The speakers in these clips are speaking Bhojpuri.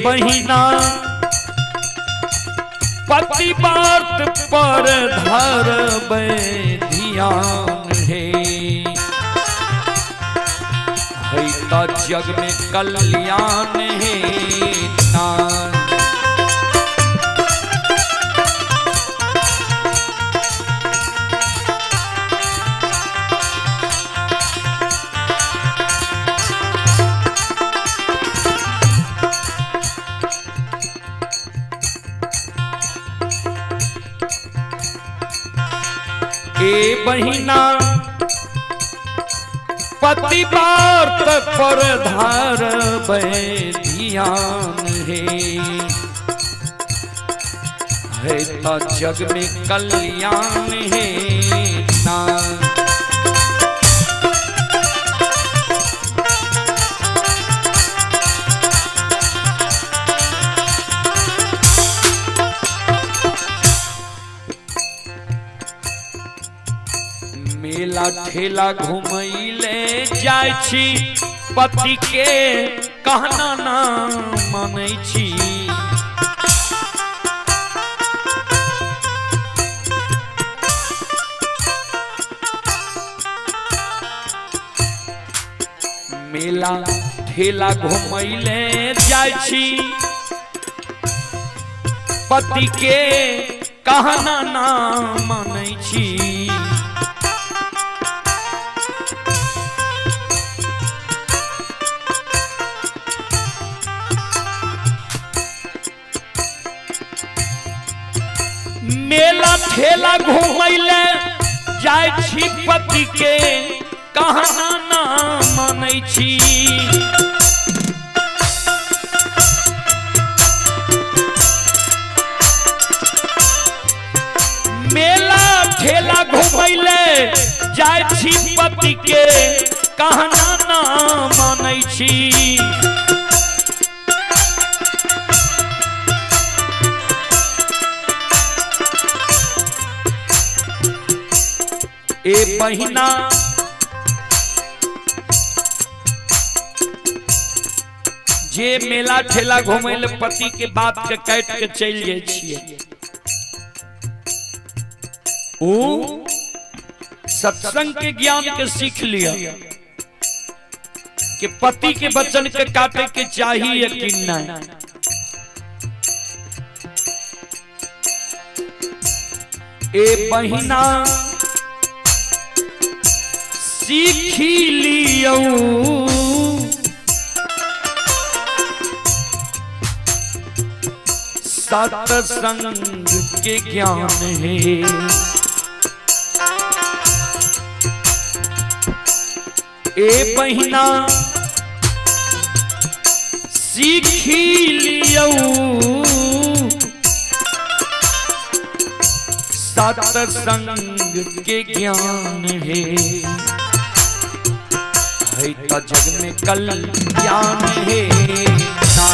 बहिना पति बात पर धरबै ध्यान हे त जग में कल्याण हे ना। ए बहिना पति बात पर धरबै ध्यान हे त जग में कल्याण हे ना। मेला ठेला घुमैले जाइ छी पति के कहना ना मानै छी। मेला ठेला घुमैले जाइ छी पति के कहना ना मानै छी। मेला ठेला घुमैले जाइ छी पति के कहना ना मानै छी। मेला ठेला घुमैले जाइ छी पति के कहना ना मानै छी। ए बहिना जे मेला ठेला घुमैले पति के बात के काट के चल जाय छियै ओ सत्संग के ज्ञान के सीख लिया कि पति के वचन के काटे के चाहिए कि नहीं। ए बहिना सीखी लियो सत्संग के ज्ञान है। ए बहिना सीखी लियो सत्संग के ज्ञान है त जग में कल्याण है ना।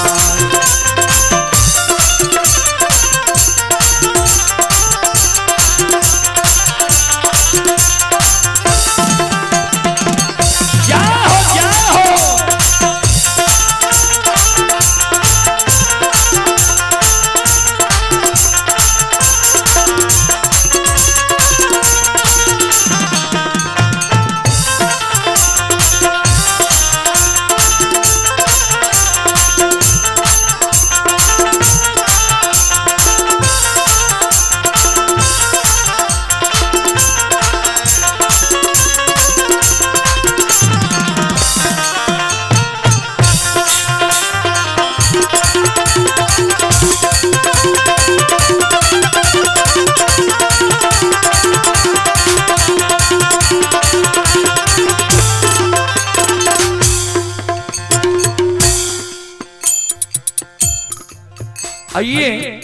आइए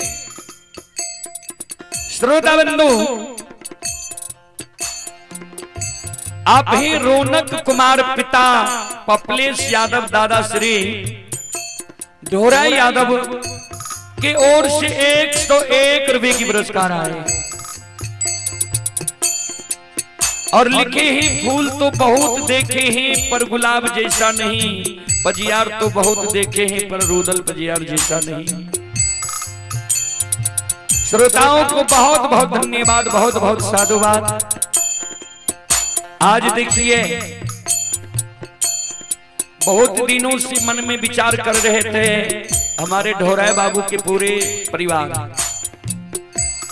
श्रोता बंधु, आप ही रौनक कुमार पिता पपलेश यादव दादा श्री ढोरा यादव के ओर से 101 रुपए की पुरस्कार आए और लिखे ही फूल तो बहुत देखे हैं पर गुलाब जैसा नहीं, पजियार तो बहुत देखे हैं पर रुदल पजियार जैसा नहीं। श्रोताओं को बहुत बहुत धन्यवाद, बहुत बहुत साधुवाद। आज देखिए बहुत दिनों से मन में विचार कर रहे थे हमारे ढोराय बाबू के पूरे परिवार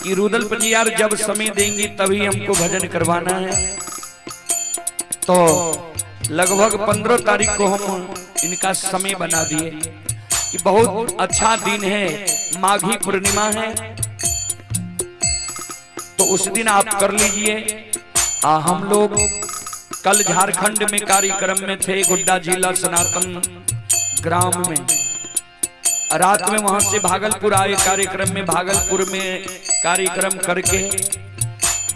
कि रुदल पजियार जब समय देंगी तभी हमको भजन करवाना है। तो लगभग 15 तारीख को हम इनका समय बना दिए कि बहुत अच्छा दिन है, माघी पूर्णिमा है, तो उस दिन आप कर लीजिए। हम लोग कल झारखंड में कार्यक्रम में थे, गोड्डा जिला सनातन ग्राम में। रात में वहां से भागलपुर आए कार्यक्रम में, भागलपुर में कार्यक्रम करके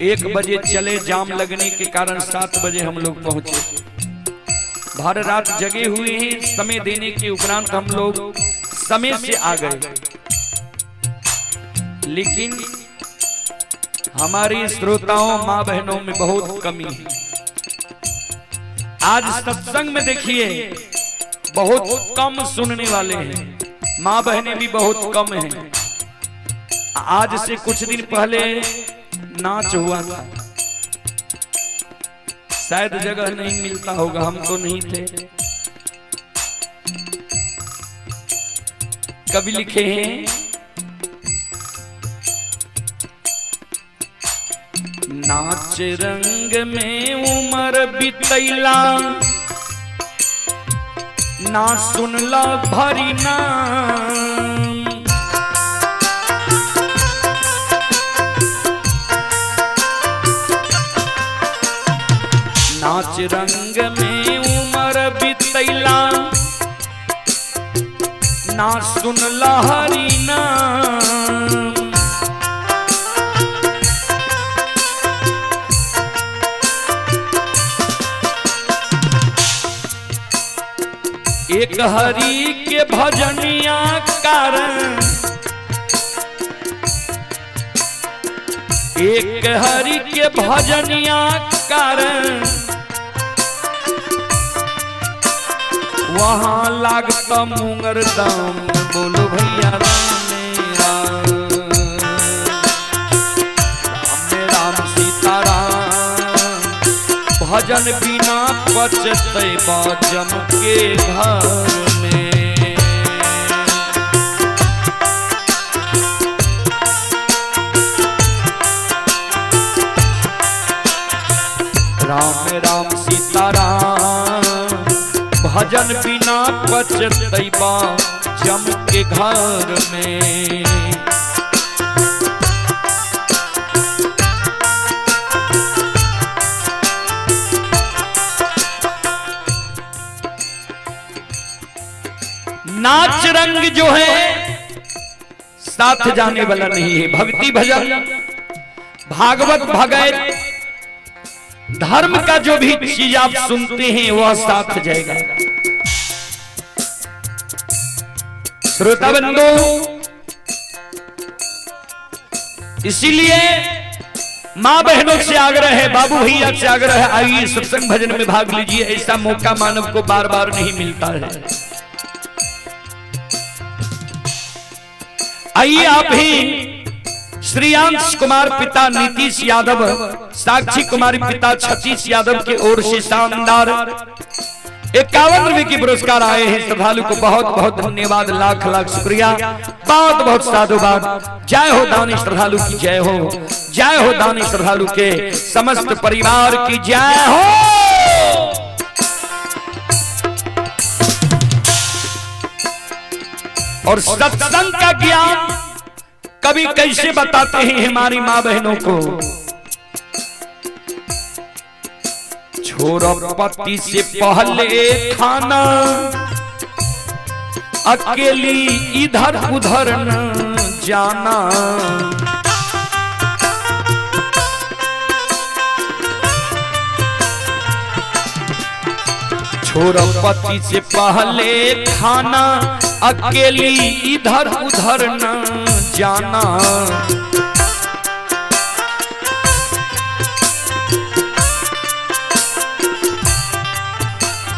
1 बजे चले, जाम लगने के कारण 7 बजे हम लोग पहुंचे। भर रात जगे हुए हैं, समय देने के उपरांत हम लोग समय से आ गए। लेकिन हमारी श्रोताओं मां बहनों में बहुत कमी है। आज सत्संग में देखिए बहुत कम सुनने वाले हैं, मां बहनें भी बहुत कम हैं। आज से कुछ दिन पहले नाच हुआ था, शायद जगह नहीं मिलता होगा, हम तो नहीं थे। कवि लिखे हैं नाच रंग में उमर बितैला, ना सुनला भरी नाम। नाच रंग में उमर बितैला, ना सुनला हरि नाम। एक हरि के भजनिया कारण, एक हरि के भजनिया कारण, वहां लागता मुंगर दाम। बोलो भैया राम राम सीताराम, भजन बिना बचते बाजम के घर में। राम राम सीताराम, भजन बिना बचते बाजम के घर में। नाच रंग जो है साथ जाने वाला नहीं है। भक्ति भजन, भागवत भगत, धर्म का जो भी चीज आप सुनते हैं वह साथ जाएगा। श्रोता बंधु, इसीलिए मां बहनों से आग्रह है, बाबू भैया से आग्रह है, आइए सत्संग भजन में भाग लीजिए। ऐसा मौका मानव को बार बार नहीं मिलता है। आइए आप ही श्रीयांश कुमार पिता नीतीश यादव, साक्षी कुमारी पिता सतीश यादव के ओर से शानदार 51 रुपए की पुरस्कार आए हैं। श्रद्धालु को बहुत बहुत धन्यवाद, लाख लाख शुक्रिया, बहुत बहुत साधुवाद। जय हो दानी श्रद्धालु की जय हो, जय हो दानी श्रद्धालु के समस्त परिवार की जय हो। और सत्संग का ज्ञान कभी कैसे बताते हैं हमारी मां बहनों को। छोरो पति से पहले खाना, अकेली इधर उधर न जाना। छोरो पति से पहले खाना, अकेली इधर उधर न जाना।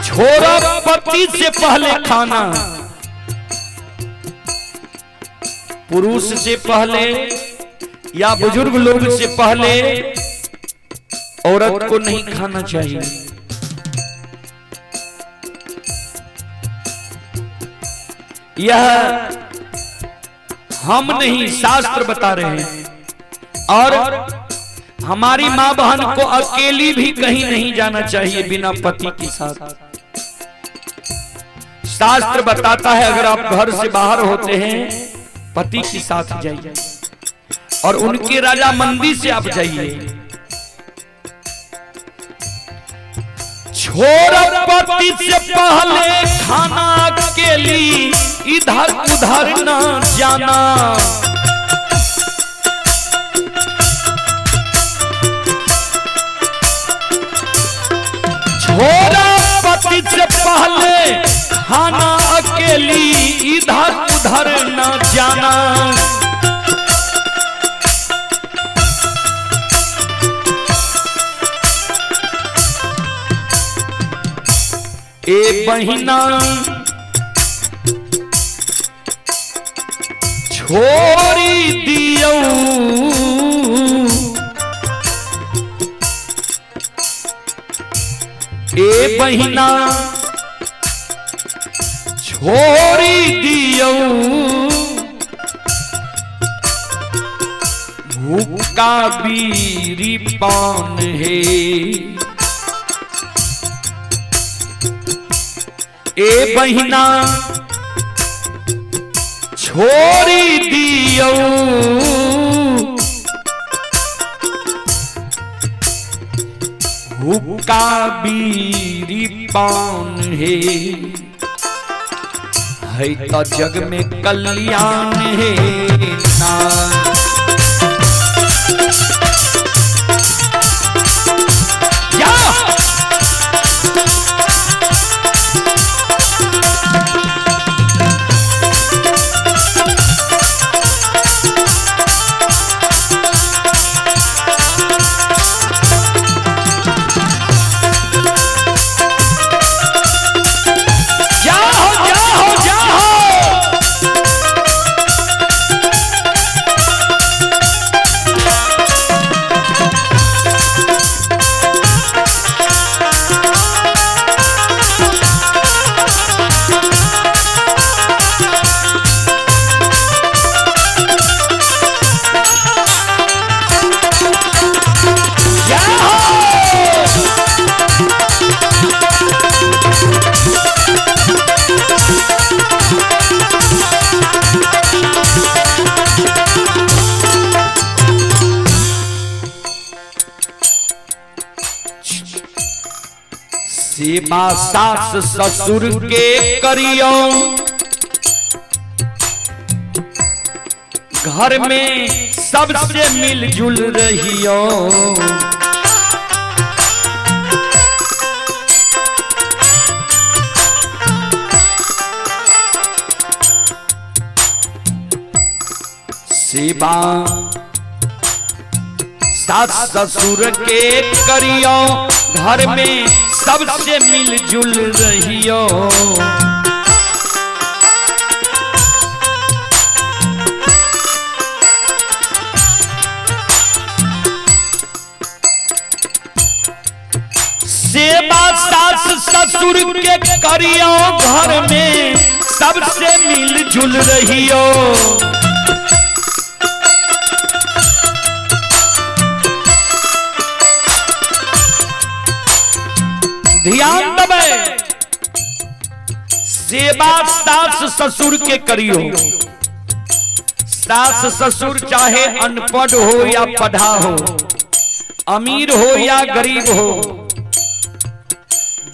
छोरो पति से पहले खाना, पुरुष से पहले या बुजुर्ग लोग से पहले औरत को नहीं खाना चाहिए। यह हम नहीं, शास्त्र बता रहे हैं। और हमारी मां बहन को अकेली भी कहीं नहीं जाना चाहिए बिना पति के साथ। शास्त्र बताता है अगर आप घर से बाहर होते हैं पति के साथ जाइए और उनके रजामंदी से आप जाइए। छोड़ पति से पहले खाना के लिए इधर उधर न जाना, छोड़ा पति से पहले खाना अकेली इधर उधर न जाना। ए बहिना छोड़ी दियो, ए बहिना छोड़ी दियो, भूखा बीरी पान है। ए बहिना छोड़ी दियो, भूखा बीरी पान है तो जग में कल्याण है ना। सेवा सास ससुर के करियो, घर में सबसे मिलजुल रहियो। सेवा सास ससुर के करियो, घर में सबसे मिलजुल रहियो। सेवा सास ससुर के करियो, घर में सबसे मिलजुल रहियो। ध्यान दबे, सेवा सास ससुर के करियो। सास ससुर चाहे अनपढ़ हो या पढ़ा हो, अमीर हो या गरीब हो,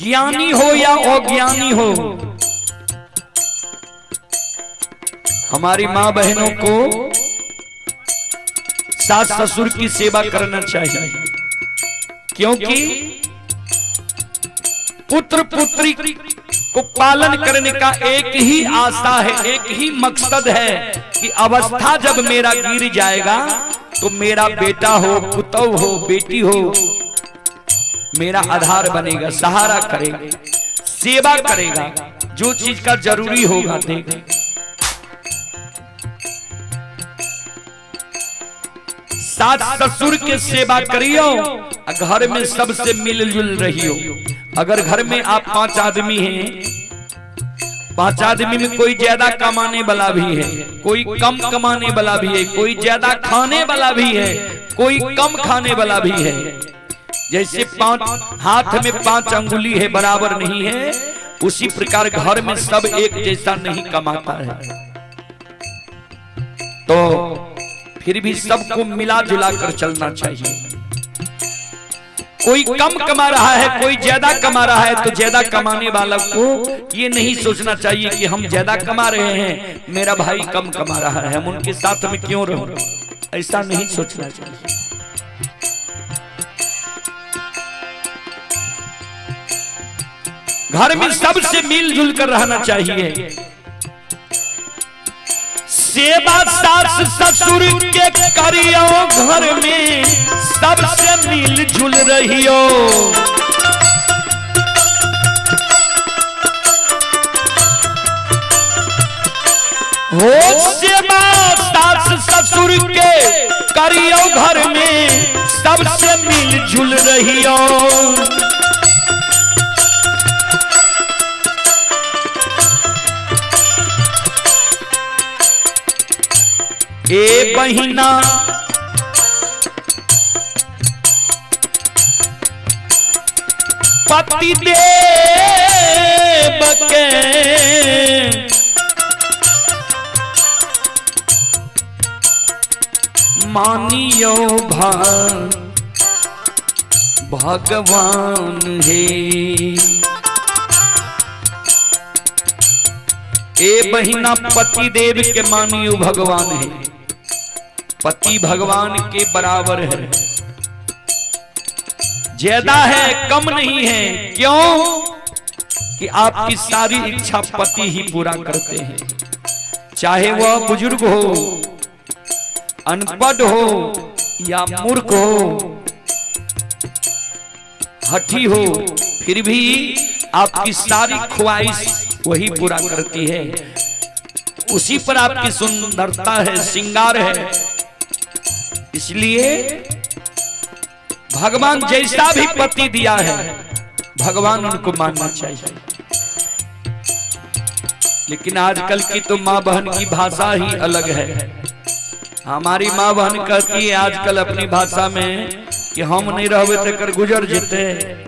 ज्ञानी हो या अज्ञानी हो, हमारी मां बहनों को सास ससुर की सेवा करना चाहिए। क्योंकि पुत्र पुत्री को पालन करने का एक ही आशा है, एक ही मकसद है कि अवस्था जब मेरा गिर जाएगा तो मेरा बेटा हो, पुतौ हो, बेटी हो, मेरा आधार बनेगा, सहारा करेगा। सेवा करेगा, जो चीज का जरूरी होगा देगा। सास ससुर के सेवा करियो, घर में सबसे मिलजुल रहियो। अगर घर में आप 5 आदमी हैं, 5 आदमी में कोई ज्यादा कमाने वाला भी है, कोई कम कमाने वाला भी है, कोई ज्यादा खाने वाला भी है, कोई कम खाने वाला भी है। जैसे 5 हाथ में 5 अंगुली है, बराबर नहीं है, उसी प्रकार घर में सब एक जैसा नहीं कमाता है। तो फिर भी सबको मिला जुला कर चलना चाहिए। कोई कम कमा रहा है, कोई ज्यादा कमा रहा है, तो ज्यादा कमाने वाला को ये नहीं सोचना चाहिए कि हम ज्यादा कमा रहे हैं, मेरा भाई कम कमा रहा है, हम उनके साथ में क्यों रहूं। ऐसा नहीं सोचना चाहिए। घर में सबसे मिलजुल कर रहना चाहिए। सेवा सास ससुर के करियो, घर में सबसे मिलजुल रहियो। हो सेवा सास ससुर के करियो, घर में सबसे मिलजुल रहियो। ए बहिना पति देव के मानियो भगवान है। ए बहिना पति देव के मानियो भगवान है। पति भगवान के बराबर है, ज्यादा है कम नहीं है। क्यों कि आपकी सारी इच्छा पति ही पूरा करते हैं। चाहे वह बुजुर्ग हो, अनपढ़ हो या मूर्ख हो, हठी हो, फिर भी आपकी सारी ख्वाहिश वही पूरा करती है। उसी पर आपकी सुंदरता है, श्रृंगार है। इसलिए भगवान जैसा भी पति दिया है, भगवान उनको मानना चाहिए। लेकिन आजकल की तो माँ बहन की भाषा ही अलग है। हमारी माँ बहन कहती है आजकल अपनी भाषा में कि हम नहीं रहबे तकर गुजर जेते,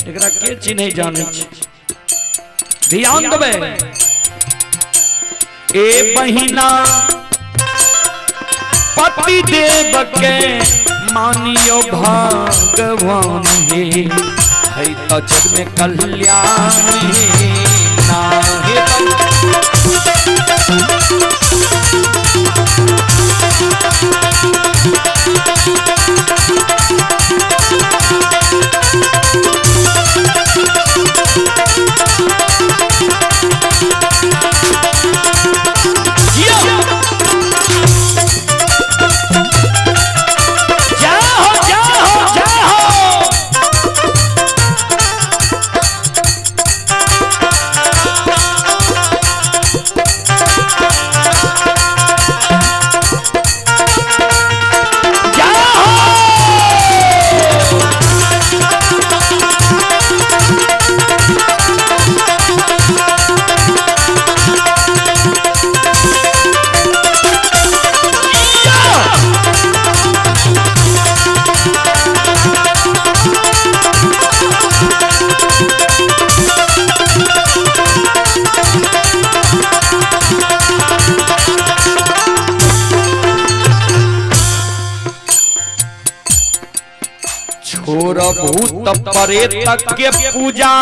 एकरा के चिन्ह जाने छी। ध्यान देबे। ए बहिना पति देव के मानियो भगवान है तो जग में कल्याण ना भूत प्रेत के पूजा,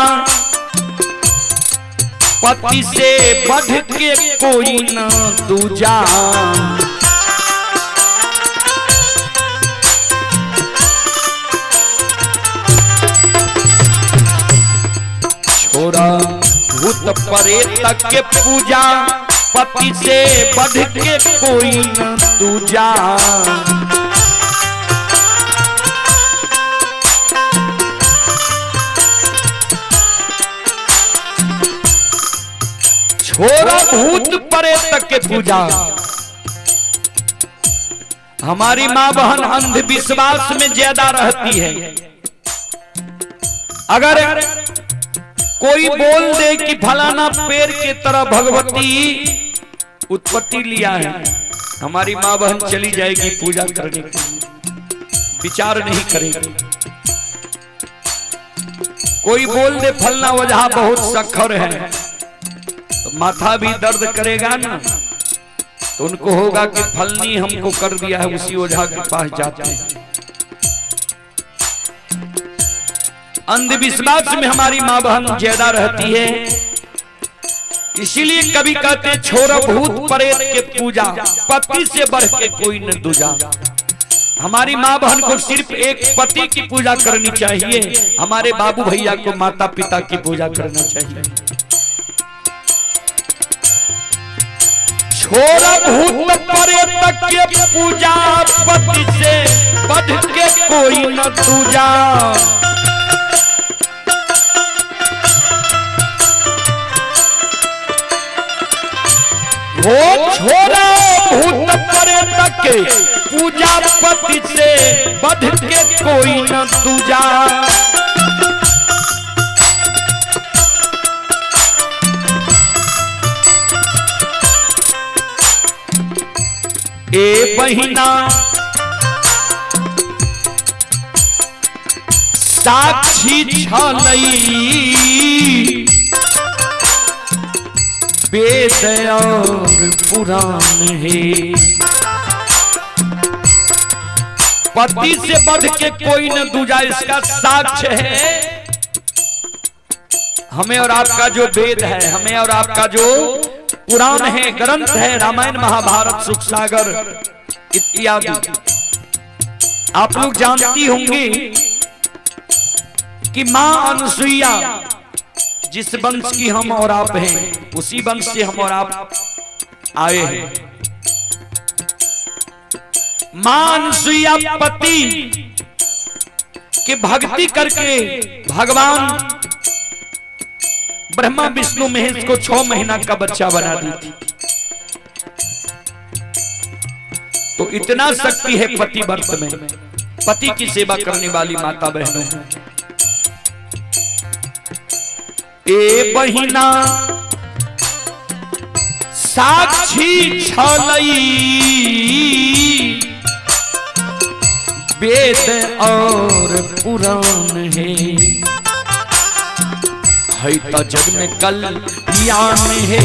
पति से बढ़ के कोई न दूजा। छोरा भूत प्रेत के पूजा, पति से बढ़ के कोई न दूजा। छोरा भूत प्रेत के पूजा। हमारी मां बहन अंधविश्वास में ज्यादा रहती है। अगर कोई बोल दे कि फलाना पेड़ के तरह भगवती उत्पत्ति लिया है, हमारी मां बहन चली जाएगी पूजा करने के लिए, विचार नहीं करेगी। कोई बोल दे फलना वजह बहुत सखर है, तो माथा भी दर्द करेगा ना, तो उनको होगा कि फलनी हमको कर दिया है, उसी ओझा के पास जाते हैं। अंधविश्वास में हमारी मां बहन ज्यादा रहती है, इसीलिए कभी कहते छोरा भूत प्रेत के पूजा, पति से बढ़ के कोई न दूजा। हमारी माँ बहन को सिर्फ एक पति की पूजा करनी चाहिए, हमारे बाबू भैया को माता पिता की पूजा करना चाहिए। छोरा भूत प्रेत के पूजा, पति से बढ़ के कोई न दूजा। वो छोरा भूत प्रेत के पूजा, पति से बढ़ के कोई न दूजा। ए बहिना साक्षी छलई, वेद और पुराण है। पति से बढ़ के कोई न दूजा, इसका साक्ष्य है हमें और आपका जो वेद है, हमें और आपका जो पुराण है, ग्रंथ है, रामायण महाभारत सुख सागर इत्यादि। आप लोग जानती होंगी कि मां अनुसुईया जिस वंश की हम और आप हैं, उसी वंश से हम और आप आए हैं। मां अनुसुईया पति के भक्ति करके भगवान ब्रह्मा विष्णु महेश को 6 महीना का बच्चा बना दी थी। तो इतना शक्ति है पति व्रत में, पति की सेवा करने वाली माता बहनों में। ए बहिना साक्षी छलई, वेद और पुराण है तो जग में कल्याण है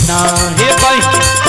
ना है बहिना।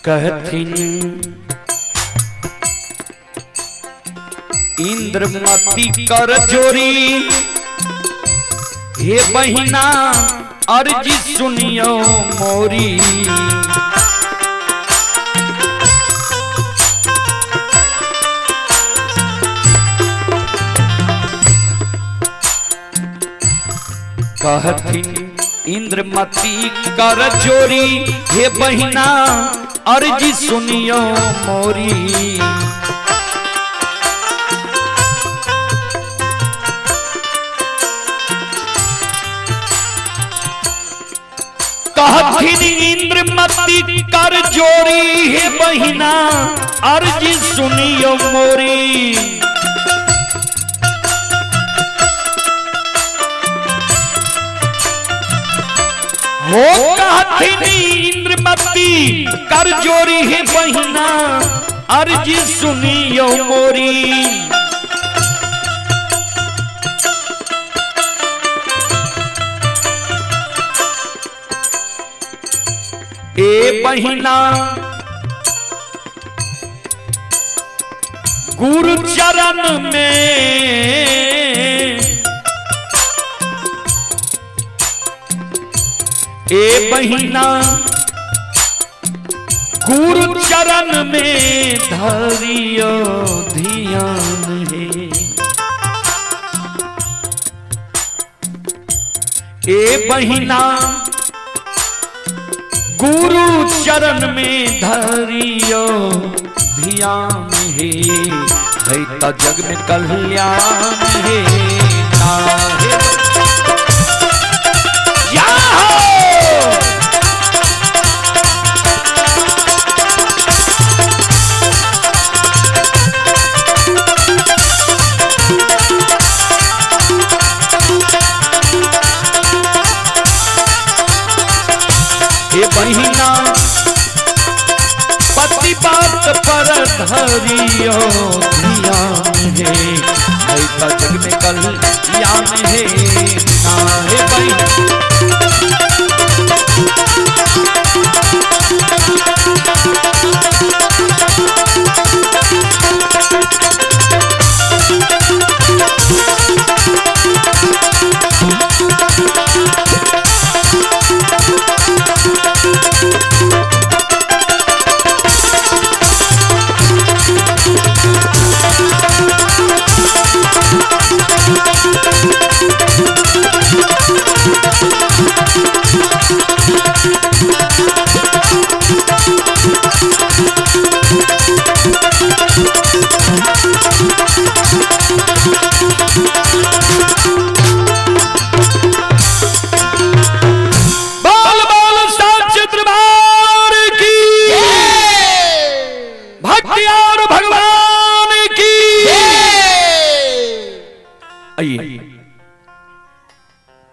कहथिन इंद्रमती कर जोरी, हे बहिना अर्जी सुनियो मोरी। कहथिन इंद्रमती कर जोरी, हे बहिना अर्जी सुनियो मोरी। इंद्रमती कर जोरी है बहिना अर्ज सुनियो मोरी। हो कहथिनी इंद्रमती कर जोरी है बहिना अर्ज सुनियो मोरी। ए बहिना गुरु चरण में ए बहिना गुरु चरण में धरियो ध्यान है। ए बहिना गुरु चरण में धरियो ध्यान है तो जग में कल्याण है ना है। बहिना पति बात पर धरियो ध्यान है तो जग में कल्याण है ना है बहिना।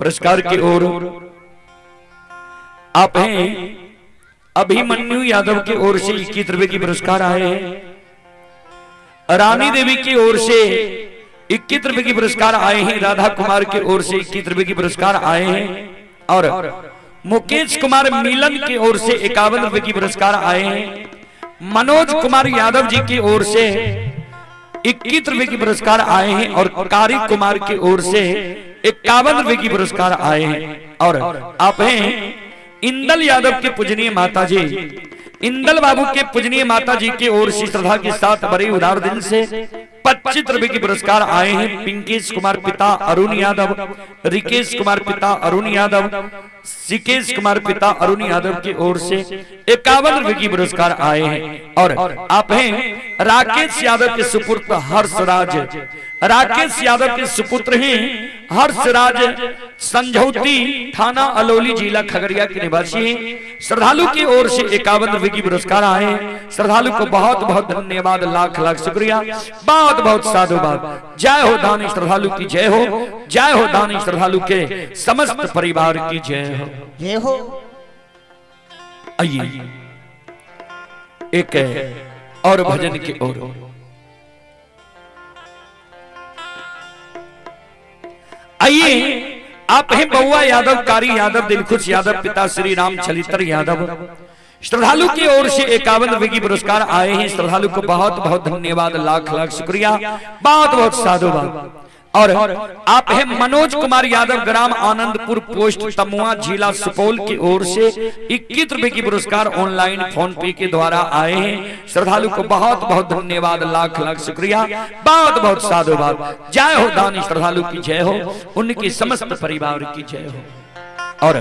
पुरस्कार की ओर आप हैं अभिमन्यु यादव की ओर से 21 रुपए की पुरस्कार आए हैं। रानी देवी की ओर से 21 रुपए की पुरस्कार आए हैं। राधा कुमार की ओर से 21 रुपए की पुरस्कार आए हैं और मुकेश कुमार मिलन की ओर से 51 रुपए की पुरस्कार आए हैं। मनोज कुमार यादव जी की ओर से 21 रुपए की पुरस्कार आए हैं और कारी कुमार की ओर से 51 रुपए की पुरस्कार आए हैं। और आप हैं इंदल यादव के पूजनीय माता जी, इंदल बाबू के पूजनीय माता जी की ओर से श्रद्धा के साथ बड़े उदार दिल से 25 रुपए की पुरस्कार आए हैं। पिंकेश कुमार पिता अरुण यादव, रिकेश कुमार पिता अरुण यादव, सिकेश कुमार पिता अरुण यादव की ओर से 51 रुपए की पुरस्कार आए हैं। और आप हैं राकेश यादव के सुपुत्र हर्षराज, राकेश यादव के सुपुत्र हैं हर्षराज, संझौती थाना अलौली जिला खगड़िया के निवासी हैं। श्रद्धालु की ओर से 51 रुपए की पुरस्कार आए हैं। श्रद्धालु को बहुत बहुत धन्यवाद, लाख लाख शुक्रिया, बहुत बहुत साधुवाद। जय हो दानी श्रद्धालु की जय हो, जय हो दानी श्रद्धालु के समस्त परिवार की जय हो, जय हो। आइए एक और भजन की ओर। आइए आप हैं बउआ यादव, कारी यादव, दिलखुश यादव, पिता श्री राम छलितर यादव। श्रद्धालु की ओर से 51 रुपए की पुरस्कार आए हैं। श्रद्धालु को बहुत बहुत धन्यवाद, लाख लाख शुक्रिया, बहुत बहुत साधुवाद। और आप हैं मनोज कुमार यादव, ग्राम आनंदपुर, पोस्ट तमुआ, जिला सुपौल की ओर से 21 रुपए की पुरस्कार ऑनलाइन फोन पे के द्वारा आए हैं। श्रद्धालु को बहुत बहुत धन्यवाद, लाख लाख शुक्रिया, बहुत बहुत साधुवाद। जय हो दानी श्रद्धालु की जय हो, उनके समस्त परिवार की जय हो। और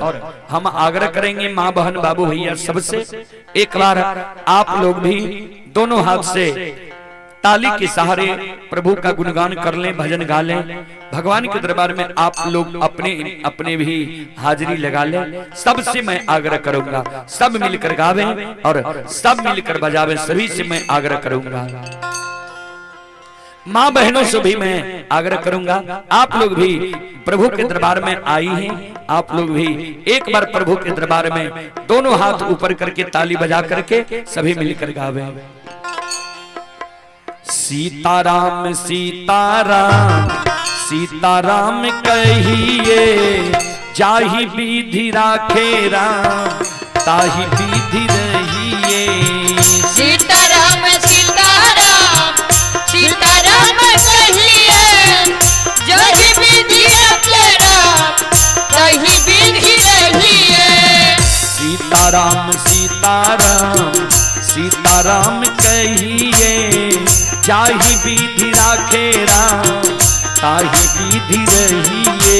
हम आग्रह करेंगे माँ बहन बाबू भैया सबसे, एक बार आप लोग भी दोनों हाथ से ताली के सहारे प्रभु का गुणगान कर लें, भजन गा लें। भगवान के दरबार में आप लोग अपने अपने भी हाजिरी लगा लें। सबसे मैं आग्रह करूंगा सब मिलकर गावें और सब मिलकर बजावें, सभी से मैं आग्रह करूंगा। माँ बहनों से भी मैं आग्रह करूंगा, आप लोग भी प्रभु के दरबार में आई हैं, आप लोग भी एक बार प्रभु के दरबार में दोनों हाथ ऊपर करके ताली बजा करके सभी मिलकर गावें। सीताराम सीताराम सीताराम कहिए, जाहि विधि राखे राम ताहि विधि रहिए। सीताराम सीताराम सीताराम कहिए, जाहि विधि राखे राम ताहि विधि रहिए। सीताराम सीताराम सीताराम कहिए, जाहि विधि राखे राम ताहि विधि रहिए।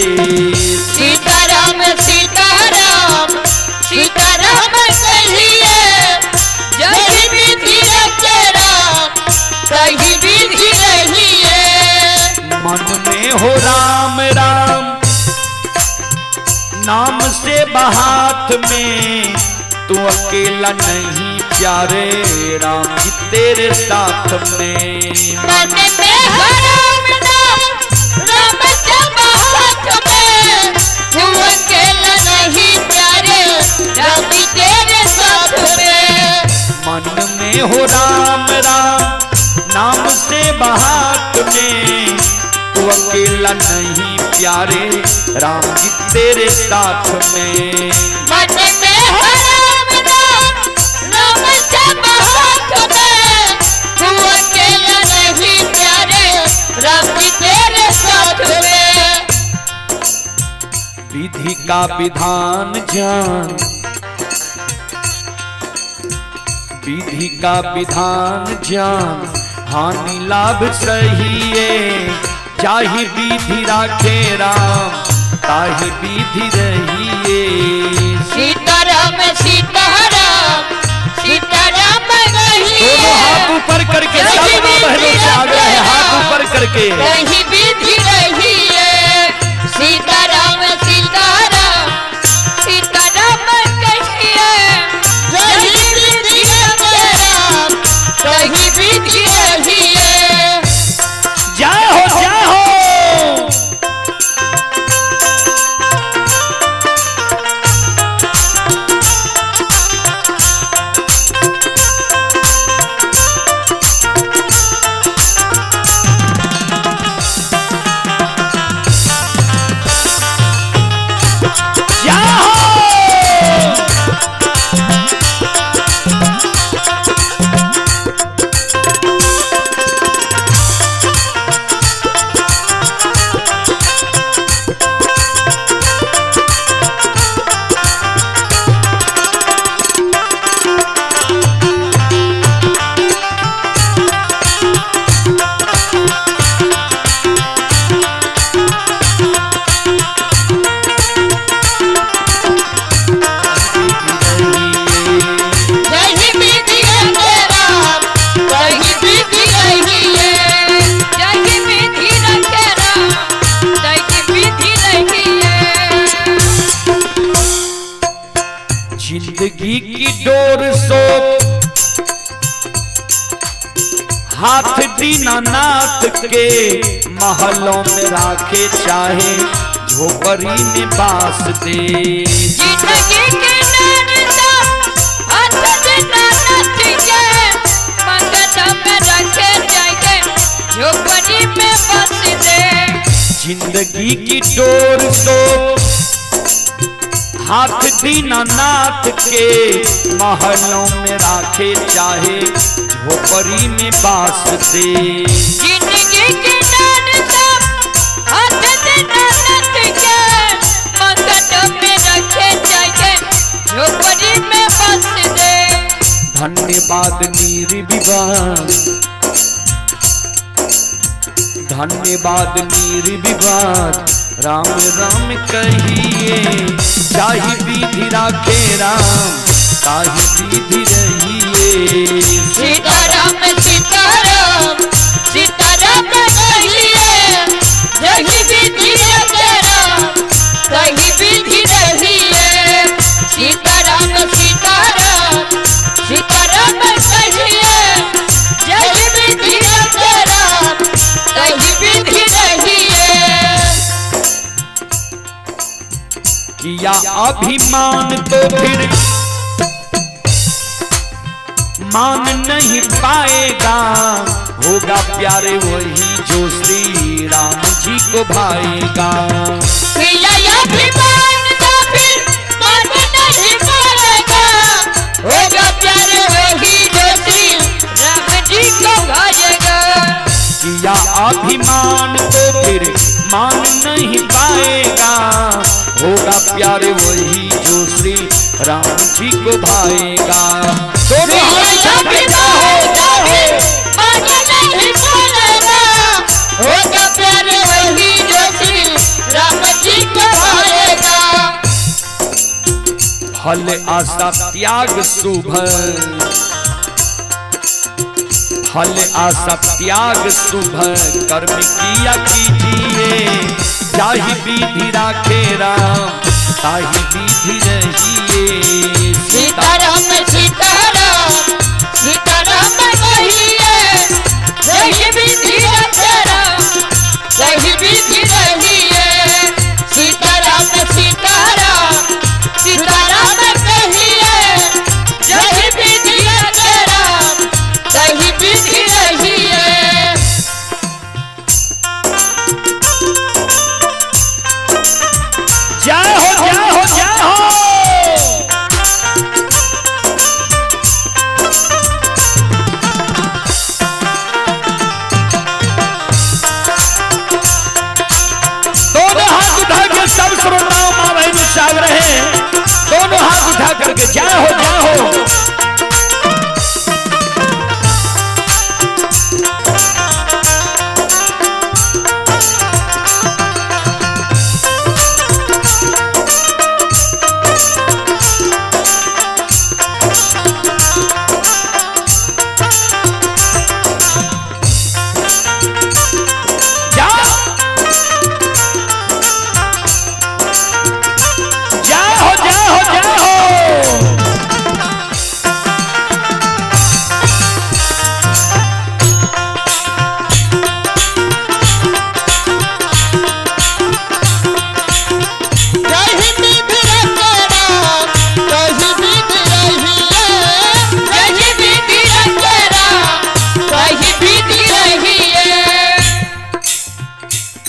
सीताराम सीताराम सीताराम कहिए, जाहि विधि राखे राम ताहि विधि रहिए। मन में हो राम राम नाम से बहात में, तू अकेला नहीं प्यारे राम जी तेरे साथ में। मन में हो राम नाम राम जब हाथ में, तू अकेला नहीं प्यारे राम जी तेरे साथ में। मन में हो राम राम नाम से बहात में, तू अकेला नहीं प्यारे राम जी तेरे साथ में। मन में हो राम नाम राम जब हाथ में, तू अकेला नहीं प्यारे राम जी तेरे साथ में। विधि का विधान जान, विधि का विधान जान, हानि लाभ सहिए, जाहि विधि राखे राम ताहि विधि रहिए। सीताराम सीताराम सीताराम कहिए, दोनों हाथ ऊपर करके सब मां बहनों से आग्रह है, हाथ ऊपर करके ताहि विधि रहिए। सीताराम सीताराम सीताराम कहिए, ताहि विधि राखे राम ताहि विधि रहिए। जय हो जय हो। जिंदगी की डोर सो हाथ दीनानाथ के, महलों में राखे चाहे झोपड़ी में बास दे। जिंदगी के नानता हाथ दीनानाथ के, मंगल में रखे जाए झोपड़ी में बस दे। जिंदगी की डोर सो हाथ दीनानाथ के, महलों में राखे चाहे झोपड़ी में बास दे। जिंदगी के नानता हाथ दीनानाथ के, मंगल में रखे जाए झोपड़ी में बस दे। धन्यवाद निर्विवाद, धन्यवाद निर्विवाद, राम राम कहिए, जाहि विधि राखे राम ताहि विधि रहिए। सीताराम सीताराम किया अभिमान तो फिर मान नहीं पाएगा, होगा प्यारे वही जो श्री राम जी को भाएगा। किया अभिमान तो फिर मान नहीं पाएगा, होगा प्यारे वही जो श्री राम जी को भाएगा। किया अभिमान तो फिर मान नहीं पाएगा, होगा प्यारे वही जो श्री राम जी को भाएगा। दोनों हाथ उठा के होगा प्यारे वही जो श्री राम जी को भाएगा। फल आशा त्याग शुभ, फल आशा त्याग शुभ कर्म किया कीजिए, ताहि विधि राखे राम ताहि विधि रहिए। सीताराम सीताराम सीताराम कहिए, सही विधि रखे राम सही विधि रहिए। सीताराम सीताराम सीताराम कहिए, सही विधि रखे राम सही विधि रहिए। जय हो जय हो जय हो। दोनों हाथ उठा के सब श्रोताओं मां बहन उत्साह रहे, दोनों हाथ उठा करके जय हो जय हो।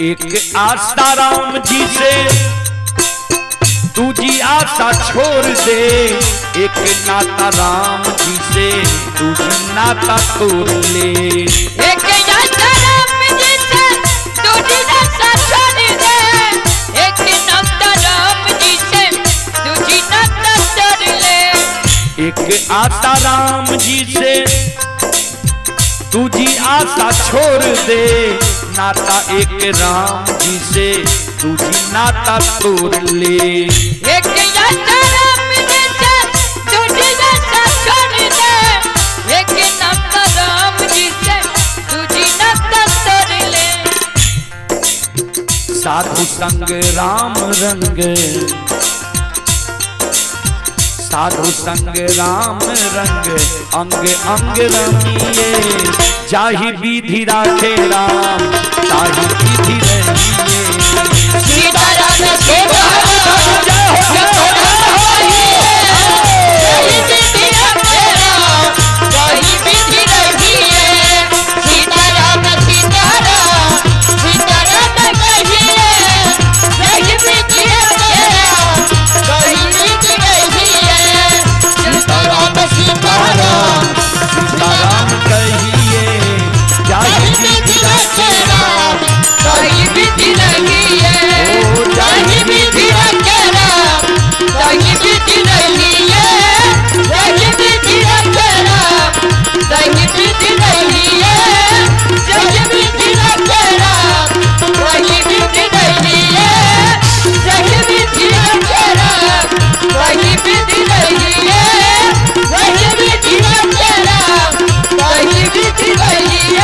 एक आशा राम जी से दूजी आशा छोड़ दे, एक नाता राम जी से दूजी नाता तोड़ ले। एक आशा राम जी से दूजी आशा छोड़ दे, एक नाता राम जी से दूजी नाता तोड़ ले। एक आशा राम जी से दूजी आशा छोड़ दे, नाता एक राम जी से दूजी नाता तोड़ ले। एक आशा राम जी से दूजी आशा छोड़ दे, एक नाता राम जी से दूजी नाता तोड़ ले। साधु संग राम रंग, साधु संग राम रंग अंग अंग रमिए, जाहि विधि राखे राम ताहि विधि रहिए। सीताराम सीताराम जय हो जय हो सही विधि रखे राम सही विधि रहिए। सीताराम सीताराम सीताराम कहिए, सही विधि रखे राम सही विधि रहिए। सीताराम सीताराम सीताराम कहिए, जाहि विधि राखे राम सही विधि रहिए। सही विधि रखे राम सही विधि रहिए। सही विधि रखे राम सही विधि रहिए। सही विधि रखे राम सही विधि रहिए। सही विधि रखे राम सही विधि रहिए। सही विधि रखे राम सही विधि रहिए।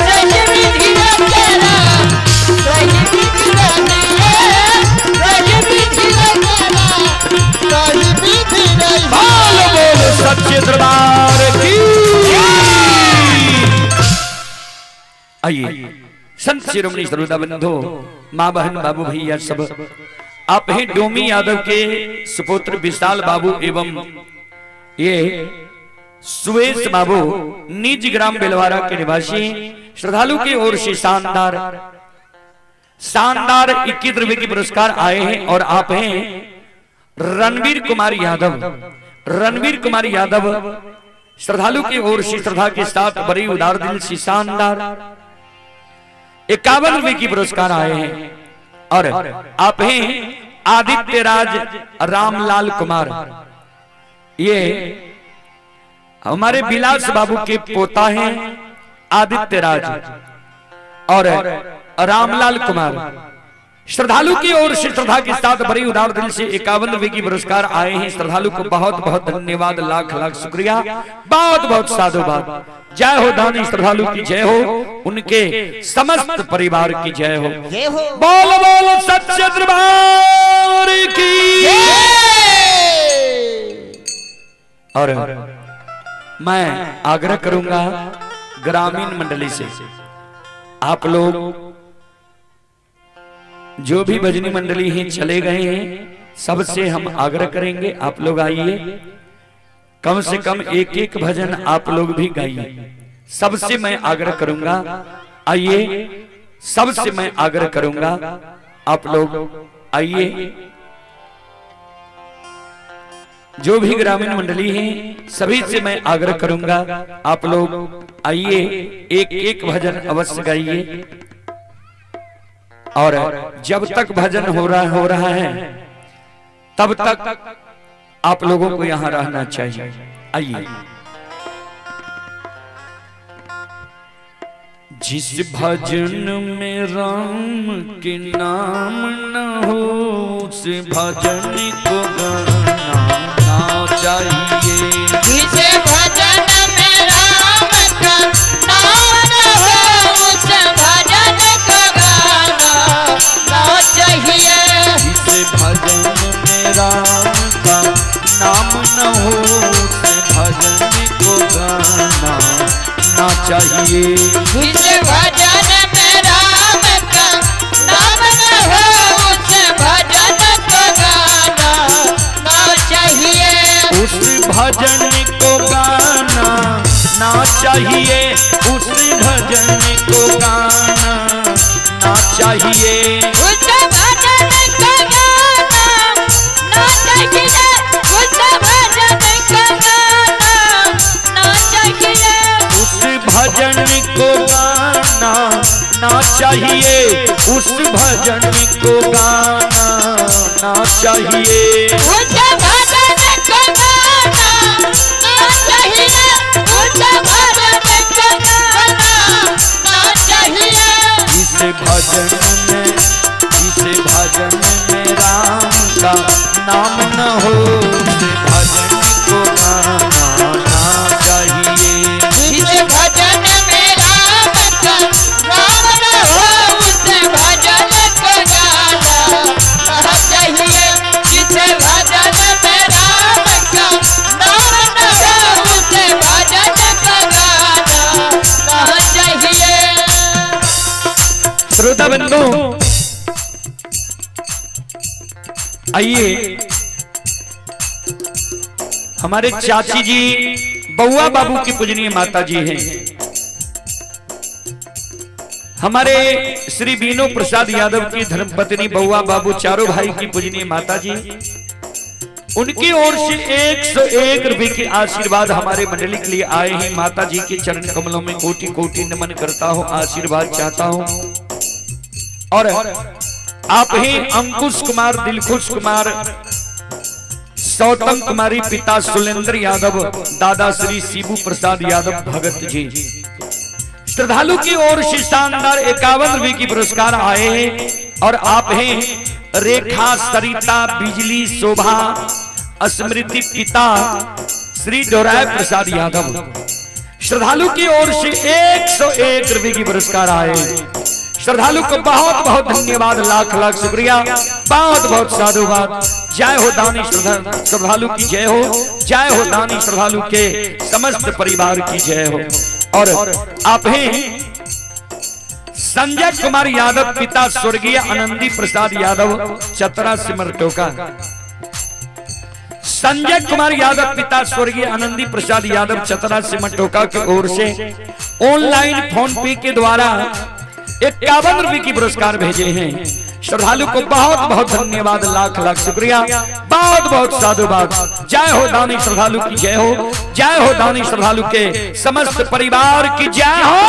सही विधि रखे राम सही विधि रहिए। सही विधि रखे राम सही विधि रहिए। बोलो बोलो सच्चे दरबार की। आइए संत शिरोमणि श्रोता बंधु, माँ बहन बाबू भैया सब आप हैं डोमी यादव के सुपुत्र विशाल बाबू एवं ये सुवेश बाबू निज ग्राम बेलवारा के निवासी। श्रद्धालु की ओर से शानदार 21 रुपए की पुरस्कार आए हैं। और आप हैं रणवीर कुमार यादव श्रद्धालु की ओर से श्रद्धा के साथ बड़ी उदार दिल से शानदार 51 रुपए की पुरस्कार आए हैं। और आप हैं आदित्य राज रामलाल कुमार, ये हमारे विलास बाबू के पोता हैं आदित्य राज और रामलाल कुमार। श्रद्धालु की ओर से श्रद्धा के साथ बड़ी उदार दिल से 51 रुपए की पुरस्कार आए हैं। श्रद्धालु को बहुत बहुत धन्यवाद, लाख लाख शुक्रिया, बहुत बहुत साधुवाद। जय हो दानी श्रद्धालु की जय हो, उनके समस्त परिवार की जय हो। बोल बोल सच्चे दरबार की। और मैं आग्रह करूंगा ग्रामीण मंडली से, आप लोग जो भी भजनी मंडली हैं चले गए हैं, सबसे हम आग्रह करेंगे आप लोग आइए, कम से कम एक एक भजन आप लोग भी गाइए। सबसे मैं आग्रह करूंगा, आइए, सबसे मैं आग्रह करूंगा आप लोग आइए। जो भी ग्रामीण मंडली हैं सभी से मैं आग्रह करूंगा आप लोग आइए, एक एक भजन अवश्य गाइए। और जब तक भजन हो रहा है तब तक आप लोगों को यहां रहना चाहिए। आइए। जिस भजन में राम के नाम न हो उस भजन को गाना चाहिए। जिस भजन में राम का नाम न हो उस भजन को गाना चाहिए। जिस भजन में राम का नाम न हो उस भजन को गाना चाहिए। जिस भजन में राम का नाम न हो उस भजन को गाना चाहिए। उस भजन को गाना ना चाहिए, उस भजन को गाना ना चाहिए। उस भजन को गाना ना चाहिए, उस भजन को गाना ना चाहिए। उस भजन को गाना ना चाहिए, उस भजन को गाना ना चाहिए। उस भजन को गाना ना चाहिए, उस भजन को गाना ना चाहिए। इस भजन में राम का नाम न हो उस भजन को गाना ना चाहिए। जिस भजन में राम का नाम न हो उस भजन को गाना चाहिए। जिस भजन में राम का नाम न हो उस भजन को गाना चाहिए। श्रोता बंधु आइए, हमारे चाची जी बउआ बाबू की पूजनीय माता जी हैं, हमारे श्री बीनो प्रसाद यादव की धर्मपत्नी बउआ बाबू चारों भाई की पूजनीय माता जी, उनकी ओर से 101 रुपए के आशीर्वाद हमारे मंडली के लिए आए हैं। माता जी के चरण कमलों में कोटि कोटि नमन करता हूं, आशीर्वाद चाहता हूं। और आप हैं अंकुश कुमार, दिलखुश कुमार, सौतम कुमारी, पिता सुलेंद्र यादव, दादा श्री शिबू प्रसाद यादव भगत जी। श्रद्धालु की ओर से शानदार 51 रुपए की पुरस्कार आए हैं। और आप हैं रेखा, सरिता, बिजली, शोभा, स्मृति, पिता श्री दोराय प्रसाद यादव। श्रद्धालु की ओर से 101 रुपए की पुरस्कार आए। श्रद्धालु को बहुत बहुत धन्यवाद, लाख लाख शुक्रिया, बहुत बहुत साधुवाद। जय हो दानी श्रद्धालु की जय हो, जय हो दानी श्रद्धालु के समस्त परिवार की जय हो। और आप हैं संजय कुमार यादव पिता स्वर्गीय आनंदी प्रसाद यादव चतरा सिमरटोका। संजय कुमार यादव पिता स्वर्गीय आनंदी प्रसाद यादव चतरा सिमरटोका की ओर से ऑनलाइन फोन पे के द्वारा 51 रुपए की पुरस्कार भेजे हैं। श्रद्धालु को बहुत बहुत धन्यवाद, लाख लाख शुक्रिया, बहुत बहुत साधुवाद। जय हो दानी श्रद्धालु की जय हो, जय हो दानी श्रद्धालु के समस्त परिवार की जय हो।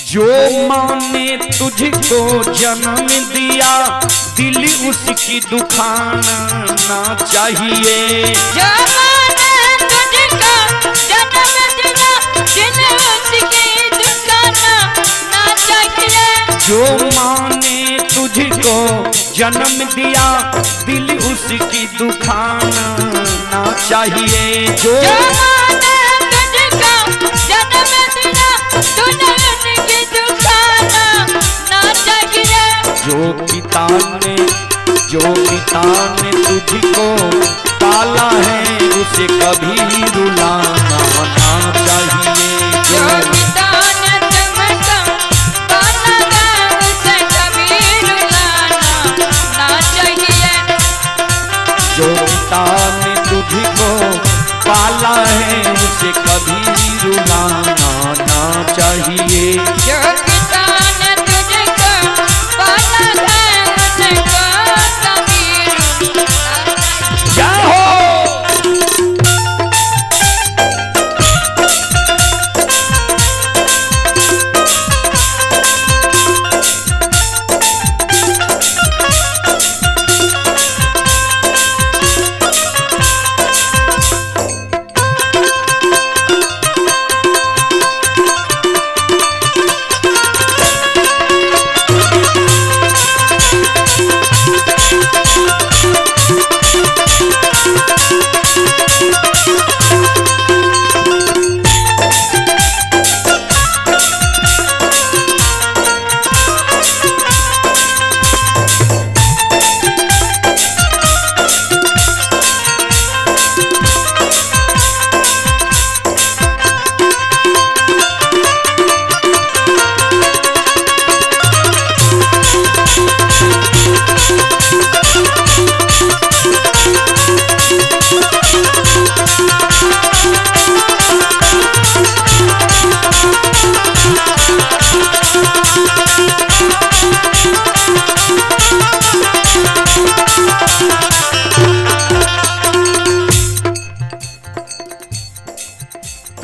जो माने तुझको जन्म दिया दिल उसकी दुखाना चाहिए। जो माने तुझको जन्म दिया दिल उसकी दुखाना चाहिए। जो माने तुझको जन्म दिया दिल उसकी दुखाना चाहिए। जो माने तुझको जन्म दिया दिल उसकी दुखाना चाहिए। जो पिता ने तुझको पाला है उसे कभी रुलाना ना चाहिए। जो पिता ने तुमको पाला है उसे कभी रुलाना ना चाहिए। जो पिता ने तुझको पाला है उसे कभी रुलाना ना चाहिए। जो पिता ने तुझको पाला है उसे कभी रुलाना। जय हो।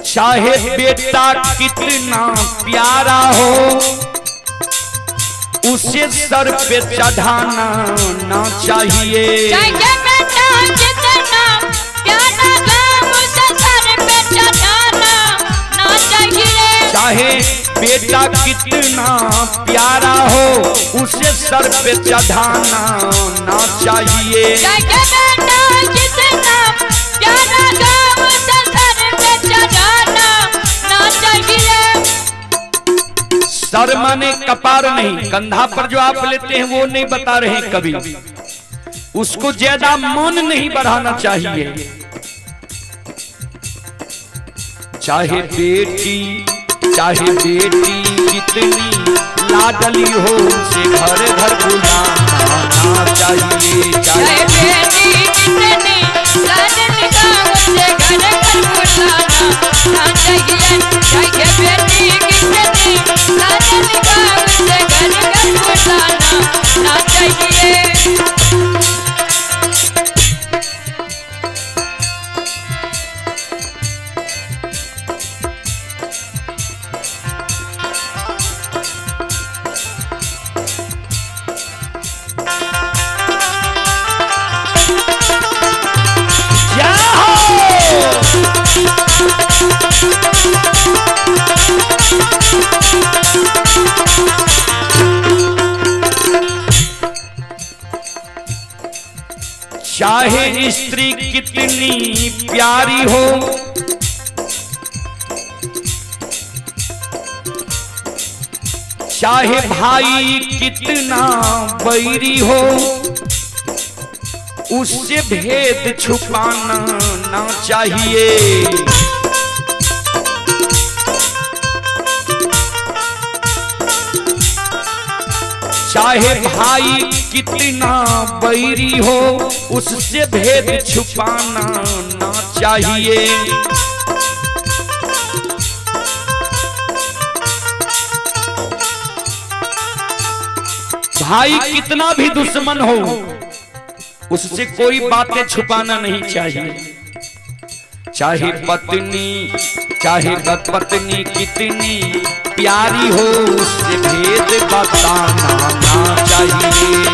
चाहे बेटा कितना प्यारा हो उसे सर पे चढ़ाना ना चाहिए। चाहे बेटा कितना प्यारा हो उसे सर पे चढ़ाना ना चाहिए। चाहे बेटा कितना प्यारा हो उसे सर पे चढ़ाना ना चाहिए। चाहे बेटा कितना प्यारा हो उसे सर पे चढ़ाना ना चाहिए। सर माने कपार नहीं, कंधा पर जो आप लेते हैं वो नहीं बता रहे हैं कभी। उसको ज्यादा मन नहीं बढ़ाना चाहिए। चाहे बेटी कितनी लाडली हो उसे घर घर बुलाना चाहिए। चाहे बेटी कितनी लाडली हो उसे घर घर बुलाना ना चाहिए। चाहे बेटी कितनी लाडली हो उसे घर घर बुलाना ना चाहिए। चाहे स्त्री कितनी प्यारी हो, चाहे भाई कितना बैरी हो, उससे भेद छुपाना ना चाहिए। चाहे भाई कितना बैरी हो, उससे भेद छुपाना ना चाहिए। भाई कितना भी दुश्मन हो, उससे कोई बातें छुपाना नहीं चाहिए। चाहे पत्नी पत्नी कितनी प्यारी हो, उससे भेद बताना ना चाहिए।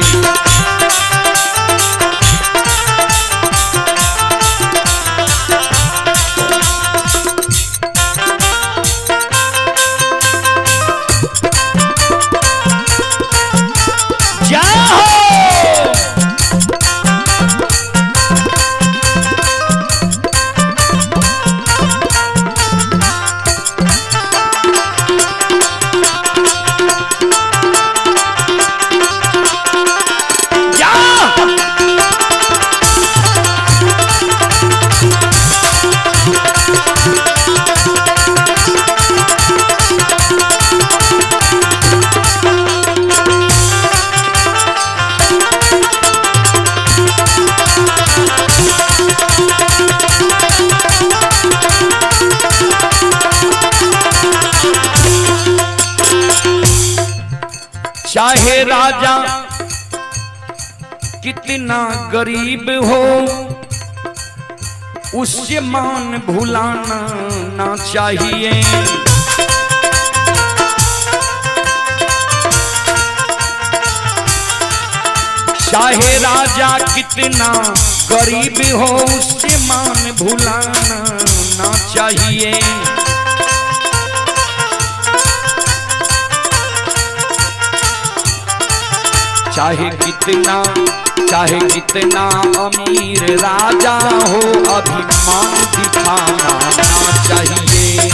चाहे राजा कितना गरीब हो, उससे मान भुलाना ना चाहिए। चाहे राजा कितना गरीब हो, उससे मान भुलाना ना चाहिए। चाहे कितना अमीर राजा हो, अभिमान दिखाना ना चाहिए।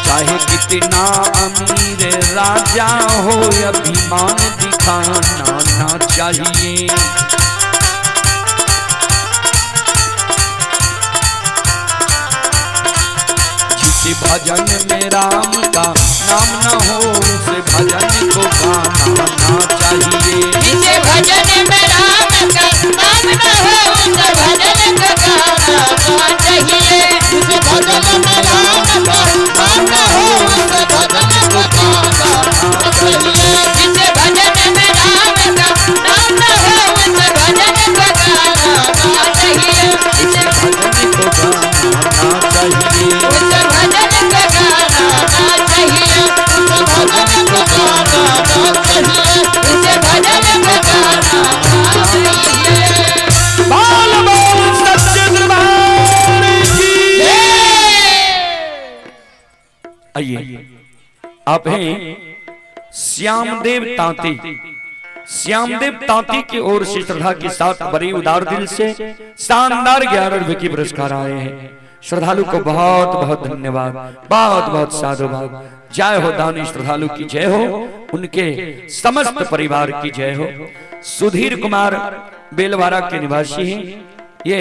चाहे कितना अमीर राजा हो, अभिमान दिखाना ना चाहिए। भजन में राम का नाम न हो, उस भजन को गाना ना चाहिए। जिसे भजन में राम का नाम न हो, उस भजन को गाना ना चाहिए। जिसे भजन में राम का नाम न हो, उस भजन को गाना ना चाहिए। जिसे भजन में राम का नाम न हो, उस भजन को गाना ना चाहिए। जिसे भजन को गाना ना चाहिए, उस भजन को गाना ना चाहिए। उस भजन को गाना ना चाहिए, उसे भजन को गाना ना चाहिए। बोल बोल सच्चे दरबार की। आइए, आप हैं श्यामदेव तांती। श्यामदेव तांती की ओर से श्रद्धा के साथ बड़ी उदार दिल से शानदार 11 रुपए की पुरस्कार आए हैं। श्रद्धालु को बहुत बहुत धन्यवाद, बहुत बहुत साधुवाद। जय हो दानी श्रद्धालु की जय हो, उनके समस्त परिवार की जय हो। सुधीर कुमार बेलवारा के निवासी हैं। ये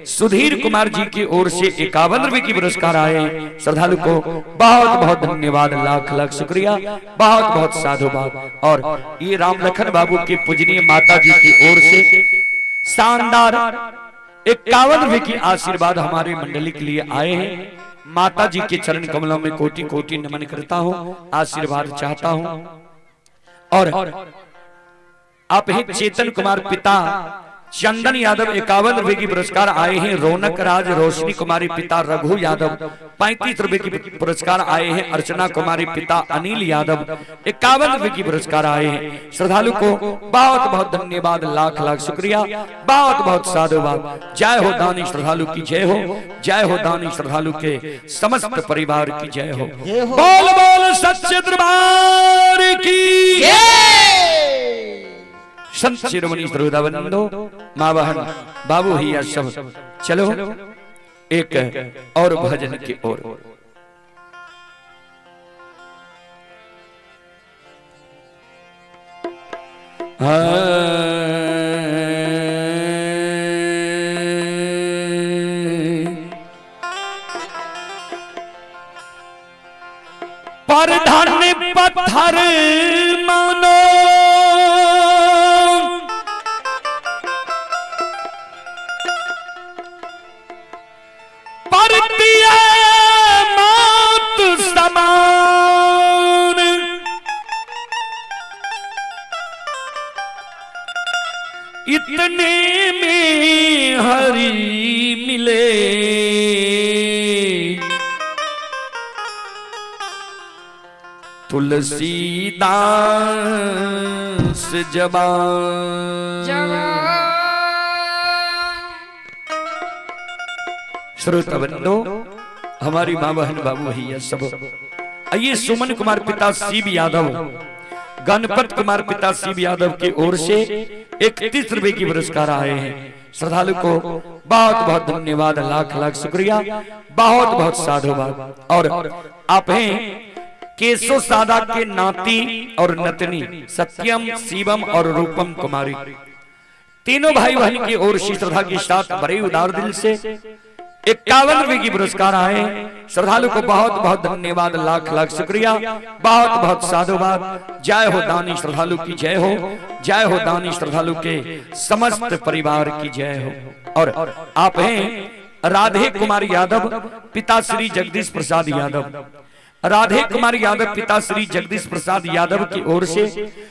सुधीर कुमार जी की ओर से 51 रुपए की पुरस्कार आए। श्रद्धालु को बहुत बहुत धन्यवाद, लाख लाख शुक्रिया, बहुत बहुत साधुवाद। और ये राम लखन बाबू की पूजनीय माता जी की ओर से शानदार 51 रुपए की आशीर्वाद हमारे मंडली के लिए आए हैं। माता जी के चरण कमलों में कोटि कोटि नमन करता हूं, आशीर्वाद चाहता हूं। और आप ही चेतन कुमार पिता चंदन यादव 51 रुपए की पुरस्कार आए हैं। रौनक राज रोशनी कुमारी पिता रघु यादव 35 रुपए की पुरस्कार आए हैं। अर्चना कुमारी पिता अनिल यादव 51 रुपए की पुरस्कार आए हैं। श्रद्धालु को बहुत बहुत धन्यवाद, लाख लाख शुक्रिया, बहुत बहुत साधुवाद। जय हो दानी श्रद्धालु की जय हो, जय हो दानी श्रद्धालु के समस्त परिवार की जय हो। बोल बोल सच्चे दरबार की। संत शिरोमणि श्रोताबंदो, माँ बहन, बाबू भैया सब चलो एक और भजन की ओर। पर धन पत्थर मानो पर दिया मौत समान, इतने में हरि मिले तुलसीदास जबान। श्रोताबंदो, हमारी माँ बहन बाबू भैया सब आइए सुमन कुमार पिता शिव यादव, गणपत कुमार पिता शिव यादव की ओर से 31 रुपए की पुरस्कार आए हैं। श्रद्धालु को बहुत बहुत धन्यवाद, लाख लाख शुक्रिया, बहुत बहुत साधुवाद। और आप हैं केशव सादा के नाती और नतनी सत्यम, शिवम और रूपम कुमारी, तीनों भाई बहन की ओर से श्रद्धा के साथ बड़े उदार दिल से 51 रुपए की पुरस्कार आए। श्रद्धालु को बहुत बहुत धन्यवाद, लाख लाख शुक्रिया, बहुत बहुत साधुवाद। जय हो दानी श्रद्धालु की जय हो, जय हो दानी श्रद्धालु के समस्त परिवार की जय हो। और आप हैं राधे कुमार यादव पिता श्री जगदीश प्रसाद यादव, राधे कुमार यादव पिता श्री जगदीश प्रसाद यादव की ओर से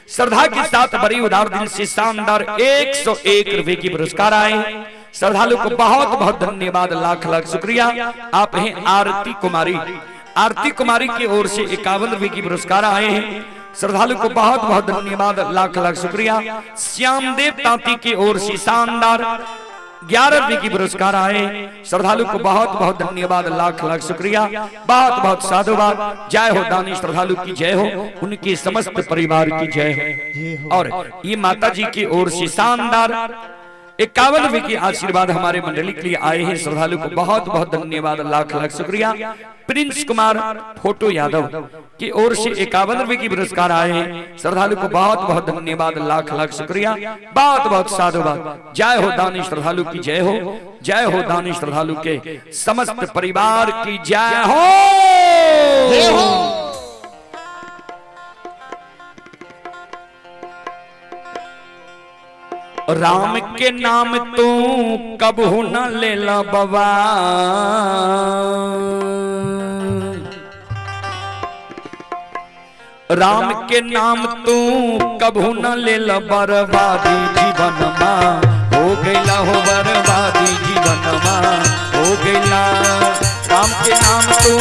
श्रद्धा के साथ बड़ी उदार दिल से शानदार 101 रुपए की पुरस्कार आए। श्रद्धालु को बहुत बहुत धन्यवाद, लाख लाख शुक्रिया। आप हैं आरती कुमारी, आरती कुमारी की ओर से 51 रुपए की पुरस्कार आए हैं। श्रद्धालु को बहुत बहुत धन्यवाद, लाख लाख शुक्रिया। श्यामदेव तांती की ओर से शानदार 11 रुपए की पुरस्कार आए। श्रद्धालु को बहुत बहुत धन्यवाद, लाख लाख शुक्रिया, बहुत बहुत साधुवाद। जय हो दानी श्रद्धालु की जय हो, उनके समस्त परिवार की जय हो। और ये माता जी की ओर से शानदार 51 रुपए की आशीर्वाद हमारे मंडली के लिए आए हैं। श्रद्धालु को बहुत बहुत धन्यवाद, लाख लाख शुक्रिया। प्रिंस कुमार फोटो यादव की ओर से 51 रुपए की पुरस्कार आए हैं। श्रद्धालु को बहुत बहुत धन्यवाद, लाख लाख शुक्रिया, बहुत बहुत साधुवाद। जय हो दानी श्रद्धालु की जय हो, जय हो दानी श्रद्धालु के समस्त परिवार की जय हो। राम के नाम तू कबहू न लेला बाबा, राम के नाम तू कबहू न लेला, बर्बादी जीवन मां हो गईला हो, बर्बादी जीवन मां हो गईला। राम के नाम तू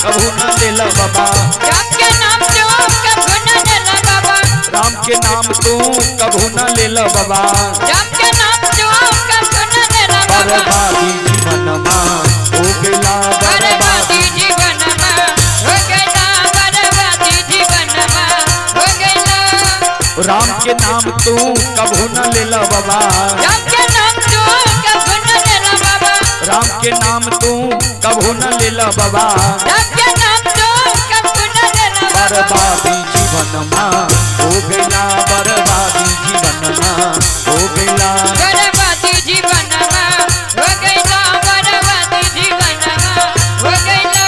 कबहू न लेला बाबा, राम के नाम जो कबहू न लेला बाबा, राम के नाम तू कबहू न लेला बाबा, राम के नाम जो कबहू न लेला बाबा। बर्बादी जीवन मां हो गईला, बर्बादी जीवन मां हो गईला, बर्बादी जीवन मां हो गईला। राम के नाम तू कबहू न लेला बाबा, राम के नाम जो कबहू न लेला बाबा, राम के नाम तू कबहू न लेला बाबा, राम के नाम जो कबहू न लेला बाबा। बर्बादी जीवन मां हो गईला, बर्बादी जीवन मां हो गईला, बर्बादी जीवन मां हो गईला, बर्बादी जीवन मां हो गईला।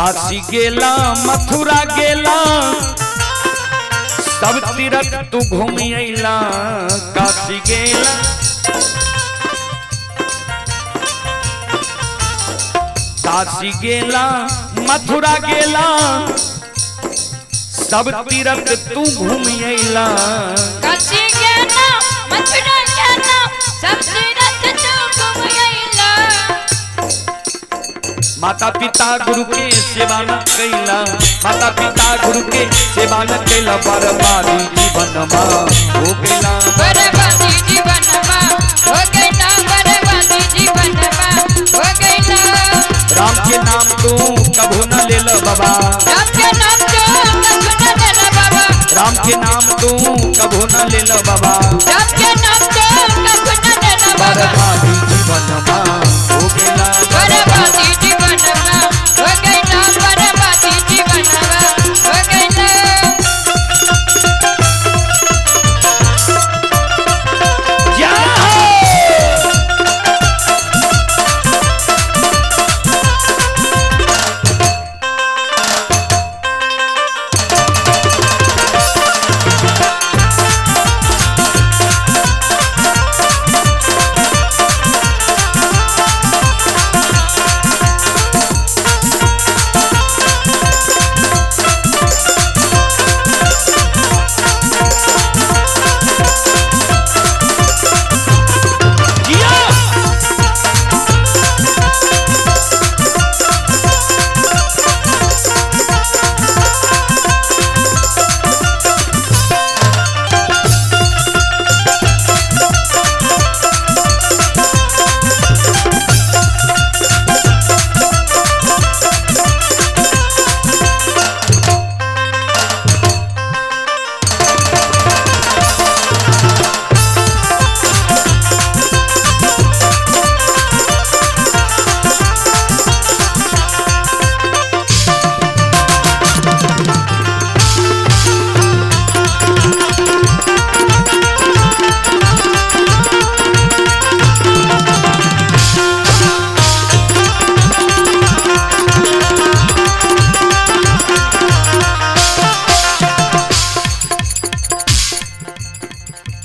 काशी गेला मथुरा गेला सब तीरथ तू घूम अइला। काशी गेला काशी गेला मथुरा गेला सब तीरथ तू घूम अइला। काशी गेला मथुरा गेला सब तीरथ तू घूम अइला। माता पिता गुरु के सेवा न कैला माता पिता गुरु के सेवा न कैला बर्बादी जीवन मा हो गइला। बर्बादी जीवन मा हो गइला बर्बादी जीवन मा हो गइला। राम के नाम तू कभू न लेल बाबा राम के नाम तू कभू न लेल बाबा राम के नाम तू कभू न लेल बाबा राम के नाम तू कभू न लेल बाबा। बर्बादी जीवन मा हो गइला बर्बादी जीवन मा हो गइला बर्बादी जीवन मा हो गइला। जय हो।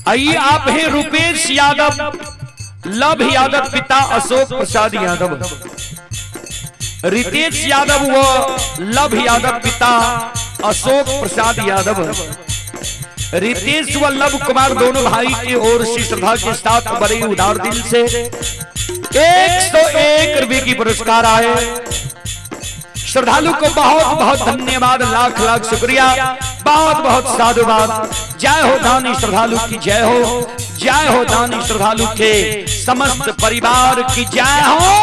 आइए आप हैं रुपेश यादव लव यादव पिता अशोक प्रसाद यादव रितेश यादव व लव यादव पिता अशोक प्रसाद यादव रितेश व लव कुमार दोनों भाई की ओर से श्रद्धा के साथ बड़े उदार दिल से 101 रुपए की पुरस्कार आए। श्रद्धालु को बहुत बहुत धन्यवाद लाख लाख शुक्रिया बहुत बहुत साधुवाद। जय हो दानी श्रद्धालु की जय हो दानी श्रद्धालु के समस्त परिवार की जय हो।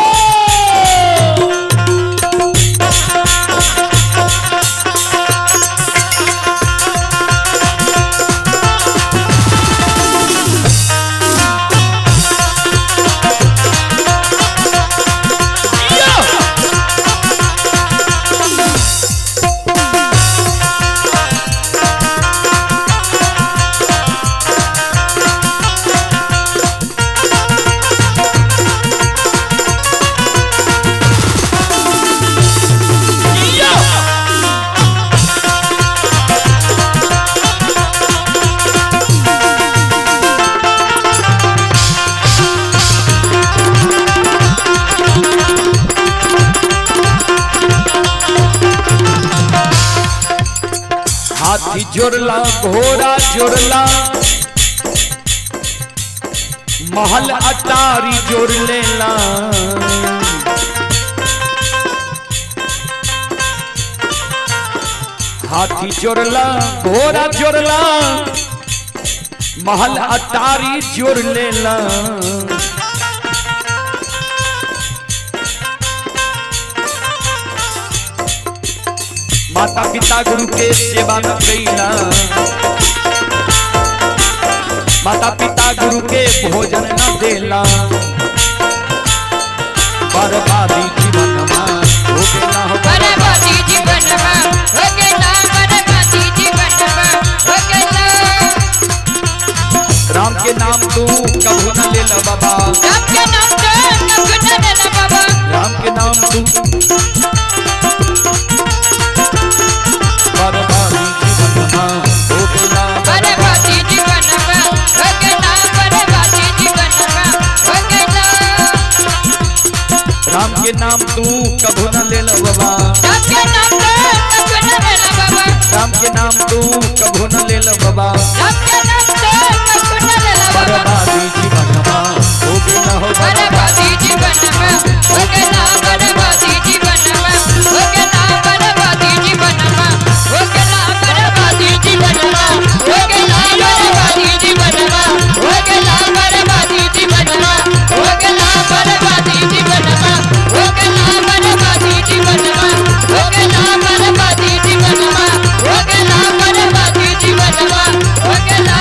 हाथी जोड़ला घोड़ा जोड़ला महल अटारी जोड़ लेला। हाथी जोड़ला घोड़ा जोड़ला महल अटारी जोड़ लेला। माता पिता गुरु के सेवा न कैला माता पिता गुरु के भोजन न देला। बर्बादी जीवन हो गया बर्बादी जीवन हो गया बर्बादी जीवन हो गया। राम के नाम तू कभू न लेला बाबा राम के नाम तू कभू न लेला बाबा राम के नाम तू के नाम तू कभू न ले लो बाबा, राम के नाम से कभी न लेना बाबा, राम के नाम तू कभू न ले लो बाबा। राम के नाम से कभी न लेना बाबा, बर्बादी जीवनमा हो गेला हो बाबा, बर्बादी जीवनमा हो गेला, बर्बादी जीवनमा हो गेला, बर्बादी जीवनमा हो गेला, बर्बादी जीवनमा हो गेला, बर्बादी जीवनमा हो गेला, बर्बादी जीवनमा हो गेला, बर्बादी जीवनमा हो गेला, बर्बादी जीवनमा हो गेला, बर्बादी जीवनमा हो गेला, बर्बादी जीवनमा हो गेला।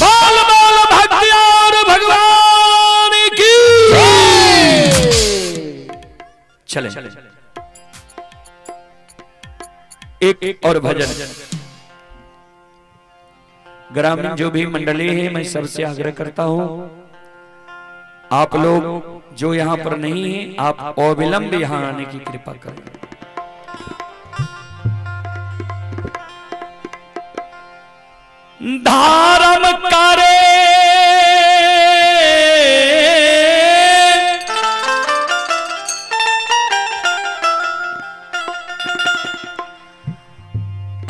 बोल बोल भक्तियार भगवान की। चले एक और भजन। ग्रामीण जो भी मंडली है, मैं सबसे आग्रह करता हूं, आप लोग जो यहां पर नहीं है, आप अविलंब यहां आने की कृपा करें। धारम करे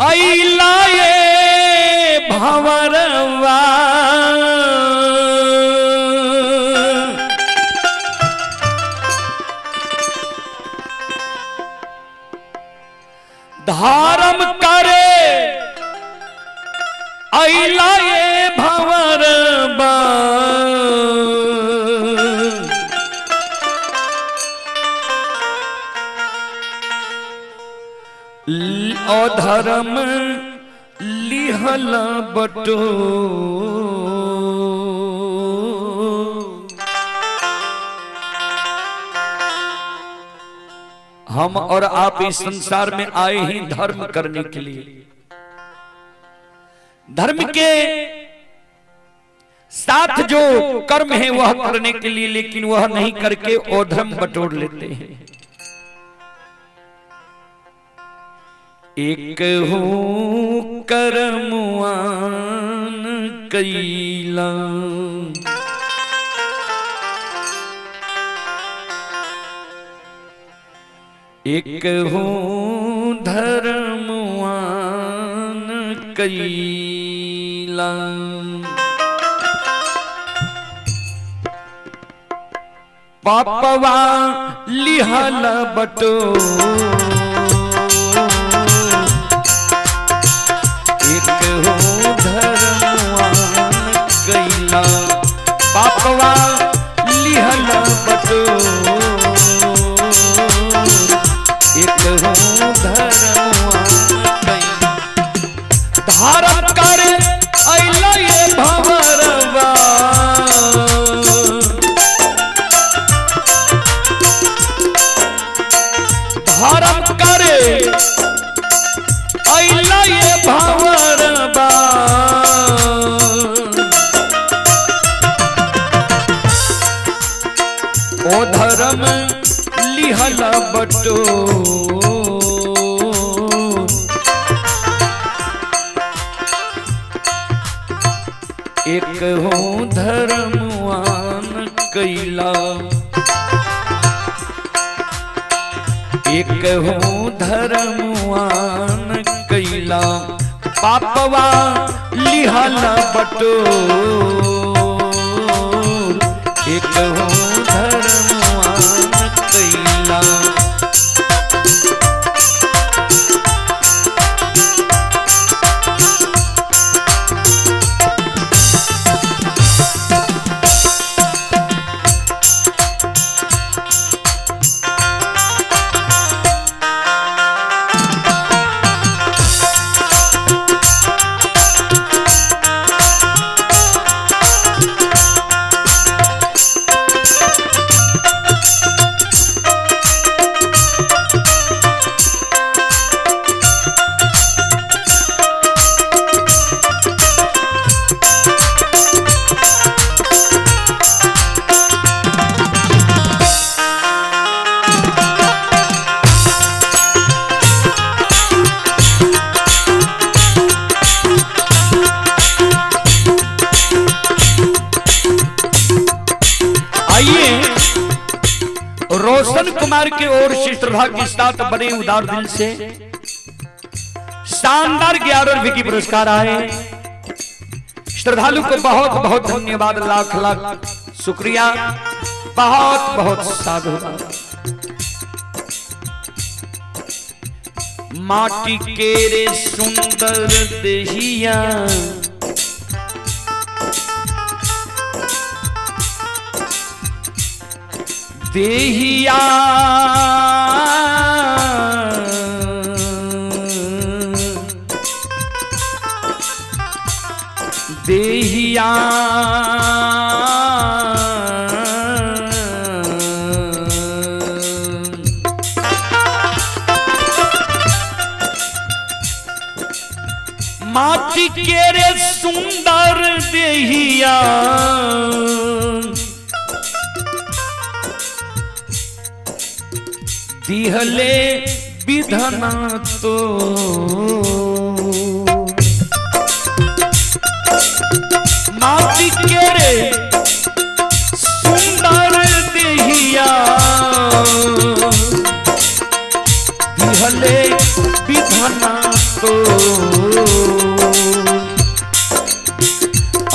आइलाए भंवरवा, धारम करे आइलाए भंवरवा, अधर्म लिहल बटो, हम और आप इस संसार में आए ही धर्म करने के लिए, धर्म के साथ जो कर्म है वह करने के लिए, लेकिन वह नहीं करके अधर्म बटोर लेते हैं। एक हूँ कर्मवान कैला, एक हूँ धर्मवान कैला, पापवा लिहल बटो, पापवा लिहल बटो, एक हूँ धर्मवान कैला, धारम करे अइला ये भंवरवा, धारम करे अइला ये भंवरवा, ओ धर्म लिहल बटो, एक हूँ धर्मवान कैला, एक हूँ धर्मवान कैला, पापवा लिहल बटो, एक हूँ धर्मवान कैला। कुमार की ओर से श्रद्धा के साथ बड़े उदार दिल से शानदार 11 रुपए की पुरस्कार आए। श्रद्धालु को बहुत बहुत धन्यवाद, लाख लाख शुक्रिया, बहुत बहुत साधुवाद। माटी के रे सुंदर देहिया देहिया देहिया माटी के रे सुंदर देहिया दिहले विधना तो माटी के रे सुंदर देहिया दिहले विधना तो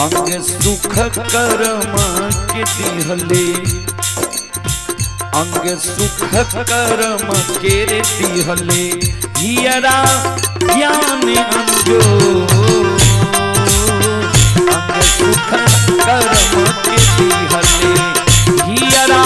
अंग सुख कर्म के दिहले अंग सुख कर्म के रे दिहले हियरा ज्ञान अंजो अंग सुख कर्म के दिहले हियरा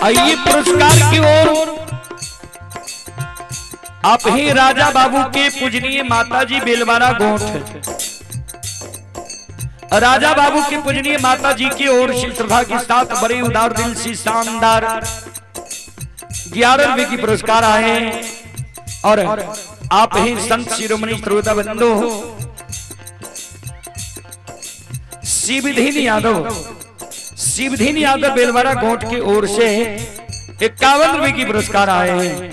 आइए पुरस्कार की ओर। आप ही राजा बाबू के पूजनीय माताजी बेलवारा गोठ, राजा बाबू के पूजनीय माताजी की ओर से श्रद्धा के साथ बड़े उदार दिल से शानदार 11 रुपए की पुरस्कार आए। और आप ही संत शिरोमणि श्रोता बंधु शिवधीन यादव बेलवारा गोठ की ओर से 51 रुपए की पुरस्कार आए हैं।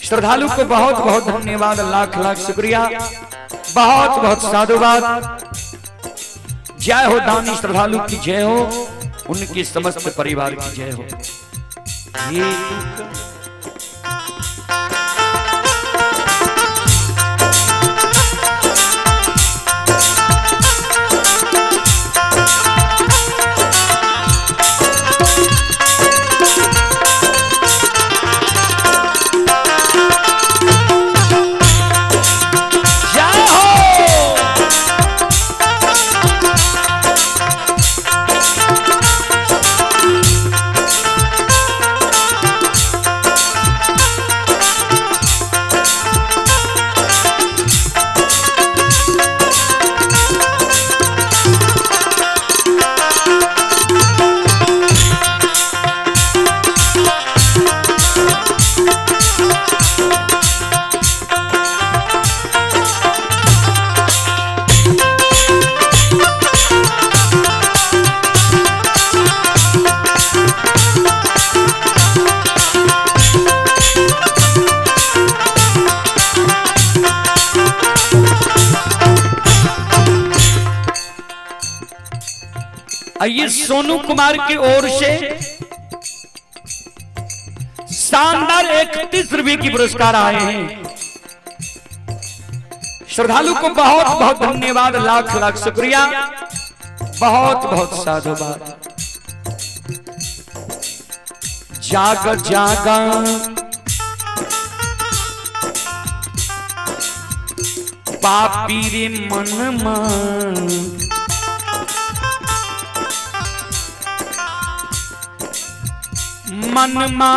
श्रद्धालु को बहुत बहुत धन्यवाद, लाख लाख शुक्रिया, बहुत बहुत साधुवाद। जय हो दानी श्रद्धालु की जय हो, उनके समस्त परिवार की जय हो। ये आइए सोनू कुमार की ओर से शानदार 31 रुपए की पुरस्कार आए हैं। श्रद्धालु को बहुत बहुत धन्यवाद, लाख लाख शुक्रिया, बहुत बहुत साधुवाद। जाग जागा पापी रे मनमा मनमा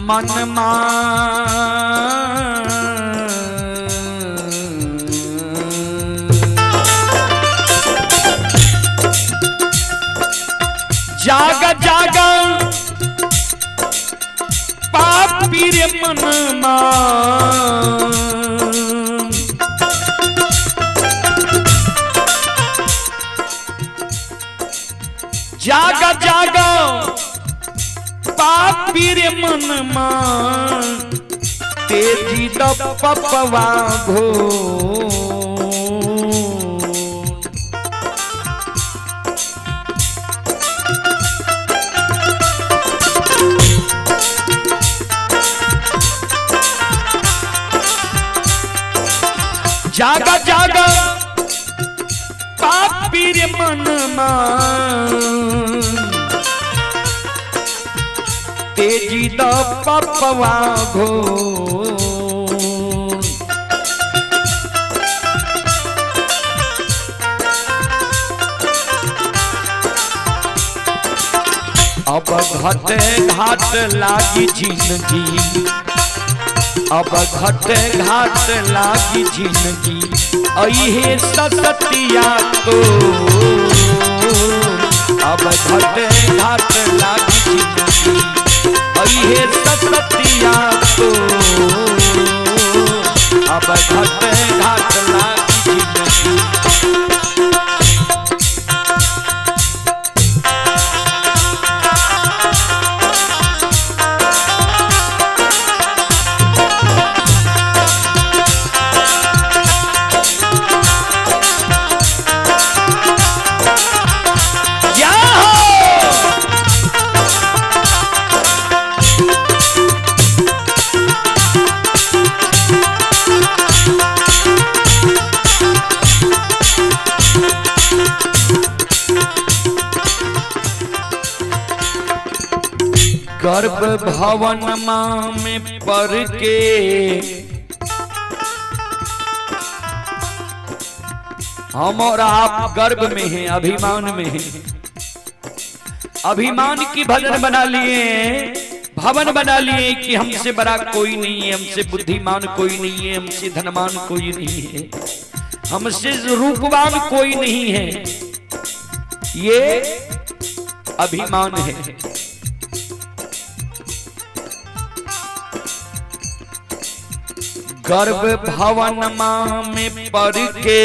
मनमा जागा जागा पापी रे मनमा जागा जागा पापी रे मनमा तेजी द पपवा घो जागा जागा पापी रे मनमा तेजी द पपवा घो अब घटे घाट लागी जिंदगी अब घटे घाट लागी जिंदगी अहे सतिया तो अब घटे घाट लागी जिंदगी अहे सतिया तो अब घटे घाट लागी जिंदगी गर्भ भवन में पढ़ के हम और आप गर्भ में हैं, अभिमान में हैं। अभिमान की भजन बना लिए, भवन बना लिए कि हमसे बड़ा कोई नहीं है, हमसे बुद्धिमान कोई नहीं है, हमसे धनवान कोई नहीं है, हमसे रूपवान कोई नहीं है। ये अभिमान है। गर्भ भवन में पढ़ के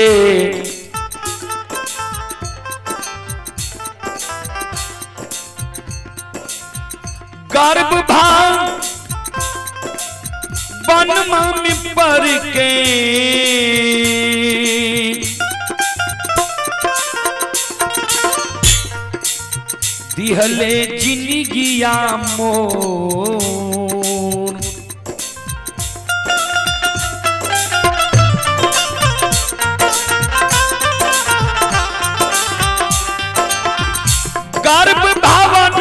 गर्भ भवन में पढ़ के दिहले जिंदगिया मोर गर्भ भवन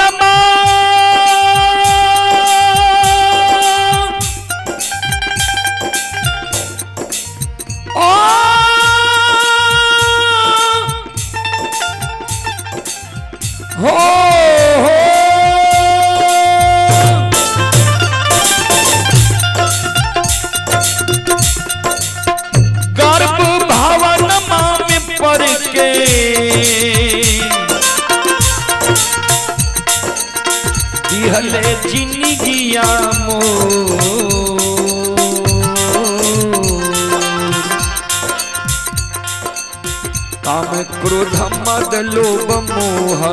गर्भ भवन में पढ़ के दिहले जिंदगिया मोर काम क्रोध मद लोभ मोह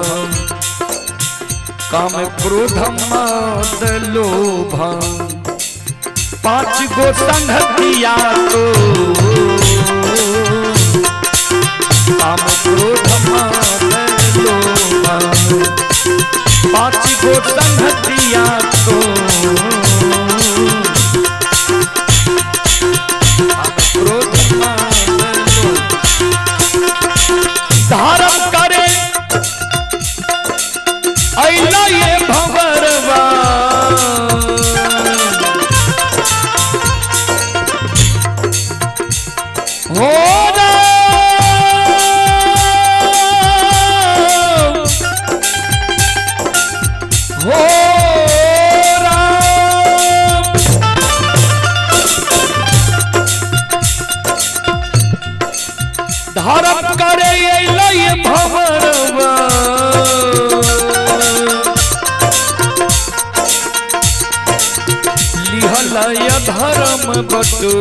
काम क्रोध मद लोभ पांच गो संगतिया तो काम क्रोध मद लोभ पांच गो संगतिया तो क्रोध मद लोभ धारण करे अइला ये भंवरवा धर्म करे ये भंवरवा लिहलय धर्म बटो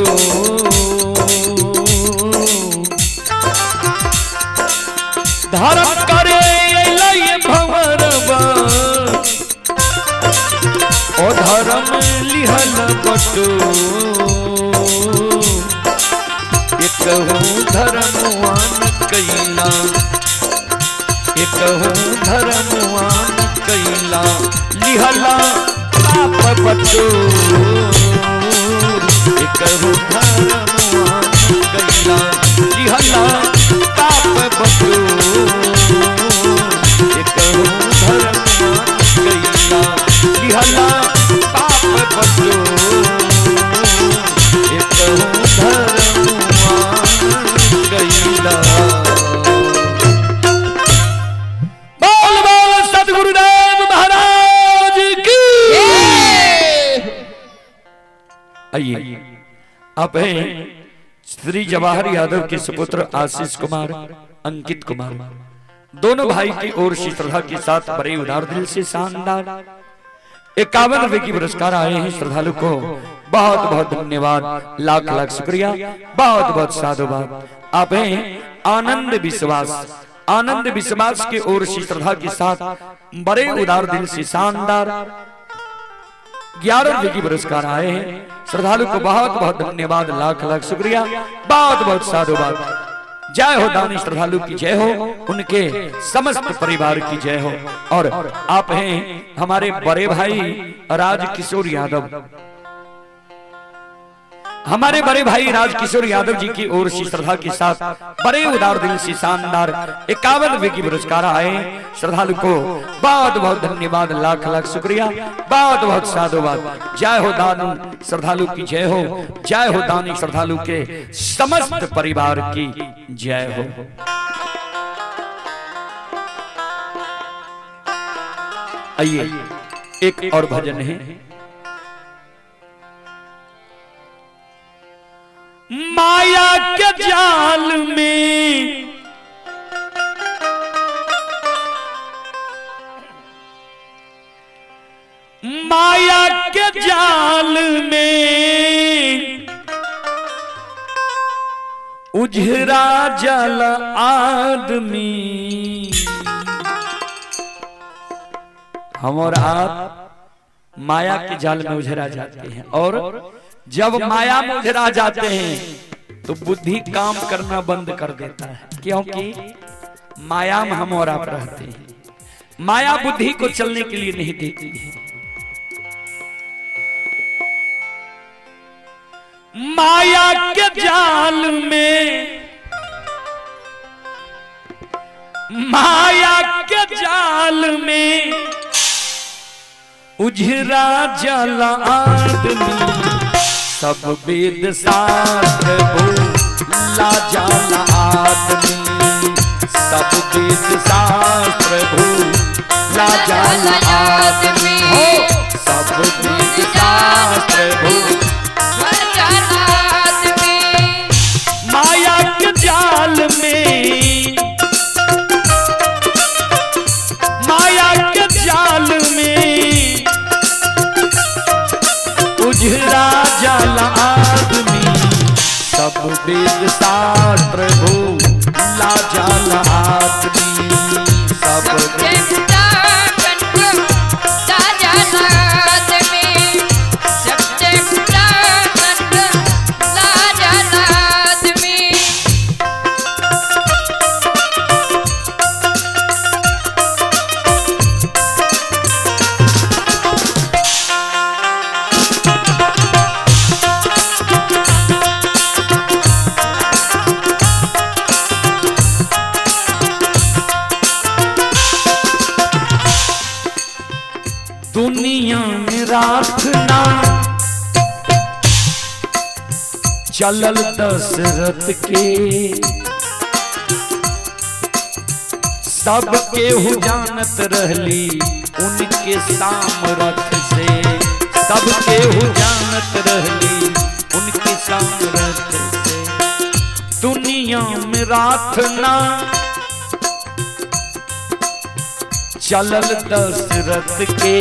धर्म करे ये भंवरवा ओ धर्म लिहल बटो एकहु धर्मवान कैला एकहु धर्मवान कैला लिहला पाप बटो एकहु धर्मवान कैला लिहला पाप बटो एकहु धर्मवान कैला लिहला पाप बटो एकहु धर्मवान कैला। बोल बोल सतगुरुदेव महाराज की। आइए आप हैं श्री जवाहर यादव के सुपुत्र आशीष कुमार अंकित कुमार, दोनों भाई की ओर से श्रद्धा के साथ बड़े उदार दिल से शानदार 51 रुपए की पुरस्कार आए हैं। श्रद्धालु को बहुत बहुत धन्यवाद, लाख लाख शुक्रिया, बहुत बहुत साधुवाद। आप हैं आनंद विश्वास के ओर से श्रद्धा के साथ बड़े उदार दिल से शानदार 11 रुपए की पुरस्कार आए हैं। श्रद्धालु को बहुत बहुत धन्यवाद, लाख लाख शुक्रिया, बहुत बहुत साधुवाद। जय हो दानी श्रद्धालु की जय हो, उनके समस्त परिवार की जय हो। और आप हैं हमारे बड़े भाई राजकिशोर यादव, हमारे बड़े भाई राजकिशोर यादव जी की ओर से श्रद्धा के साथ बड़े उदार दिल से शानदार 51 रुपए की पुरस्कार आए। श्रद्धालु को बहुत बहुत धन्यवाद, लाख लाख शुक्रिया, बहुत बहुत साधुवाद। जय हो दानी श्रद्धालु की जय हो, जय हो दानी श्रद्धालु के समस्त परिवार की जय हो। आइए एक और भजन है। माया के जाल में माया के जाल में उजरा जल आदमी। हम और आप माया के जाल में उजरा जाते हैं, और जब माया में उजरा जाते हैं तो बुद्धि काम करना बंद कर देता है, क्योंकि माया में हम और आप रहते हैं। माया बुद्धि को चलने के लिए नहीं देती है। माया के जाल में माया के जाल में उजरा जल आदमी। सब वेद शास्त्र भूला जाला आदमी, सब वेद शास्त्र भूला जाला आदमी, हो सब वेद शास्त्र भूला जाला आदमी। माया के जाल में माया के जाल में उजरा जल आदमी। सब वेद शास्त्र भूला जाला आदमी, सब वेद दुनिया में राखना चलल दशरथ के, सब केहू जानत रहली उनके सामर्थ से, सब केहू जानत रहली उनके सामर्थ से। दुनिया में रात ना चलल दशरथ के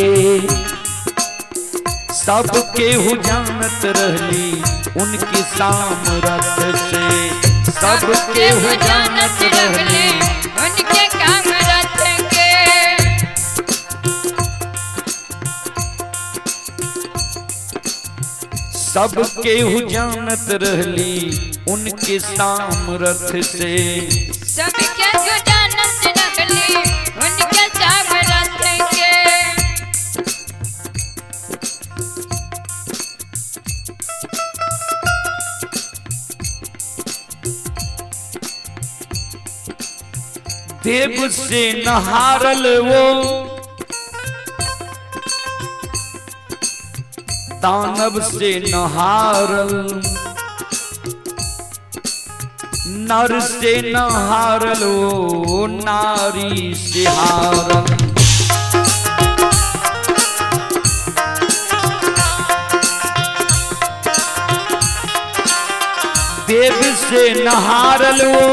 सब केहू जानत रहली उनके सामर्थ से सब केहू जानत रहली उनके काम रथ के सब केहू जानत रहली उनके सामर्थ से सब केहू जानत रहली उनके सामर्थ के देव से नहारल वो दानव से नहारल नर से नहारल वो नारी से हारल देव से नहारल वो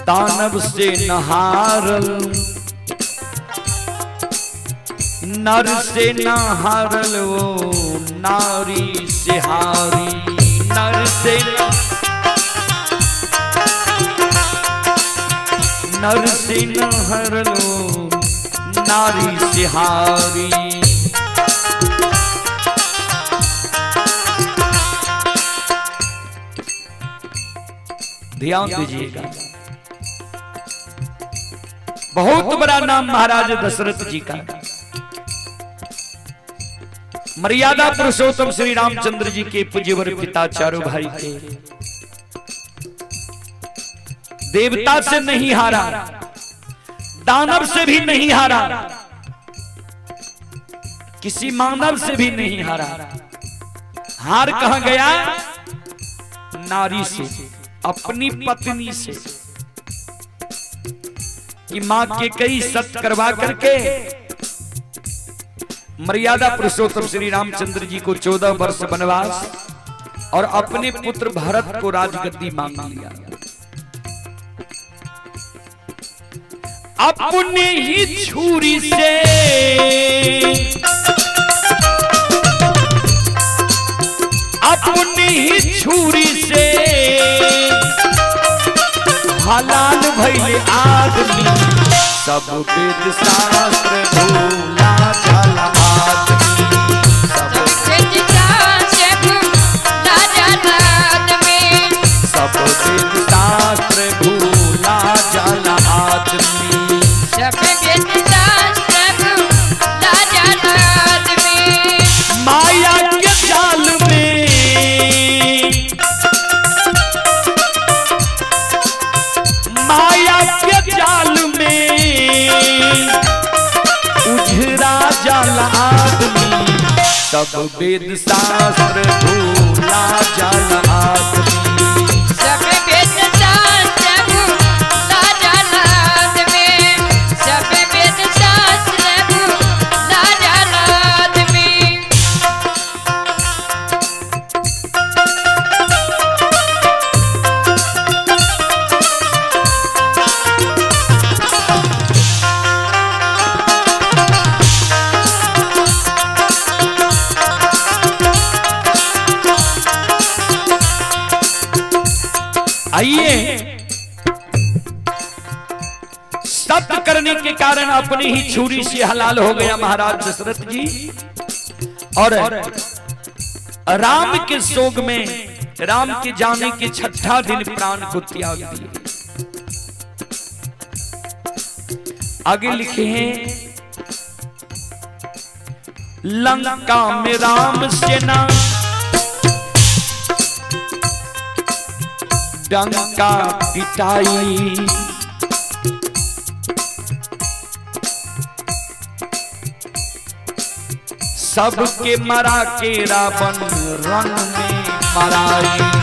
दानव से नहारल नर से नहारल वो नारी से हारी नर से नहारल वो नारी से हारी ध्यान दीजिएगा बहुत बड़ा नाम महाराज दशरथ जी का मर्यादा पुरुषोत्तम श्री रामचंद्र जी के पूज्यवर पिता चारों भाई थे देवता से नहीं हारा दानव से भी नहीं हारा किसी मानव से भी नहीं हारा हार कहां गया नारी से अपनी पत्नी से कि मां के कई सत्य करवा करके मर्यादा पुरुषोत्तम श्री रामचंद्र जी को 14 वर्ष वनवास और अपने पुत्र भरत को राजगद्दी मांग लिया अपने ही छुरी से अपनी ही छुरी से हलाल भइले आदमी सब वेद शास्त्र भूला जाला आदमी सब वेद शास्त्र भूला जाला आदमी सब वेद शास्त्र भूला जाला आदमी सब वेद शास्त्र भूला जाला आदमी माया के जाल में माया के जाल में उझरा जाला आदमी सब वेद शास्त्र भूला जाला आदमी सब वेद शास्त्र भूला जाला आदमी सब वेद शास्त्र भूला जाला आदमी आइए सत्य करने के कारण अपनी ही छुरी से हलाल हो गया महाराज दशरथ जी और राम के शोक में राम के जाने के 6ठा दिन प्राण को त्याग दिए। आगे लिखे हैं लंका में राम सेना डंका पिटाई सबके मरा के रावण रन में मराई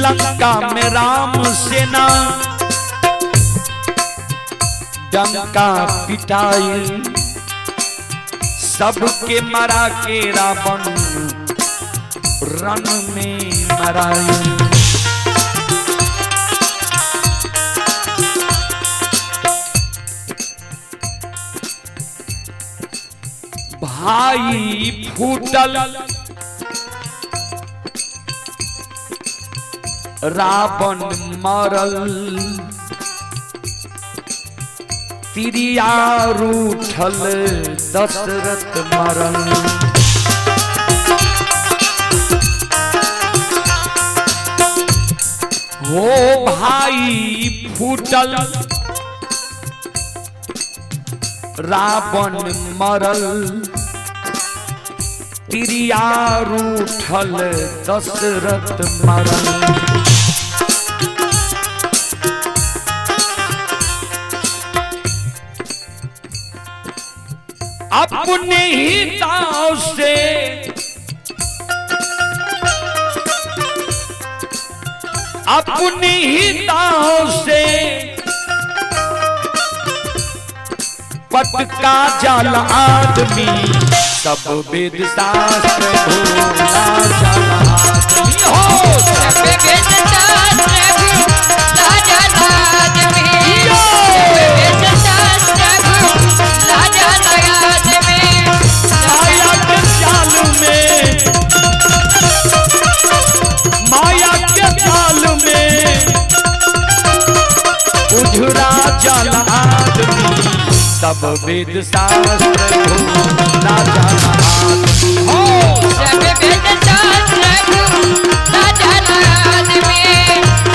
लंका में राम सेना डंका पिटाई सबके मरा के रावण रण में मराए। भाई फूटल रावण मरल, तिरिया रूठल दशरथ मरल। हो भाई फूटल रावण मरल, तिरिया रूठल दशरथ मरल। अपने ही दाव से अपने ही दाव से पटका जाल आदमी, सब वेद शास्त्र भूला जाल आदमी। हो सब वेद शास्त्र भूला जाल आदमी, सब वेद शास्त्र भूला जाल आदमी। माया के जाल में, माया के जाल में उझरा जाल आदमी, सब वेद शास्त्र भूला जाल आदमी। हो सब वेद शास्त्र भूला जाल आदमी,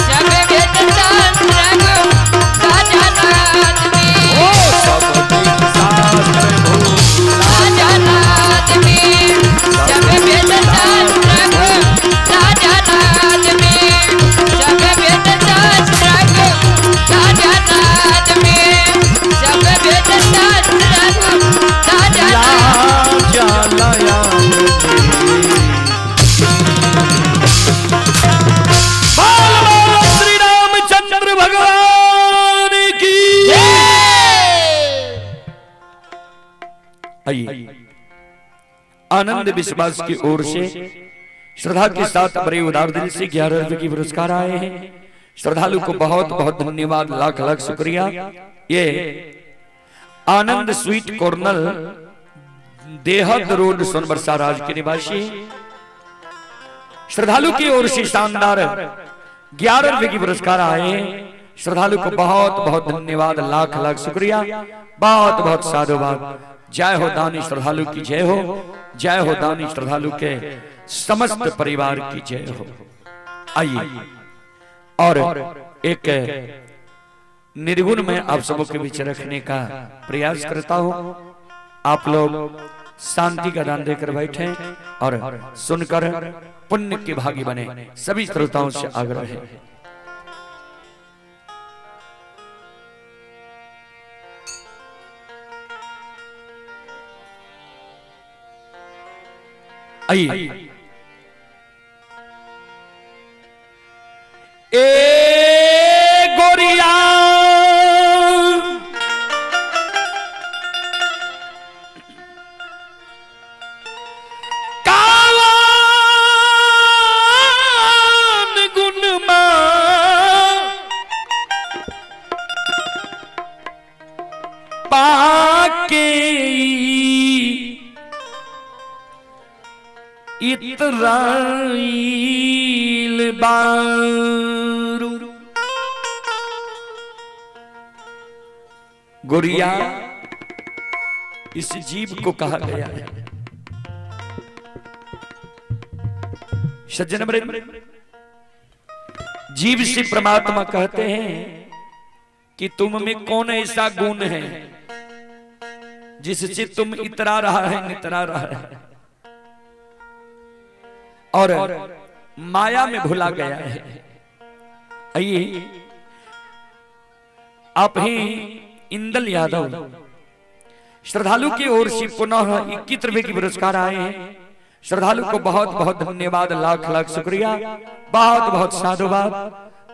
सब वेद शास्त्र भूला जाल आदमी। हो सब वेद शास्त्र भूला जाल आदमी, सब वेद शास्त्र भूला जाल आदमी, सब वेद शास्त्र भूला जाल आदमी, सब वेद शास्त्र भूला जाल श्री रामचंद्र भगवान की। आइए आनंद विश्वास की ओर से श्रद्धा के साथ बड़े उदार दिल से 11 रुपए की पुरस्कार आए हैं। श्रद्धालु को बहुत बहुत धन्यवाद, लाख लाख शुक्रिया। ये आनंद स्वीट कॉर्नर देहत रोड सोनबरसा राज के निवासी श्रद्धालु की ओर से शानदार 11 रुपए की पुरस्कार आए हैं। श्रद्धालु को बहुत बहुत धन्यवाद, लाख लाख शुक्रिया, बहुत बहुत साधुवाद। जय हो दानी श्रद्धालु की जय हो, जय हो दानी श्रद्धालु के समस्त परिवार की जय हो। आइए और एक निर्गुण में आप सबों के बीच रखने का प्रयास करता हूं। आप लोग शांति का दान देकर बैठे और सुनकर पुण्य के भागी बने, सभी श्रोताओं से आग्रह है। आइए ए गोरिया इतराइल बारू गोरिया इस जीव को कहा गया है। सज्जन वृंद, जीव से परमात्मा कहते हैं कि तुम में कौन ऐसा गुण है जिससे तुम इतरा रहा है, नितरा रहा है और माया में भुला गया है। आइए आप ही इंदल यादव श्रद्धालु की ओर से पुनः 21 रुपए की पुरस्कार आए हैं। श्रद्धालु को बहुत बहुत धन्यवाद, लाख लाख शुक्रिया, बहुत बहुत साधुवाद।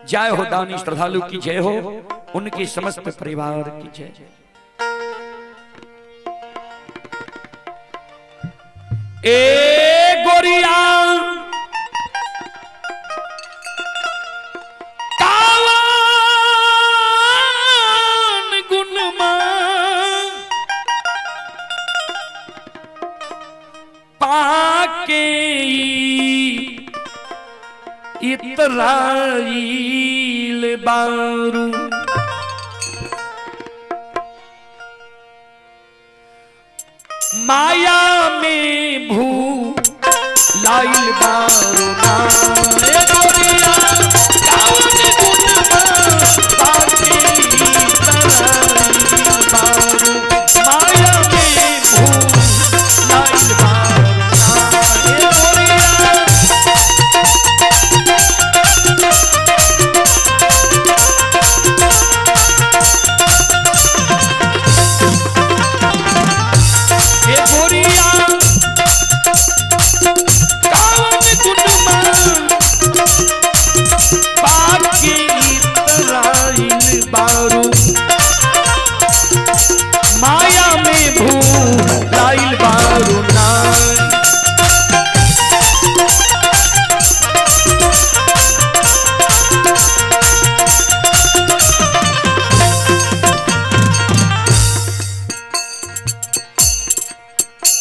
जय हो दानी श्रद्धालु की जय हो, उनके समस्त परिवार की जय। ए गोरिया इतराइल बारू। माया में भू लाइल बारू ना रे गोरिया कौन गुनमा बाकी इतराइल बारू। माया में भू लाइल बारू ना रे गोरिया। माया में भू लाइल बारू ना।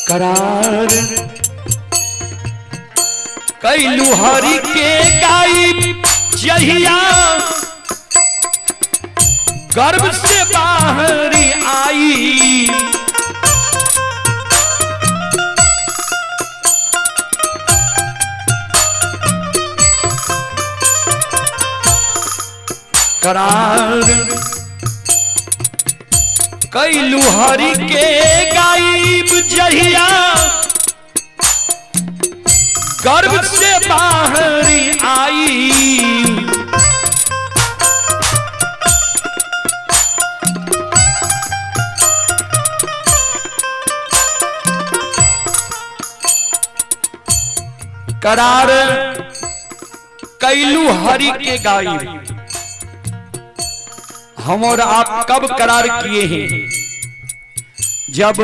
करार कैलू हरि के गाई जहिया गर्भ से बाहर आई। करार कैलू हरि के गायब जहिया गर्भ से बाहर आई। करार कैलू हरि के गायब। हम और आप कब करार किए हैं? जब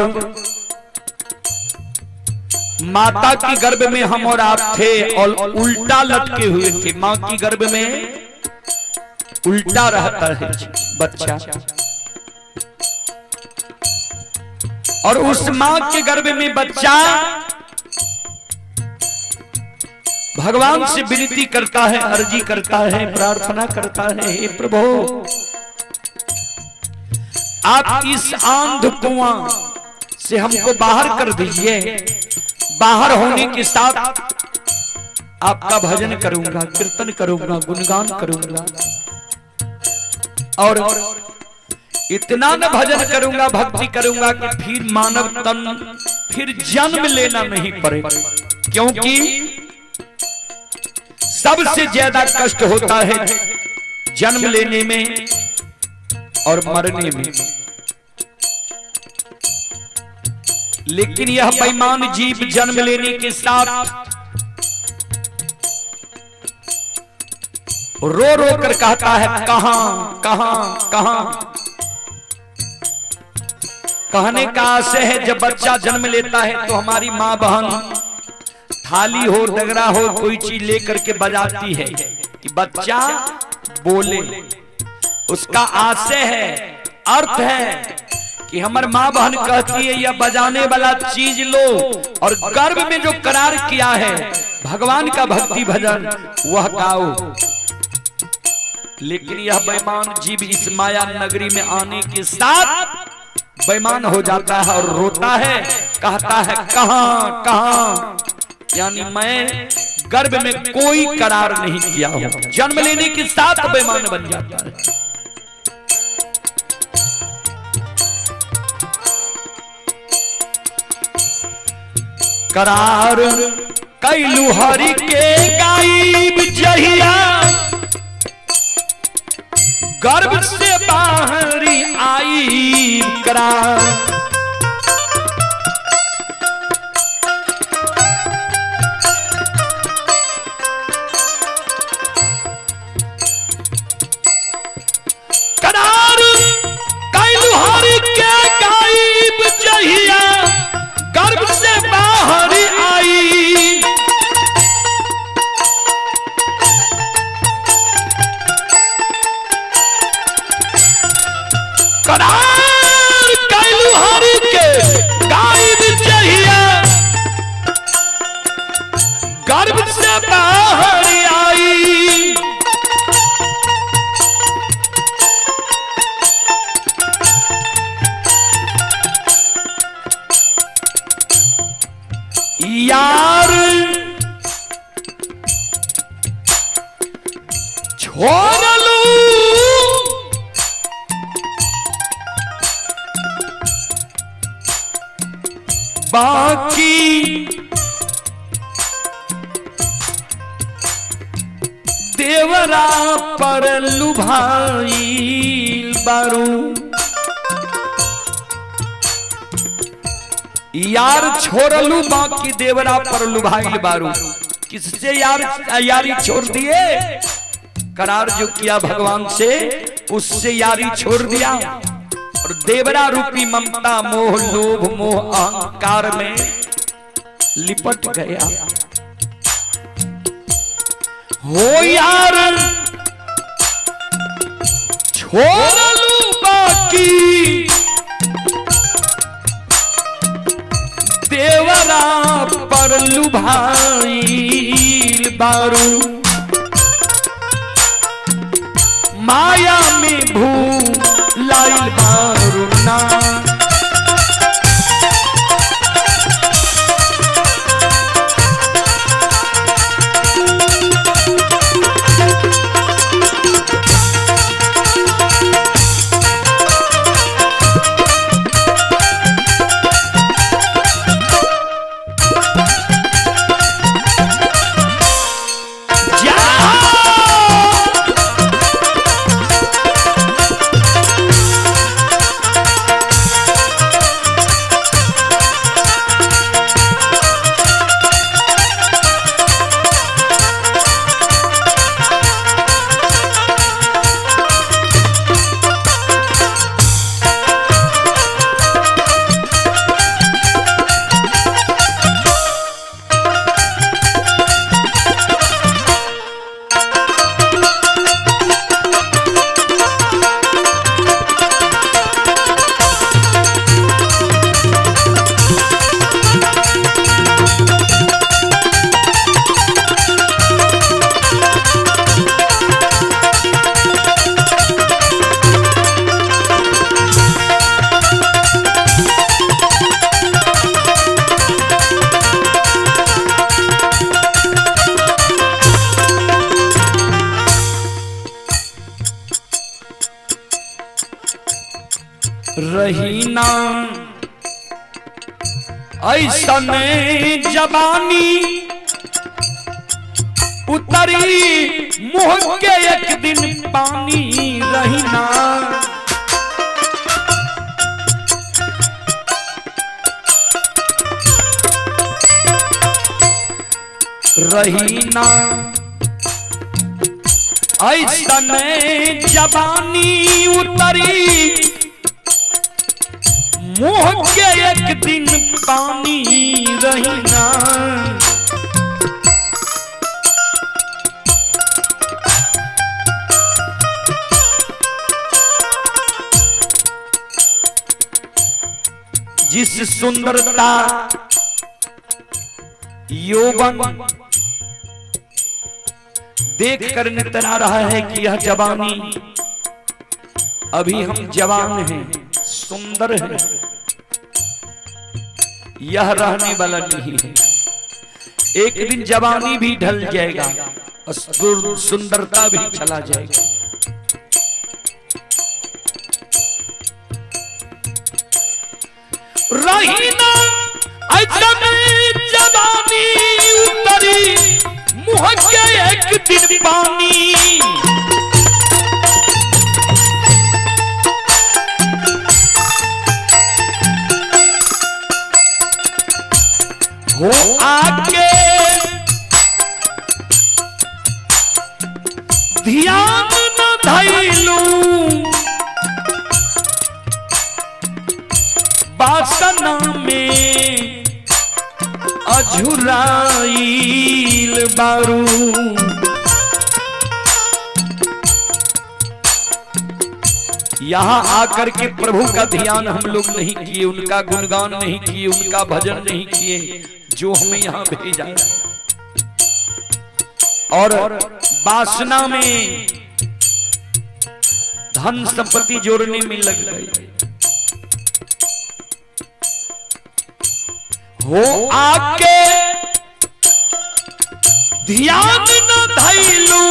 माता की गर्भ में हम और आप थे और उल्टा लटके हुए थे। माँ की गर्भ में उल्टा रहता है बच्चा, और उस माँ के गर्भ में बच्चा भगवान से विनती करता है, अर्जी करता है, प्रार्थना करता है, हे प्रभु आप इस आंध कुआं से हमको बाहर कर दीजिए। बाहर होने के साथ आपका भजन करूंगा, कीर्तन करूंगा, गुणगान करूंगा, और इतना न भजन करूंगा, भक्ति करूंगा कि फिर मानव तन फिर जन्म लेना नहीं पड़े। क्योंकि सबसे ज्यादा कष्ट होता है जन्म लेने में और मरने में। लेकिन यह बेईमान जीव जन्म लेने के साथ रो रो कर कहता है कहां कहां कहां। कहने का आशय है जब बच्चा जन्म लेता है तो हमारी माँ बहन थाली हो, डगरा हो, कोई चीज लेकर के बजाती है कि बच्चा बोले। उसका आशय है, अर्थ है कि हमारी माँ बहन कहती है यह बजाने वाला चीज लो, और गर्भ में जो करार किया है भगवान का भक्ति भजन वह गाओ। लेकिन यह बेईमान जीव इस माया नगरी में आने के साथ बेईमान हो जाता है और रोता है, कहता है कहां कहां। यानी मैं गर्भ में कोई करार नहीं किया हूं, जन्म लेने के साथ बेईमान बन जाता है। करार कैलू हरि के गायब जहिया गर्भ से बाहर आई। करार कैलू हरि के गायब जहिया गर्भ से बाहर आई। करार कैलू हरि के गायब जहिया गर्भ से बाहर आई। छोड़लू बाकी देवरा पर लुभाई बारू यार छोड़लू बाकी देवरा पर लुभाई बारू। किससे यारी छोड़ दिए? करार जो किया भगवान से उससे यारी छोड़ दिया और देवरा रूपी ममता मोह लोभ मोह अहंकार में लिपट गया। हो यार छोड़ लू बाकी देवरा पर लुभाई बारू। माया में भूलाइल बारू ना रही ना ऐसा जबानी उतरी मुँह के एक दिन पानी रही ना। रही ना ऐसा जबानी उतरी मुँह के एक दिन पानी रही ना। जिस सुंदरता यौवन देख कर नितर आ रहा है कि यह जवानी, अभी हम जवान हैं, सुंदर है, यह रहने वाला नहीं है। एक दिन जवानी भी ढल जाएगा और सुंदरता भी चला जाएगा। रही ना ऐसा जवानी उतरी मुँह के एक दिन पानी। हो आके ध्यान न धैलू वासना में अझुराइल बारू। यहाँ आकर के प्रभु का ध्यान हम लोग नहीं किए, उनका गुणगान नहीं किए, उनका भजन नहीं किए जो हमें यहाँ भेजा है। और वासना में धन संपत्ति जोड़ने में लग गए। हो आके ध्यान न धैलू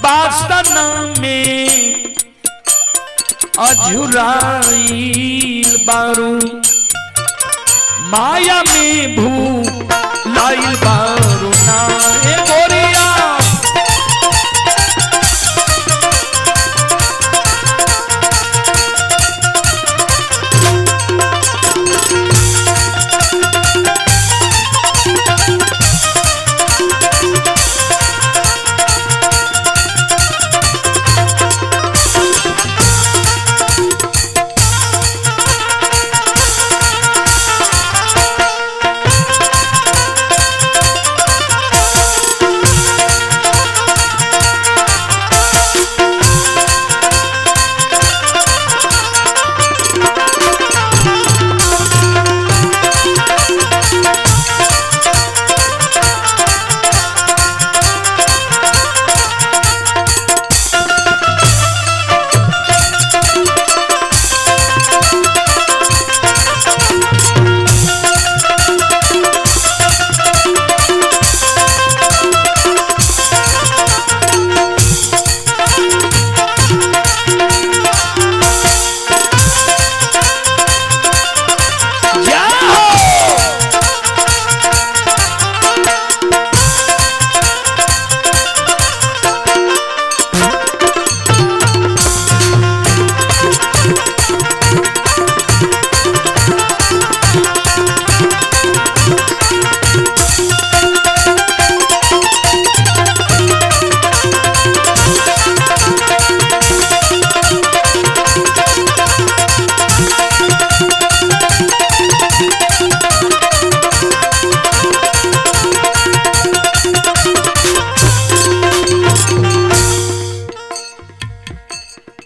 वासना में अझुराइल बारू, माया में भूलाइल बारू ना ए गोरिया।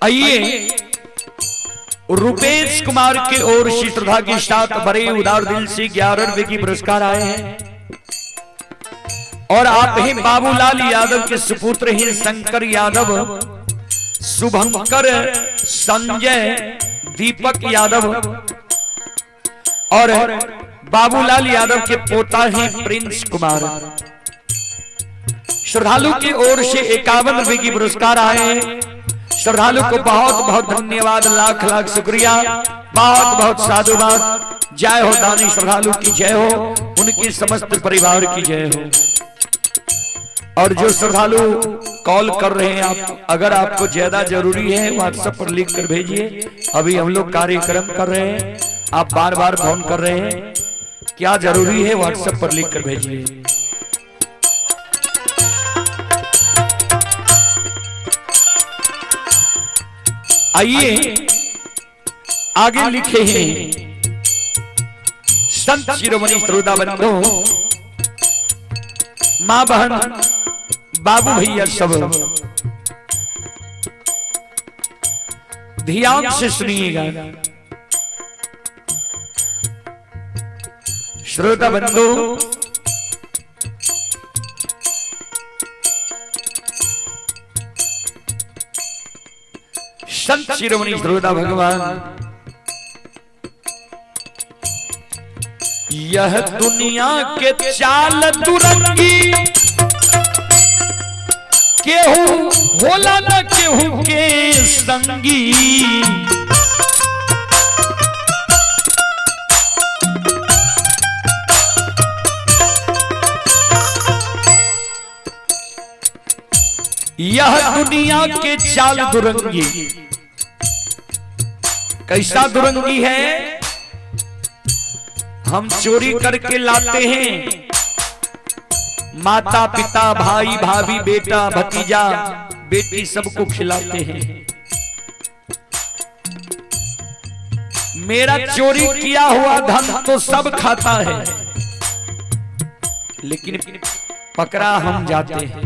आइए रुपेश कुमार के ओर श्री श्रद्धा के साथ बड़े उदार दिल से 11 रुपए की पुरस्कार आए हैं और आप ही बाबूलाल यादव के सुपुत्र ही शंकर यादव, शुभंकर, संजय, दीपक यादव और बाबूलाल यादव के पोता ही प्रिंस कुमार। श्रद्धालु की ओर से 51 रुपए की पुरस्कार आए हैं। श्रद्धालु को बहुत बहुत धन्यवाद, लाख लाख शुक्रिया, बहुत बहुत साधुवाद। जय हो दानी श्रद्धालु की जय हो, उनकी समस्त परिवार की जय हो। और जो श्रद्धालु कॉल कर रहे हैं, आप अगर आपको ज्यादा जरूरी है व्हाट्सएप पर लिख कर भेजिए। अभी हम लोग कार्यक्रम कर रहे हैं, आप बार बार फोन कर रहे हैं, क्या जरूरी है व्हाट्सएप पर लिख कर भेजिए। आइए आगे लिखे हैं संत शिरोमणि श्रोता बंधु, मां बहन, बाबू भैया सब ध्यान से सुनिएगा। श्रोता बंधु, संत शिरोमणि श्रोता भगवान, यह दुनिया के चाल दुरंगी, केहू होला न केहू के संगी। यह दुनिया के चाल दुरंगी, कैसा दुरंगी है? हम चोरी करके लाते हैं, माता पिता भाई भाभी बेटा भतीजा बेटी सबको खिलाते हैं। मेरा चोरी किया हुआ धन तो सब खाता है, लेकिन पकड़ा हम जाते हैं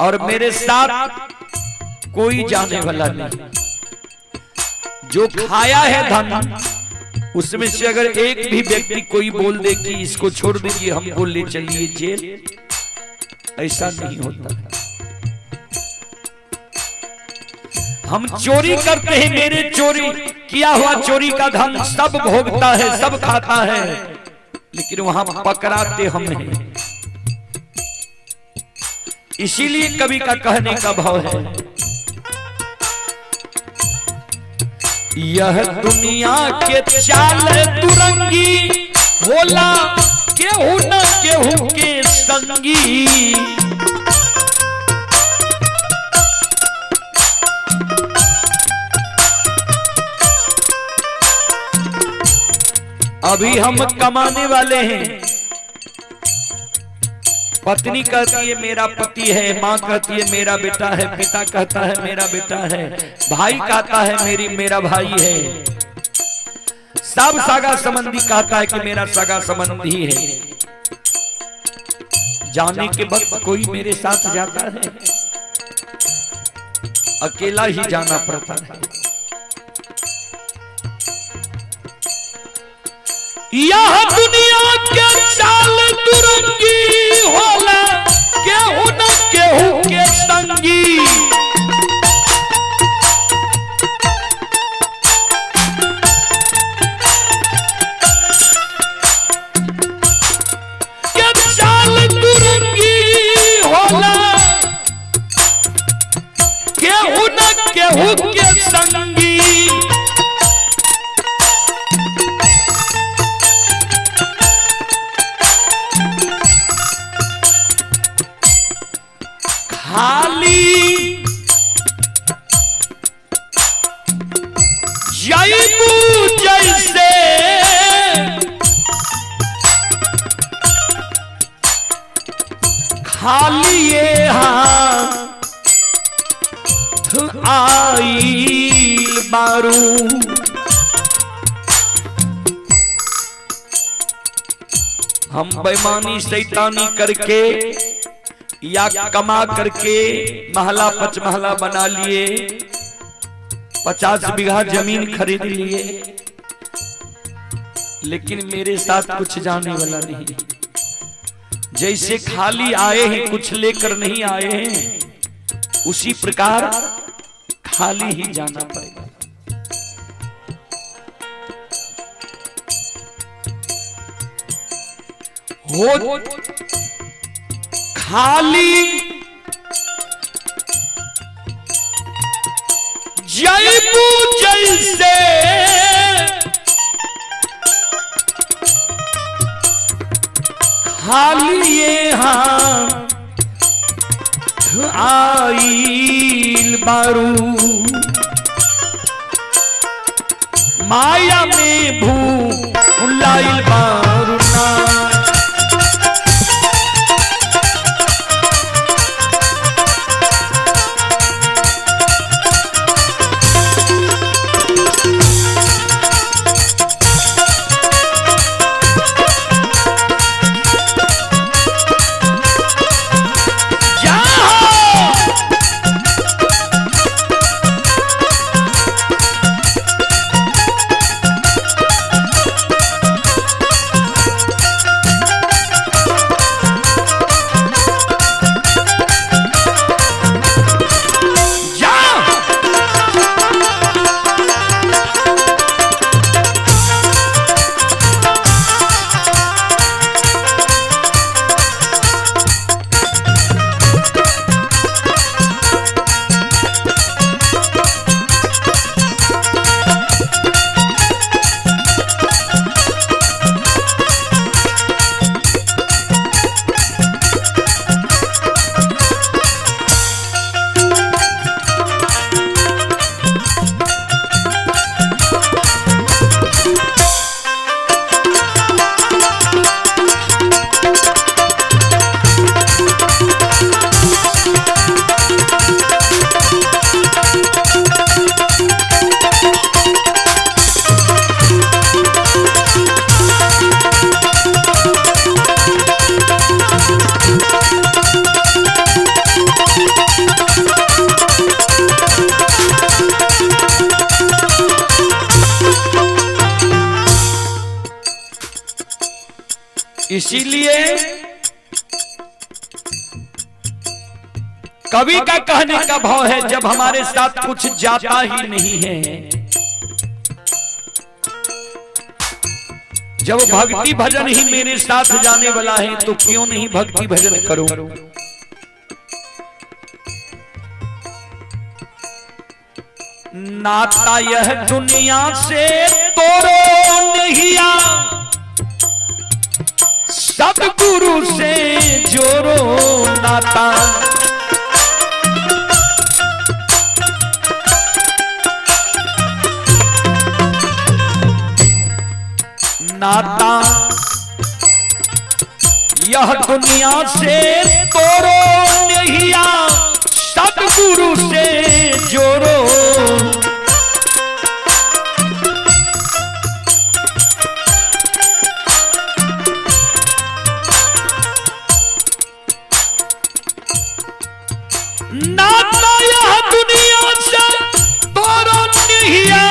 और मेरे साथ कोई जाने वाला नहीं। जो खाया है धन, उसमें से अगर एक भी व्यक्ति कोई बोल दे कि इसको छोड़ दीजिए, हमको ले चलिए जेल, ऐसा नहीं होता। हम चोरी करते हैं, मेरे चोरी किया हुआ चोरी का धन सब भोगता है, सब खाता है, लेकिन वहां पकड़ाते हम हैं। इसीलिए कवि का कहने का भाव है, यह दुनिया के चाल दुरंगी होला केहू न केहू के संगी। अभी हम कमाने वाले हैं, पत्नी कहती है मेरा पति है, माँ कहती है मेरा बेटा है, पिता कहता है मेरा बेटा है, भाई कहता है मेरा भाई है, सब सगा संबंधी कहता है कि मेरा सगा संबंधी है। जाने के वक्त कोई मेरे साथ जाता है, अकेला ही जाना पड़ता है। यह दुनिया के चाल दुरंगी होला केहू न केहू के संगी। के चाल दुरंगी होला केहू न केहू के संगी। खाली जैबू जैसे खाली ये हाथ आइल बारू। हम बेईमानी शैतानी करके या कमा करके महला पचमहला बना लिए, 50 बीघा जमीन खरीद लिए, लेकिन मेरे साथ कुछ जाने वाला नहीं। जैसे खाली आए हैं कुछ लेकर नहीं आए हैं, उसी प्रकार खाली ही जाना पड़ेगा। हो खाली जैबू जैसे खाली ये हाथ आइल बारू। माया में भूलाइल बारू ना। इसीलिए कवि का कहने का भाव है, जब हमारे साथ कुछ जाता ही नहीं है, जब भक्ति भजन ही मेरे साथ जाने वाला है, तो क्यों नहीं भक्ति भजन करूं। नाता यह दुनिया से तोड़ो नहिया, सतगुरु से जोड़ो नाता। नाता यह दुनिया से तोड़ो नहिया, सतगुरु से जोड़ो। नाता यह दुनिया से तोड़ो नहिया,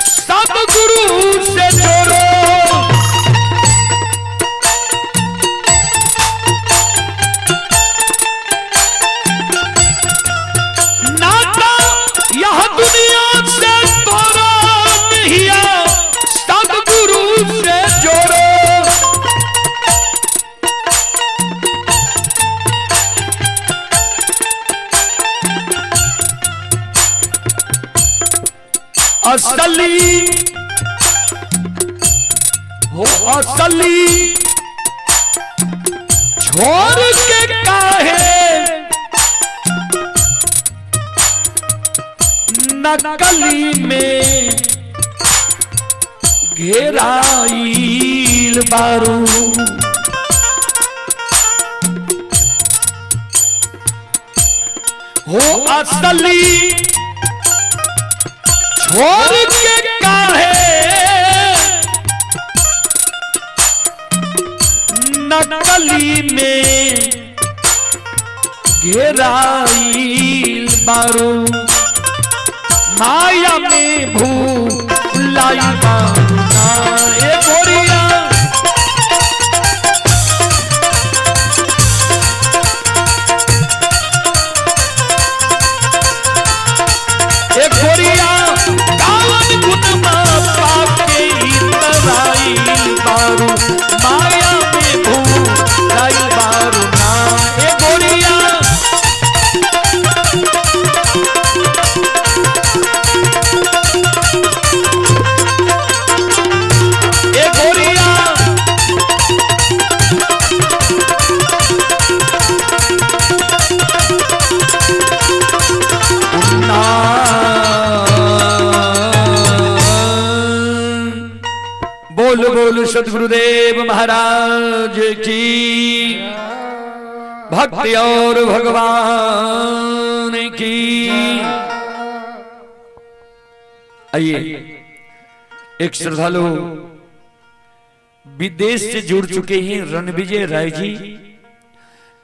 सतगुरु से जोड़ो। असली हो असली छोड़ के काहे नकली में घेराइल बारू। हो असली छोड़ के काहे नकली में घेराइल बारू। माया में भूलाई बाना ए गोरिया, ए गोरिया कावन गुनमा पाके इतराइल बारू। माया में भूलाई बारू ना ए गोरिया, ए गोरिया बोल बोल सद्गुरुदेव महाराज की, भक्ति और भगवान की। आइए एक श्रद्धालु विदेश से जुड़ चुके हैं रणविजय राय जी।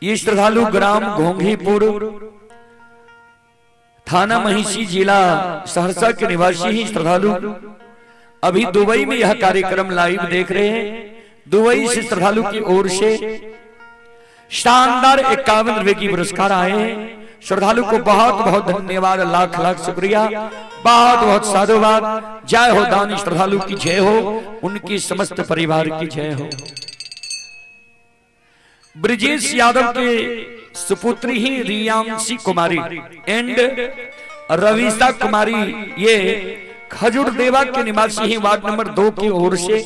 ये श्रद्धालु ग्राम घोंघीपुर थाना महिषी जिला सहरसा के निवासी ही श्रद्धालु अभी दुबई में यह कार्यक्रम लाइव देख रहे हैं। दुबई से श्रद्धालु की ओर से शानदार 51 रुपए की पुरस्कार आए हैं। श्रद्धालु को बहुत बहुत धन्यवाद, लाख लाख शुक्रिया, बहुत बहुत साधुवाद। जय हो दानी श्रद्धालु की जय हो, उनकी समस्त परिवार की जय हो। ब्रिजेश यादव के सुपुत्री ही रियांशी कुमारी एंड रविशा कुमारी, ये खजूर देवा के निवासी हैं वार्ड नंबर 2 की ओर से।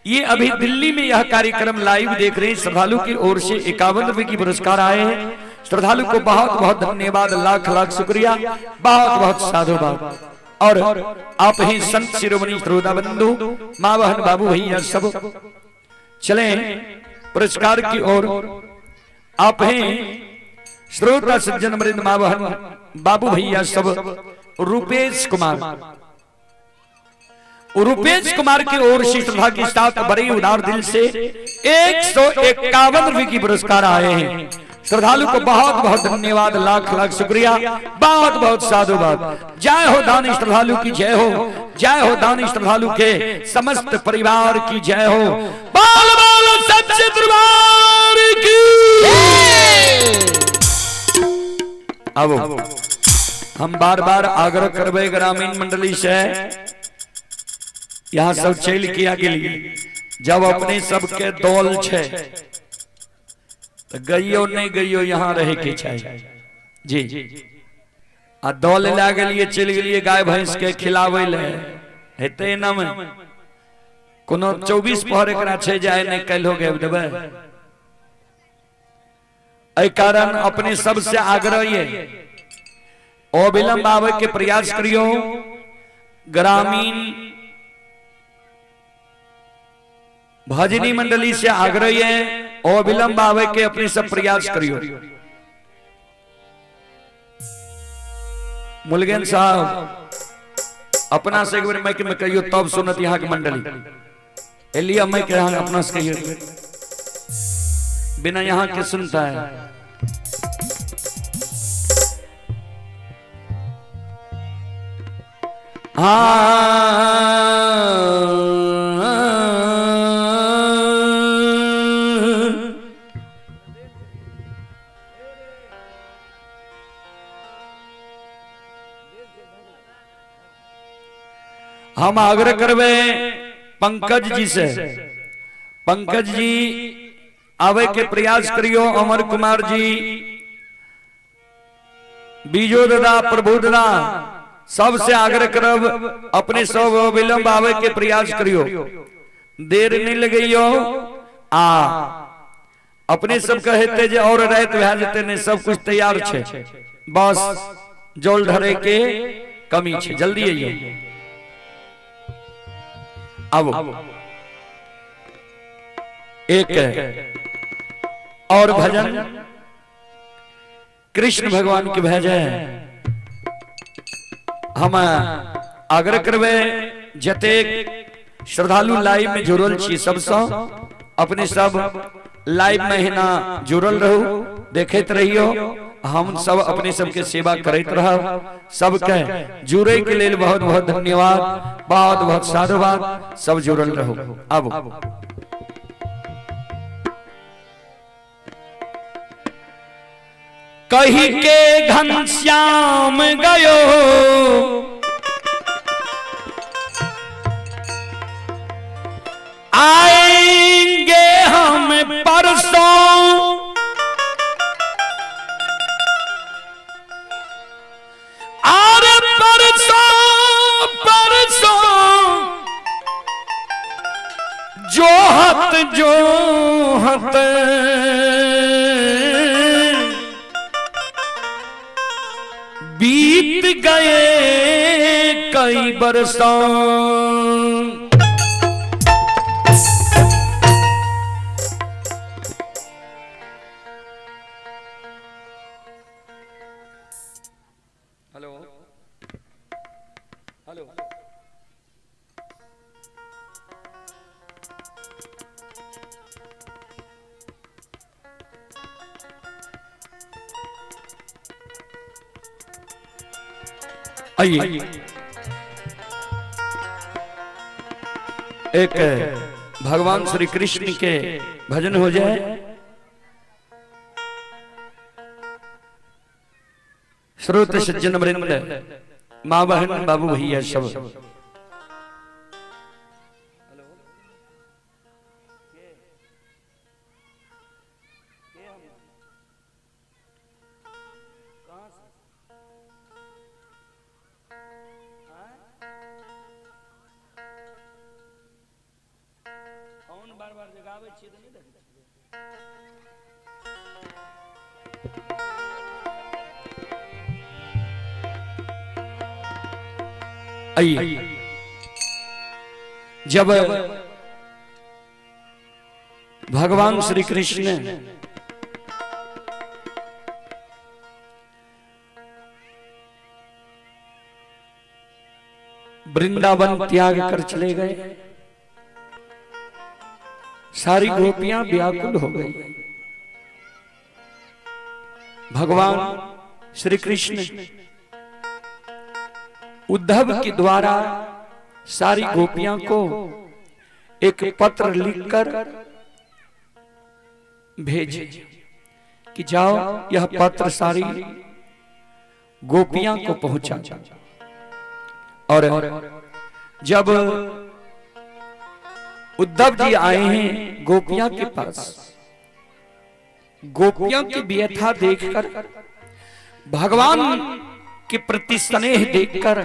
ये अभी दिल्ली में यह कार्यक्रम लाइव देख रहे हैं। श्रद्धालु की ओर से 51 रुपए की पुरस्कार आए हैं। श्रद्धालु को बहुत बहुत धन्यवाद, लाख लाख शुक्रिया, बहुत बहुत साधुवाद। और आप ही संत शिरोमणि श्रोता बंधु माँ बहन बाबू भैया सब चले पुरस्कार की ओर। आप हैं श्रोता सज्जन वृंद माँ बहन बाबू भैया सब। रूपेश कुमार की ओर से श्रद्धा के साथ बड़े उदार दिल से 151 रुपए की पुरस्कार आए हैं। श्रद्धालु को बहुत बहुत धन्यवाद, लाख लाख शुक्रिया, बहुत बहुत साधुवाद। जय हो दानी श्रद्धालु की जय हो, जय हो दानी श्रद्धालु के समस्त परिवार की जय हो। बाल बाल सच्चे दरबार की। अब हम बार बार आग्रह करबे ग्रामीण मंडली से, यहाँ सब चल किया के लिए जब अपने सबके दौल छे तो गइयो नहीं गइयो यहाँ रहे के चाहिए जी। आ दौल ला गलिए चल गलिए गाय भैंस के खिलावे ले हेते न में कोनो 24 पहर एकरा छे जाए नहीं कल हो गए देबे। एहि कारण अपने सबसे आग्रह ये अविलंब आवे के प्रयास करियो। ग्रामीण भजनी मंडली से आग्रह है अविलंब आवे के अपने सब प्रयास करियो। मुलगेन साहब अपना से एक बार मैं कहियो तब सुनत यहाँ की मंडली एलिया मैं के यहाँ अपना से कहियो बिना यहाँ के सुनता है। हम आग्रह करवे पंकज जी से, पंकज जी आवे के प्रयास करियो। अमर कुमार जी, बीजो दादा, प्रभु दादा सबसे आग्रह करब अपने सब विलंब आवे के प्रयास करियो। देर नहीं लगइयो आ अपने सब कहते जे और रात भे जते ने सब कुछ तैयार छे, बस जल ढरे के कमी छे, जल्दी आइए। अब एक और भजन कृष्ण भगवान के भेजे हम आग्रह करवे जते श्रद्धालु लाइव में जुड़ल छी सबसे अपने सब लाइव महीना जुड़ल रहू, देखते रहियो। हम सब अपने सबके सेवा करते रहब। सबके जुड़े के लिए बहुत बहुत धन्यवाद, बहुत बहुत साधुवाद। सब जुड़ल रहो। अब कही के घनश्याम गयो आएंगे हम परसों, अरे परसों परसों जोहत जोहत बीत गए कई बरसों। हेलो हेलो आइए एक भगवान श्री कृष्ण के भजन हो जाए। श्रोत सज्जन वृंद, माँ बहन, बाबू भैया सब बार बार जगावे छिए त नहीं देखै आइए जब भगवान श्री कृष्ण वृंदावन त्याग कर चले गए, सारी गोपियां व्याकुल हो गई। भगवान श्री कृष्ण उद्धव के द्वारा सारी गोपियां को एक पत्र लिखकर भेजे कि जाओ यह पत्र सारी गोपियां को पहुंचा। और जब उद्धव जी आए हैं गोपियां के पास, गोपियों की व्यथा देखकर भगवान के प्रति स्नेह देखकर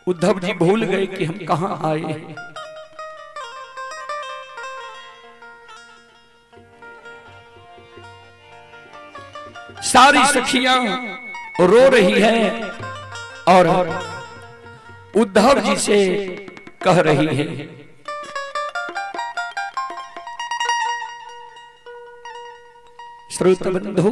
उद्धव जी भूल गए कि हम कहां आए हैं। सारी सखियां रो रही है और उद्धव जी से कह रही है, श्रोत बंधु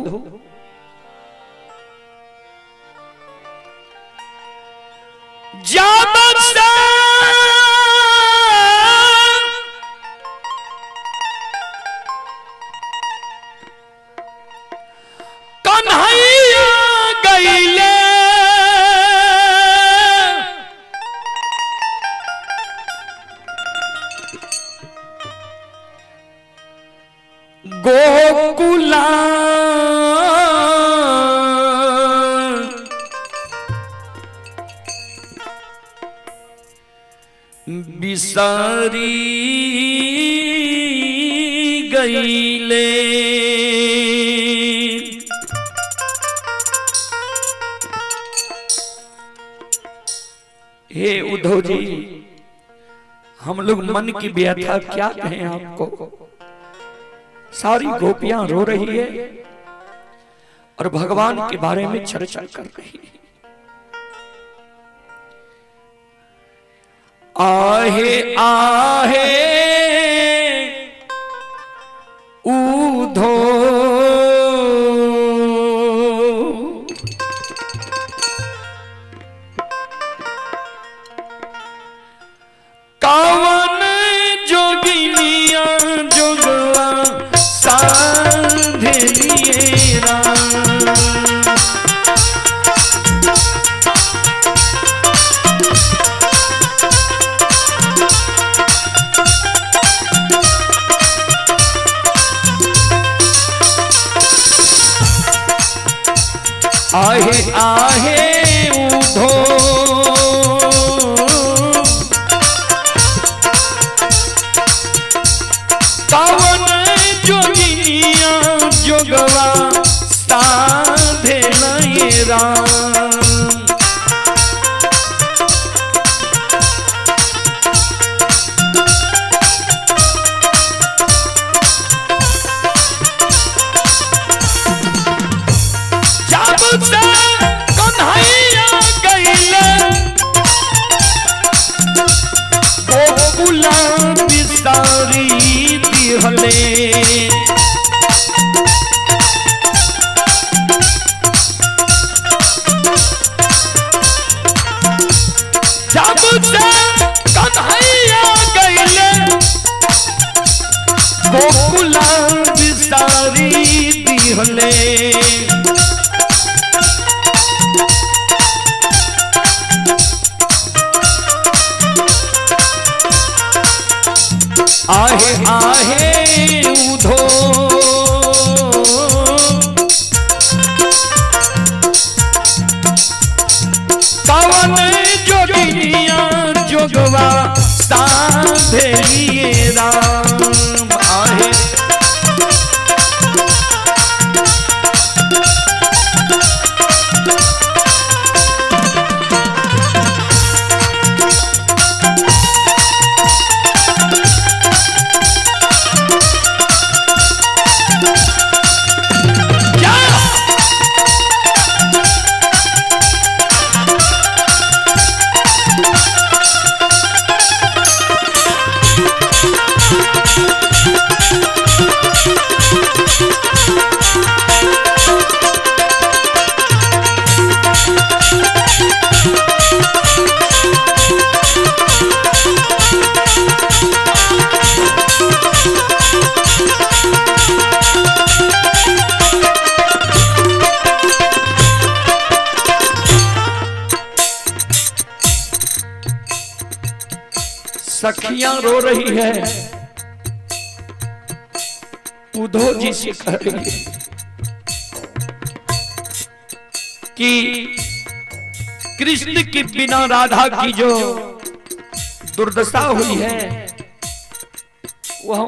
कन्हैया गईले गोकुला बिसारी गईले। हे उद्धव जी, हम लोग मन की व्यथा क्या कहें आपको। सारी गोपियां रो रही है और भगवान के बारे में चर्चा कर रही है। आहे आहे उद्धव कावन जोगिनिया जोगवा साधे लिए राम। आहे आहे उद्धव कावन जोगिनिया जोगवा साधे नहीं राम। कन्हैया गईले गोकुला बिसारी दिहले। जब से कन्हैया गईले गोकुला बिसारी दिहले। आहे आहे उद्धव कावन जोगिनिया जोगवा साधे लिए राम। आहे सखियां रो रही है, उद्धव जी से कह रही है कि कृष्ण के बिना राधा की जो दुर्दशा हुई है वह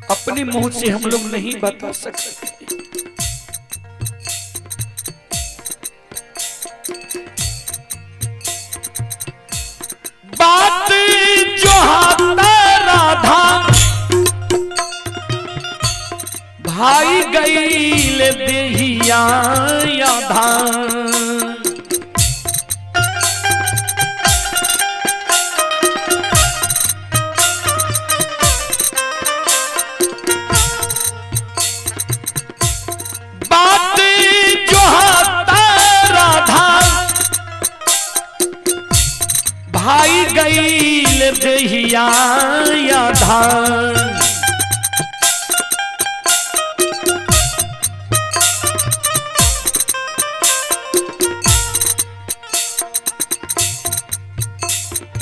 अपने मुंह से हम लोग नहीं बता सकते। भाई गईल देहिया धान। बात जो हाथा राधा भाई गईल देहिया धान।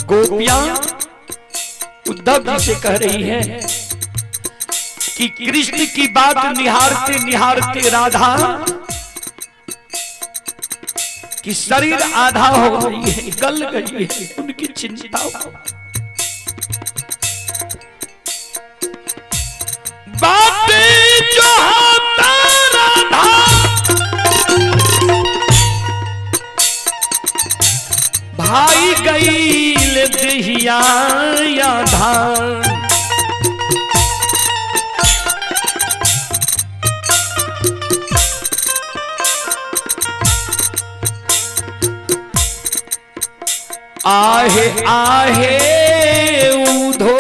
गोपियां उद्धव जी से कह रही है कि कृष्ण की बात निहारते निहारते राधा की शरीर आधा हो गई है, गल गई है, उनकी चिंता हो। बात जो होता राधा भाई गईल देहिया धान। आहे आहे उधो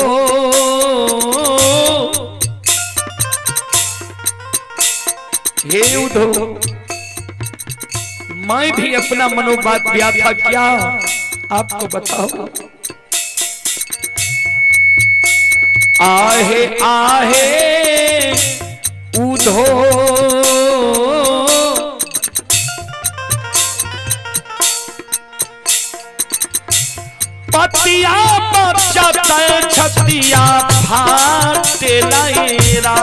हे उधो, मैं भी अपना मनोबात व्याख्या क्या आपको बताओ। आहे आहे उधो पतिया बचत छतिया फाटे लैरा।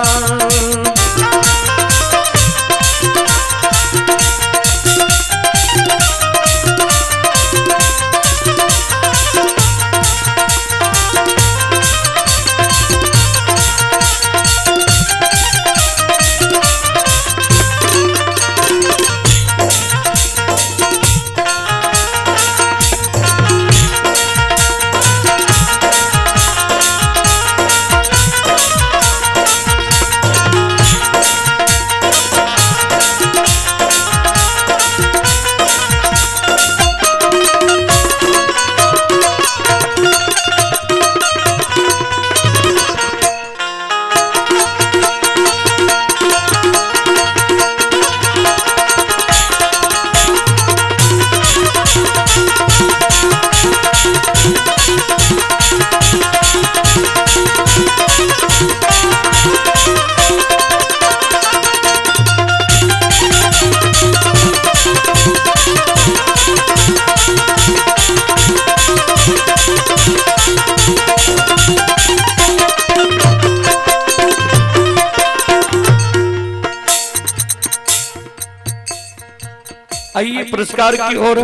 आइए पुरस्कार की ओर।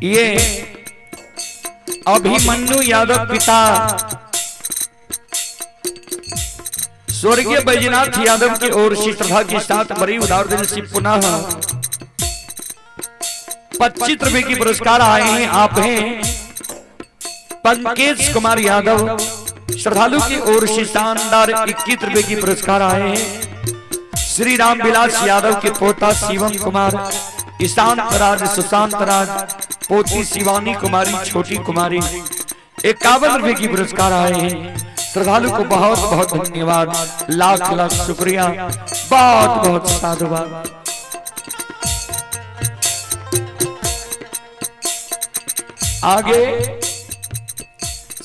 ये अभिमन्यु यादव पिता स्वर्गीय बैजनाथ यादव की ओर से श्रद्धा के साथ बड़ी उदार दिल से पुनः 25 रुपए की पुरस्कार आए हैं। आप हैं पंकज कुमार यादव, श्रद्धालु की ओर से शानदार 21 रुपए की पुरस्कार आए हैं। श्री राम विलास यादव के पोता शिवम कुमार, ईशांत राज, सुशांत राज, पोती शिवानी कुमारी, छोटी कुमारी 51 रुपए की पुरस्कार आए हैं। श्रद्धालु को बहुत बहुत धन्यवाद, लाख लाख शुक्रिया, बहुत बहुत साधुवाद। आगे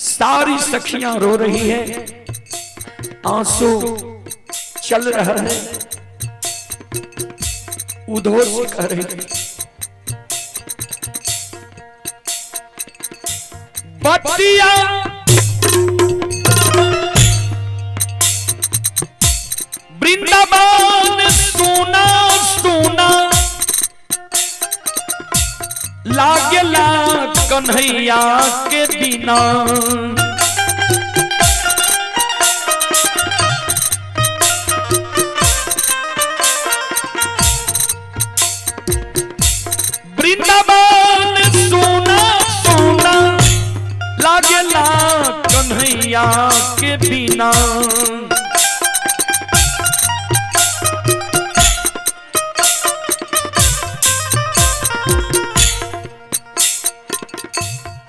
सारी सखियां रो रही है, आंसू चल रहा है। उधो से कह रही है बतिया वृंदावन सोना सोना लागेला कन्हैया के बिना। वृंदावन सोना सोना लागेला कन्हैया के बिना।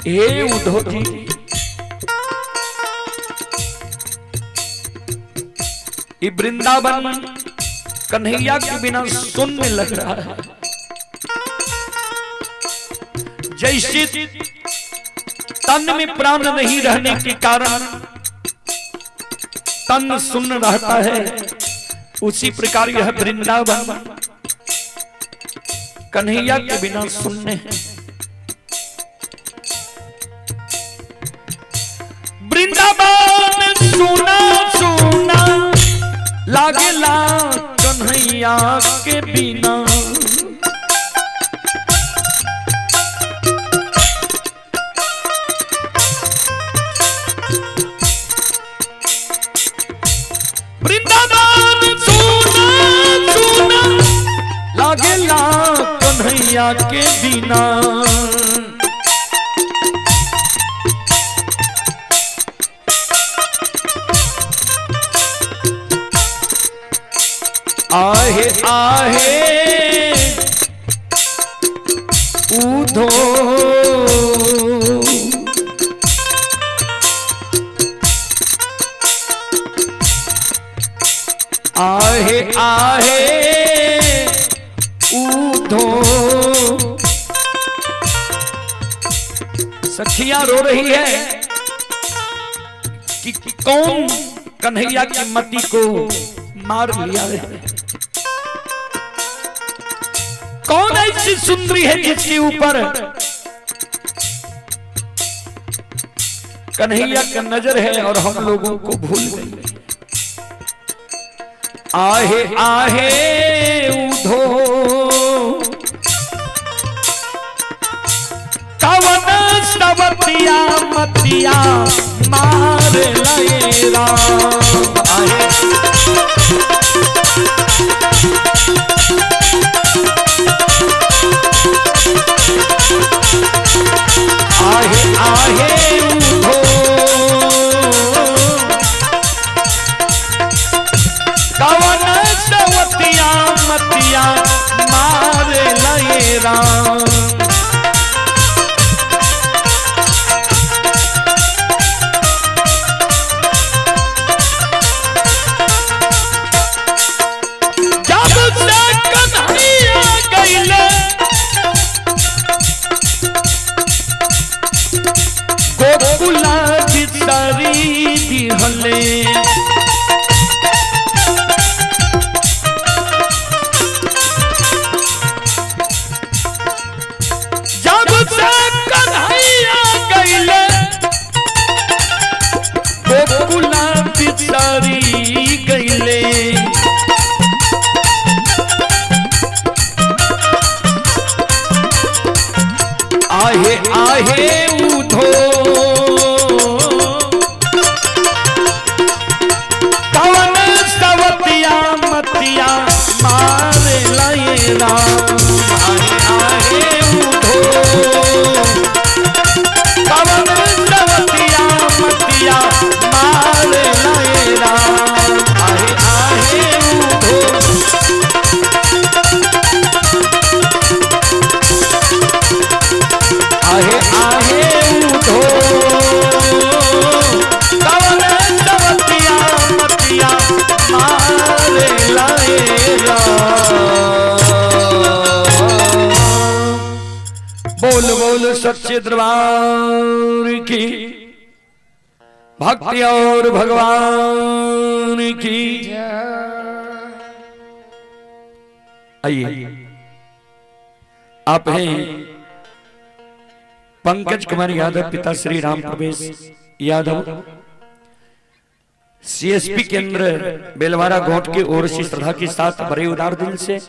हे उद्धव जी, ये वृंदावन कन्हैया के बिना शून्य लग रहा है। जैसे तन में प्राण नहीं रहने के कारण तन शून्य रहता है, उसी प्रकार यह वृंदावन कन्हैया के बिना शून्य है। वृंदावन सुना सुना लागेला कन्हैया के बिना। वृंदावन सुना सुना लागेला कन्हैया के बिना। आहे आहे उधो आहे आहे उधो। सखियां रो रही है कि कौन कन्हैया की मति को मार लिया है। कौन ऐसी सुंदरी है जिसके ऊपर कन्हैया का नजर है और हम लोगों को भूल गए। आहे आहे उधो कवन सवतिया मतिया मार लए राम। आहे आहे आहे उधो कवन सवतिया मतिया मार लए राम। जब से कन्हैया गइले गोकुला बिसरी गइले। आहे आहे उधो कवन सवतिया मतिया मार लए राम। आहे आहे उधो कवन सवतिया मतिया मार लए राम। आहे आहे उधो आहे आहे उधो कवन सवतिया मतिया मार लए राम। बोल बोल सच्चे दरबार की भक्ति और भगवान की। आइए, आप हैं पंकज कुमार यादव, पिता श्री राम प्रवेश यादव, सीएसपी केंद्र बेलवारा घोट की ओर से श्रद्धा के साथ बड़े उदार दिल से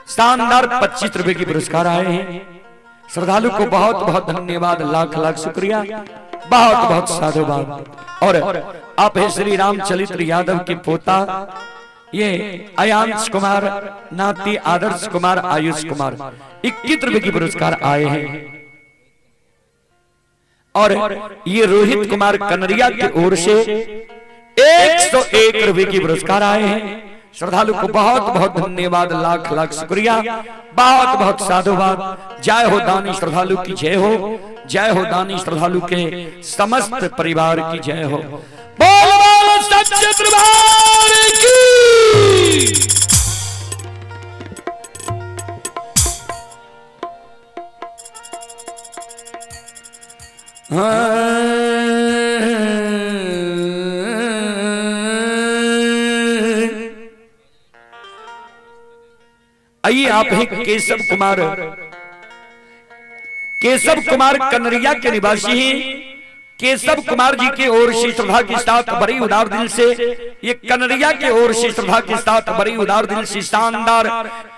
शानदार 25 रुपए की पुरस्कार आए हैं। श्रद्धालु को बहुत बहुत धन्यवाद, लाख लाख शुक्रिया, बहुत बहुत साधुवाद। और आप है श्री रामचरित्र यादव के पोता, ये अयांश कुमार, नाती आदर्श कुमार, आयुष कुमार, 21 रुपए की पुरस्कार आए हैं। और ये रोहित कुमार कनरिया की ओर से 101 रुपए की पुरस्कार आए हैं। श्रद्धालु को बहुत बहुत धन्यवाद, लाख लाख शुक्रिया, बहुत बहुत साधुवाद। जय हो दानी श्रद्धालु की जय हो। जय हो दानी श्रद्धालु के समस्त परिवार की जय हो। बोल बोल सच्चे दरबार की। आइए आप ही केशव कुमार कनरिया के निवासी हैं। केशव कुमार जी की ओर से श्रद्धा के साथ बड़ी उदार दिल से, ये कनरिया के ओर से श्रद्धा के साथ बड़ी उदार दिल से शानदार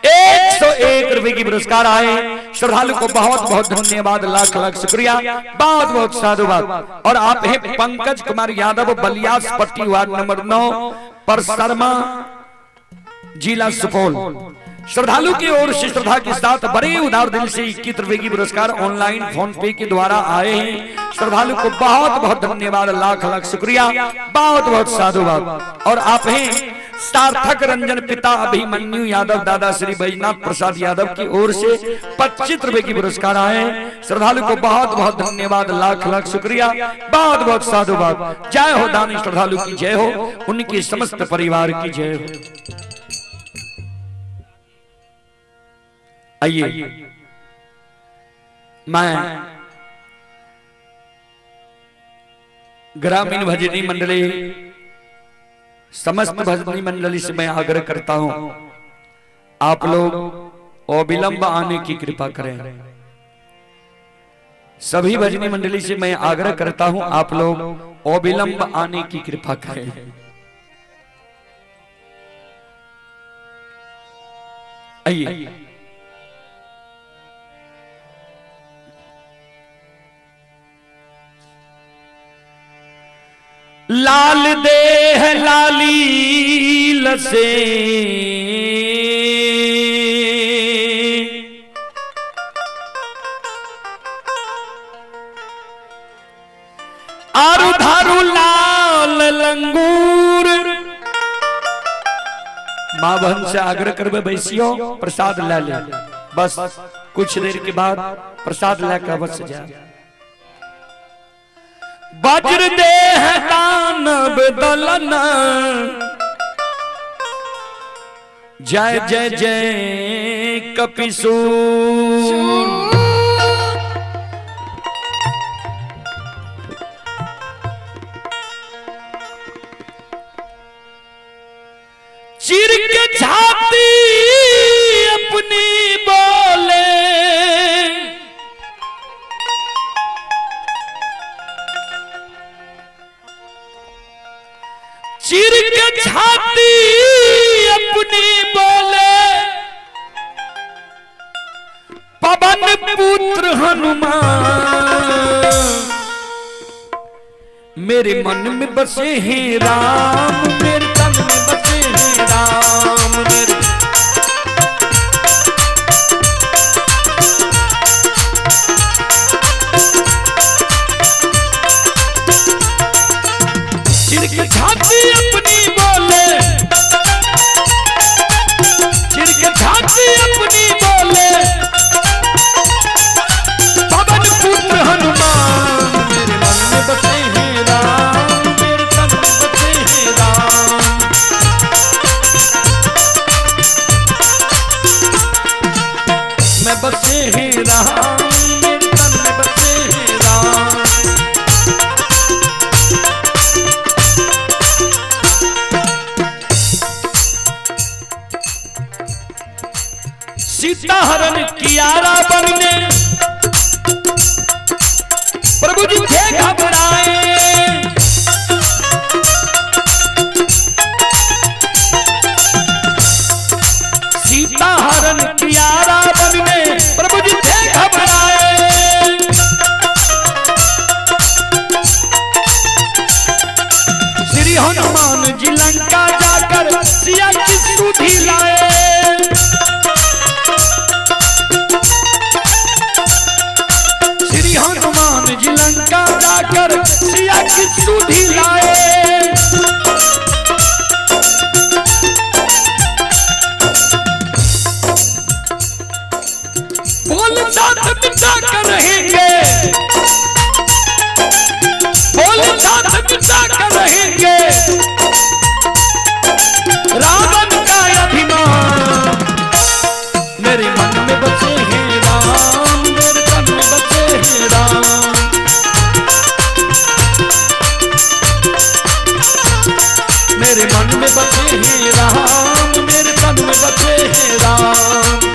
101 रुपए की पुरस्कार आए। श्रद्धालु को बहुत बहुत धन्यवाद, लाख लाख शुक्रिया, बहुत बहुत साधुवाद। और आप हैं पंकज कुमार यादव, बलियास पट्टी, वार्ड नंबर 9, परसरमा, जिला सुपौल। श्रद्धालु की ओर से श्रद्धा के साथ बड़े उदार दिल से 21 रुपए की पुरस्कार ऑनलाइन फोन पे के द्वारा आए हैं। श्रद्धालु को बहुत बहुत धन्यवाद, लाख लाख शुक्रिया, बहुत बहुत साधुवाद। और आप हैं सार्थक रंजन पिता अभिमन्यु यादव, दादा श्री बैजनाथ प्रसाद यादव की ओर से 25 रुपए की पुरस्कार आए हैं। श्रद्धालु को बहुत बहुत धन्यवाद, लाख लाख शुक्रिया, बहुत बहुत साधुवाद। जय हो दानी श्रद्धालु की जय हो, उनके समस्त परिवार की जय हो। आइए मैं ग्रामीण भजनी मंडली, समस्त भजनी मंडली से मैं आग्रह करता हूं, आप लोग अविलंब आने की कृपा करें। सभी भजनी मंडली से मैं आग्रह करता हूं, आप लोग अविलंब आने की कृपा करें। आइए लाल देह लाली लसे, आरु धारु लाल लंगूर। मां बहन से आग्रह करबे बैसियो, प्रसाद ले ले, बस कुछ देर के बाद प्रसाद लेकर बस जा। वज्र देह दानव दलन, जय जय जय कपिसूर। चिर के छाती अपनी बोले, चिर के छाती अपनी बोले, पवन पुत्र हनुमान। मेरे मन में बसे हैं राम, मेरे तन में बसे हैं राम। मेरे चिर के छाती अपनी बोले, चिर के छाती अपनी बोले, पवन पुत्र हनुमान। मेरे मन में बसे हैं राम, मेरे तन में बसे हैं राम। मैं बसे हैं राम, मेरे तन में बसे हैं राम। सीता हरण कियारा बनने प्रभु जी थे घबराए। सीता हरण कियारा बनने प्रभु जी थे घबराए। श्री हनुमान जी लंका जाकर सिया की सुधि लाए। हनुमान जी लंका जाकर सिया की सुधि लाए। बोल साथ मिटा कर रहेंगे, मेरे मन में बसे हैं राम, मेरे तन में बसे हैं राम।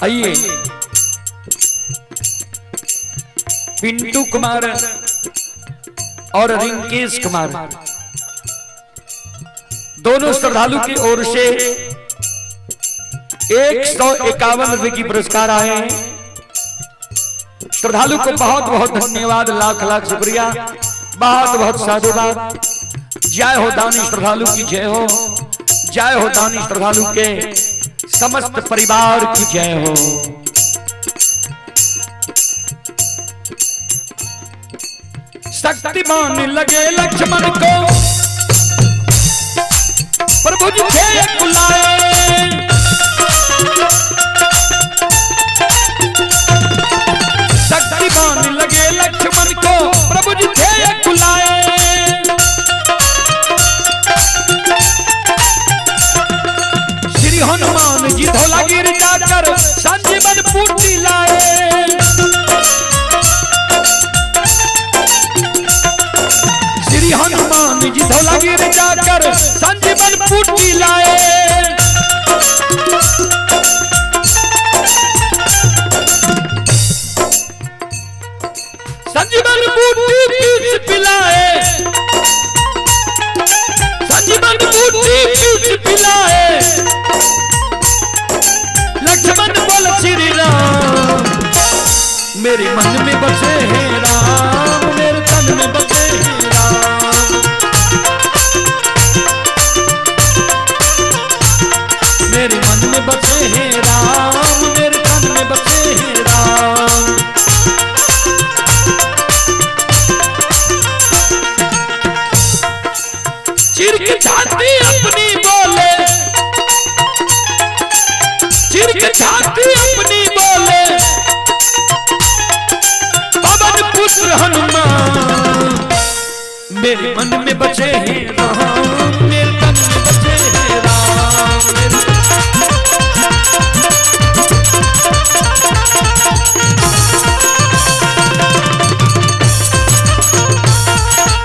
आइए पिंटू कुमार और रिंकेश कुमार दोनों श्रद्धालु की ओर से 151 रुपए की पुरस्कार आए हैं। श्रद्धालु को बहुत बहुत धन्यवाद, लाख लाख शुक्रिया, बहुत बहुत साधुवाद। जय हो दानी श्रद्धालु की जय हो, जय हो दानी श्रद्धालु के समस्त परिवार की जय हो। शक्तिमान लगे लक्ष्मण को प्रभु जी थे बुलाए, शक्तिमान लगे लक्ष्मण को प्रभु जी थे बुलाए। श्री हनुमान जी धौलागिरी जाकर संजीवन बूटी लाए, श्री हनुमान जी धौलागिरी जाकर संजीवन बूटी लाए। संजीवन बूटी पीस पिलाए, संजीवन बूटी पीस पिलाए। लक्ष्मण बोल श्री राम, मेरे मन में बसे हैं राम, मेरे तन में बसे हैं राम। मेरे मन में बसे हैं राम, मेरे तन में बसे हैं राम। चिर की छाती अपनी बोले, चिर की छाती अपनी बोले, पवन पुत्र हनुमान। मेरे मन में बचे हैं राम, मेरे तन में बचे हैं राम।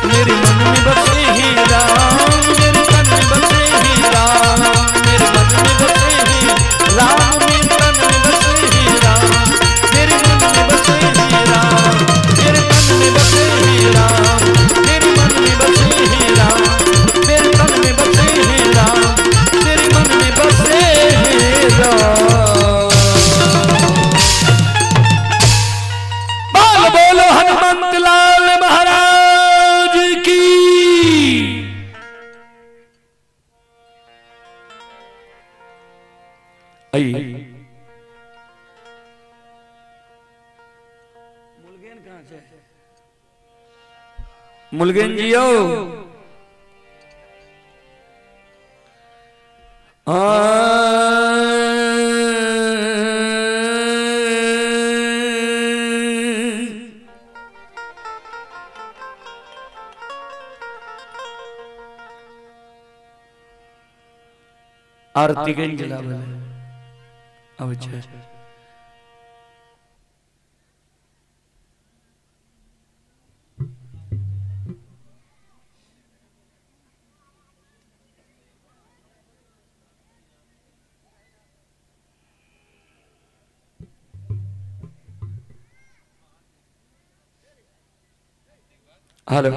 मेरे मन में बसे हैं राम, मेरे तन में बसे हैं राम। मेरे मन में बसे हैं राम, मेरे तन में बसे हैं राम। मेरे मन में बसे हैं राम, मेरे तन में बसे हैं राम। मेरे मन में बसे हैं राम, मेरे तन में बसे हैं राम। मेरे मन में बसे हैं राम। बोल बोलो हनुमंत लाल महाराज की। मुलगेन कहाँ से? मुलगेन जियो आरती के जला बोले अब अच्छा हेलो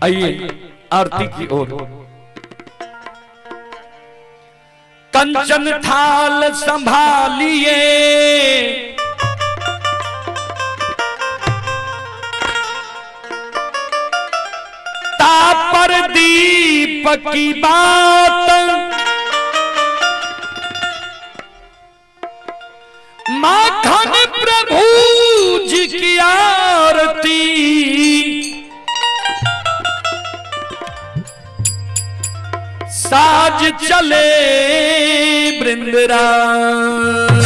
आइए आरती की ओर। कंचन थाल संभालिए तापर दीप की बात माखन प्रभु जी की आरती साज चले वृंदावन।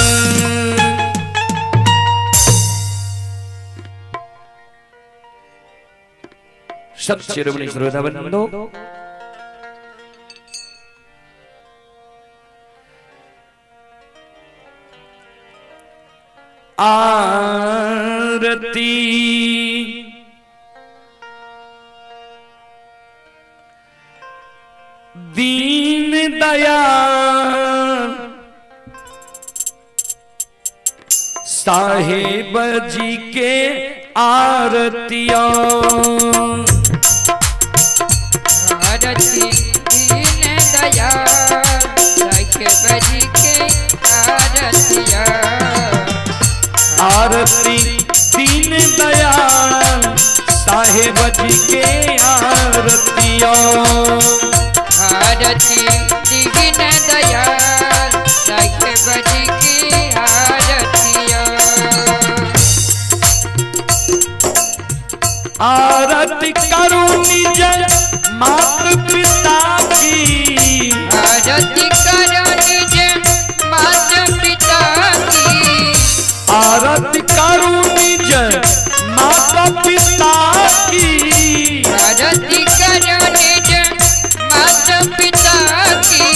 सब शिरोमणि श्रोताबंदो आरती दीन दयाल साहेब जी के आरतियों। आरती दीन दयाल साहेब जी के आरतियों। आरती दीन दयाल साहेब जी के आरतियों। आरती दीन दयाल साहेब जी की आरतियों। आरती करूं निज माता पिता की। आरती करो निज माता पिता की। आरती करूं निज माता पिता की। आरती करो निज माता पिता की।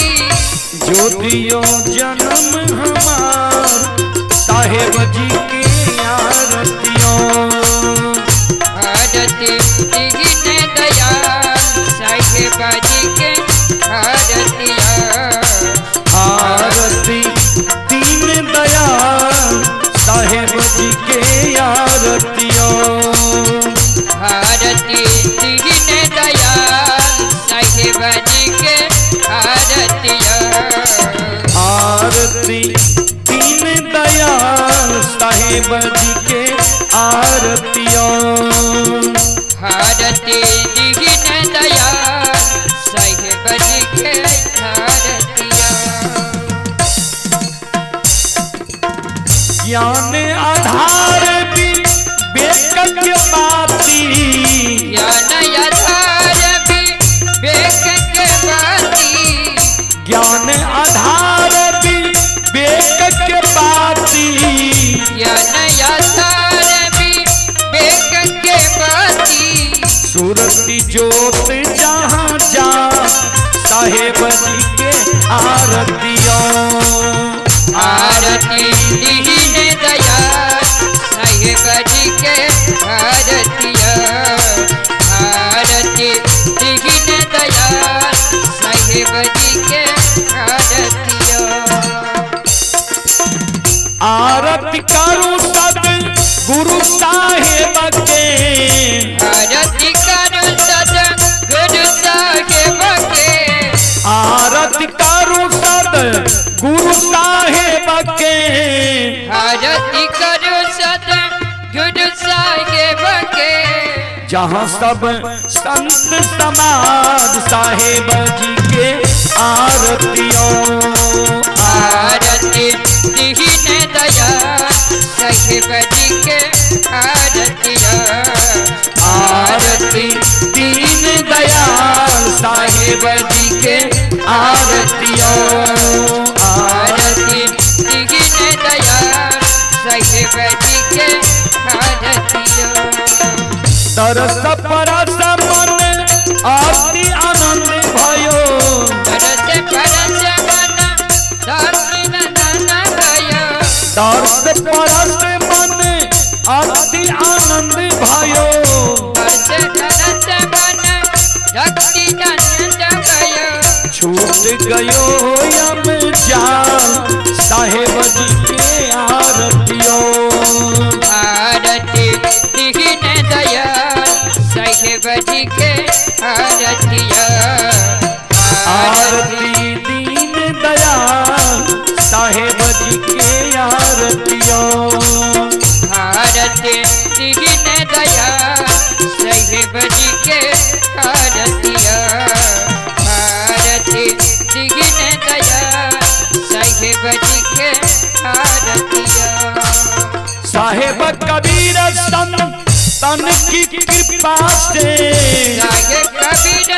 जो दियो जन्म हमार साहेब जी के आरतियों। आरती दीन दयाल साहेब जी के आरतियों। आरती दीन दयाल साहेब जी के आरतियों। आरती दीन दयाल साहेब जी के आरतियों। आरती दीन दयाल साहेब जी के आरतियों। आरती दीन दयाल साहेब जी के आरतियों। ज्ञान आधार विवेक के बाती। ज्ञान आधार विवेक के बाती। ज्ञान आधार विवेक के बाती। ज्ञान आधार विवेक के बाती। सूरती जोत जहाँ जा साहेब जी के आरतियों। आरती दीन दयाल साहेब जी के आरतियों। आरती दीन दयाल साहेब जी के आरतियों। आरती करूं सद गुरु साहेब के। आरती करो सद गुरु साहेब के। आरती करूं सद गुरु साहेब के। आरती करो सद गुरु साहेब के। जहाँ सब संत समाज साहेब जी के आरतियों। आरती दीन दयाल साहेब जी के आरतियों। आरती दीन दयाल साहेब जी के आरतियों। आरती दीन दयाल साहेब जी के आरतियों। तरस परस मन आरती आनंद भयो। तरस परस मन दर्शन भयो। तरस परस मन आरती आनंद भयो। तरस परस मन भक्ति आनंद भयो। छूट गयो यम जाल साहेब जी के आरतियों। आरती दीन दयाल साहेब जी के आरतिया आरती दीन दयाल साहेब जी के आरतिया आरती दीन दयाल साहेब जी के आरतिया आरती दीन दयाल साहेब जी के आरतिया साहेब कबीर तन की कृपा से साहेब कबीर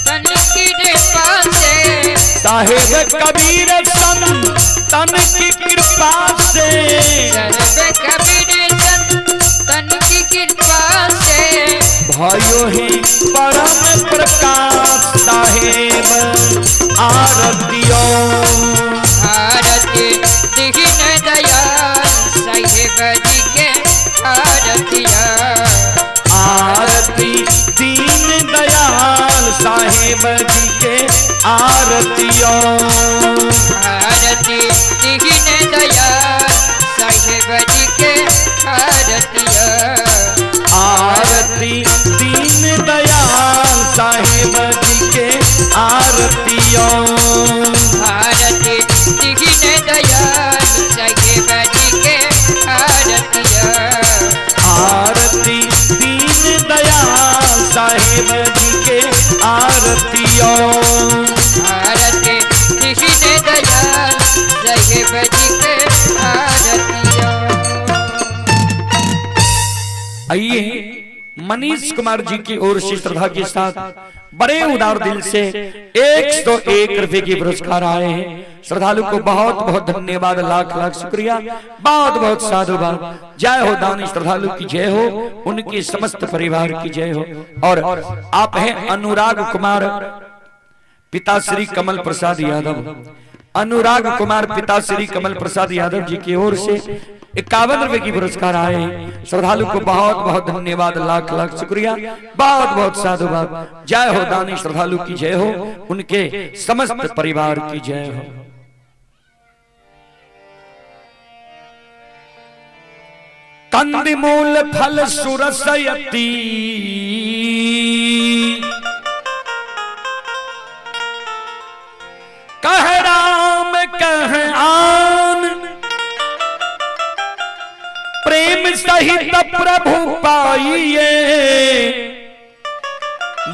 तन की कृपा से साहेब कबीर तन की कृपा से साहेब कबीर तन की कृपा से भयो ही परम प्रकाश साहेब आरतियों आरती दीन दयाल साहेब जी के आरतिया आरती दीन दयाल साहेब जी के आरतियों आरती दीन दयाल साहेब जी के आरतिया आरती दीन दयाल साहेब जी के आरतियों आरती दीन दयाल साहेब जी के आरतिया आरती दीन दयाल साहेब जी के आरतियों आरती दीन दयाल साहेब जी के आरतिया आइए मनीष कुमार जी की ओर से श्रद्धा के साथ बड़े उदार दिल से 101 रुपए के पुरस्कार आए हैं। श्रद्धालु को बहुत बहुत धन्यवाद, लाख लाख शुक्रिया, बहुत बहुत साधुवाद। जय हो दानी श्रद्धालु की जय हो, उनके समस्त परिवार की जय हो। और आप हैं अनुराग कुमार पिता श्री कमल प्रसाद यादव। अनुराग कुमार पिता श्री कमल प्रसाद यादव जी की ओर से 51 रुपए की पुरस्कार आए हैं। श्रद्धालु को बहुत बहुत धन्यवाद, लाख लाख शुक्रिया, बहुत बहुत साधुवाद। जय हो दानी श्रद्धालु की जय हो, उनके समस्त परिवार की जय हो। कंदमूल फल सुरसयती कह राम कह आन, प्रेम सहित प्रभु पाइए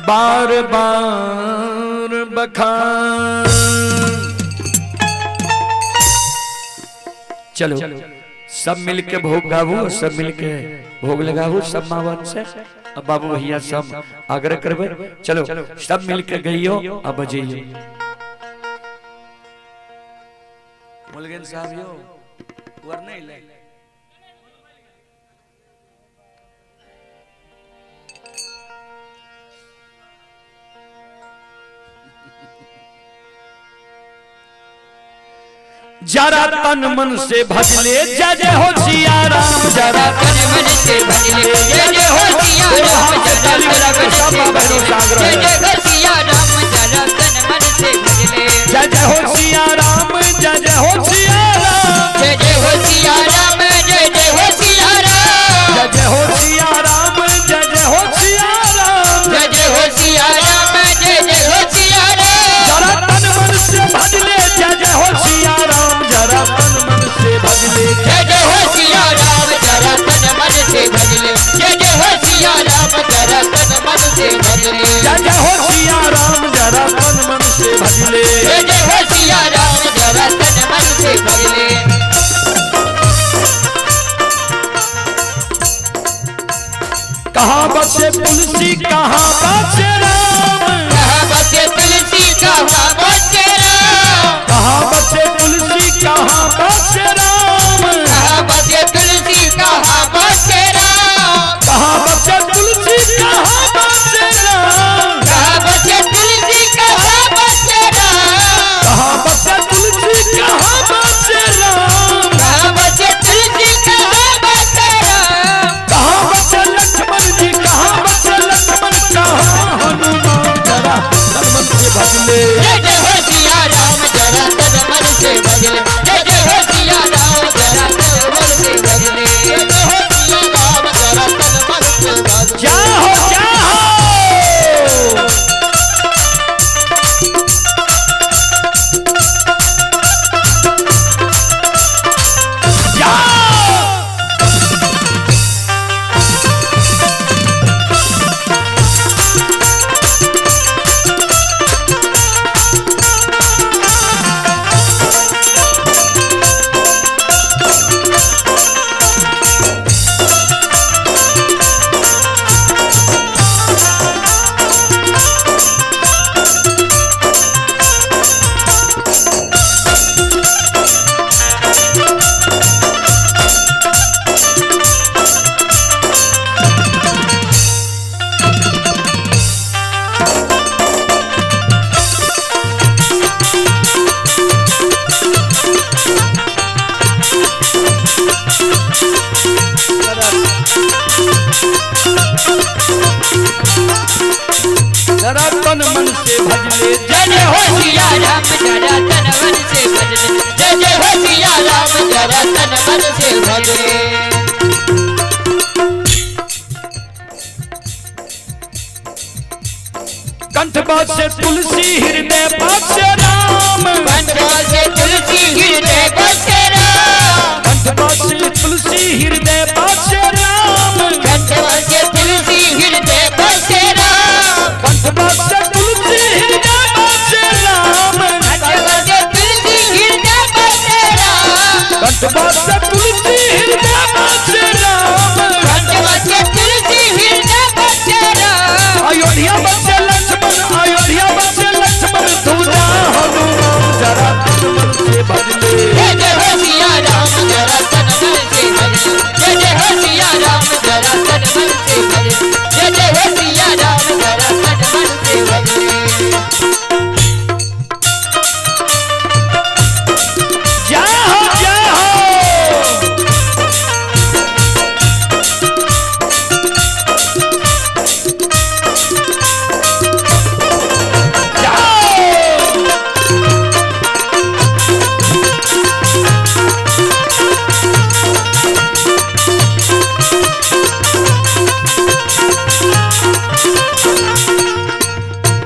बार बार बखान। चलो सब मिलके भोग गावो, सब मिलके भोग लगावो सब मावन से। अब बाबू भैया सब आग्रह करबे, चलो सब मिलके गइयो अब बजइयो। मुलगन साहब यो वर नहीं ले जरा तन मन से भजले जय जय हो सिया राम, जरा तन मन से भजले जय जय हो सिया राम, जरा तन मन से भजले जय जय हो सिया राम, जरा तन मन से भजले जय जय हो सिया राम, जय जय हो सिया राम, जय जय हो सिया राम, जय जय हो सिया राम, जय जय हो सिया राम, जय जय हो सिया राम, जय जय हो सिया राम, जय जय हो सिया राम, जरा तन मन से भजले जय जय हो सिया राम, जरा तन मन से भजले जय जय हो सिया राम, जरा तन मन से भजले जय जय हो सिया राम, जरा तन मन से भजले जय जय हो सिया राम, जरा तन मन से भजले जय जय हो सिया राम, जरा तन मन से भजले। कहाँ बसे तुलसी कहाँ बसे राम, कहाँ बसे तुलसी कहाँ बसे राम, कहाँ बसे तुलसी कहाँ बसे राम, कहाँ बसे तुलसी कहाँ बसे राम, कहाँ बसे तुलसी कहाँ बसे राम, कहाँ बसे तुलसी कहाँ बसे राम, कहाँ बसे तुलसी कहाँ बसे राम, कहाँ बसे तुलसी कहाँ बसे राम, कहाँ बसे लक्ष्मण जी, कहाँ बसे लक्ष्मण, कहाँ हनुमान, जरा तन मन से भजले जय जय हो सिया राम, जरा तन मन से भजले जय जय हो सिया राम, जरा तन मन से भजले जय जय हो सिया राम, जरा तन मन से भजले। क्या हो जरा तन मन से भजले जय जय हो सिया राम जरा तन मन से भजले जय जय हो सिया राम जरा तन मन से भजले कंठ से तुलसी हृदय से राम कंठ से तुलसी हृदय से राम कंठ से तुलसी हृदय से राम कंठ से तुलसी हृदय से राम कंठ से तुलसी हृदय से राम कंठ से तुलसी हृदय से राम कंठ से तुलसी हृदय से राम कंठ से तुलसी हृदय से राम अयोध्या बसे लक्ष्मण अयोध्या बसे लक्ष्मण दूजा हनुमान जरा तन मन से भजले जय जय हो सिया राम जरा तन मन से भजले जय जय हो सिया राम जरा तन मन से भजले जय जय हो सिया राम जरा तन मन से भजले जय हो जय हो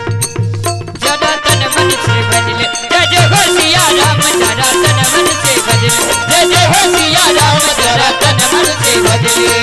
जरा तन मन से भजले जय जय हो सिया राम जरा तन मन से भजले जय जय हो सिया राम जरा तन मन से भजले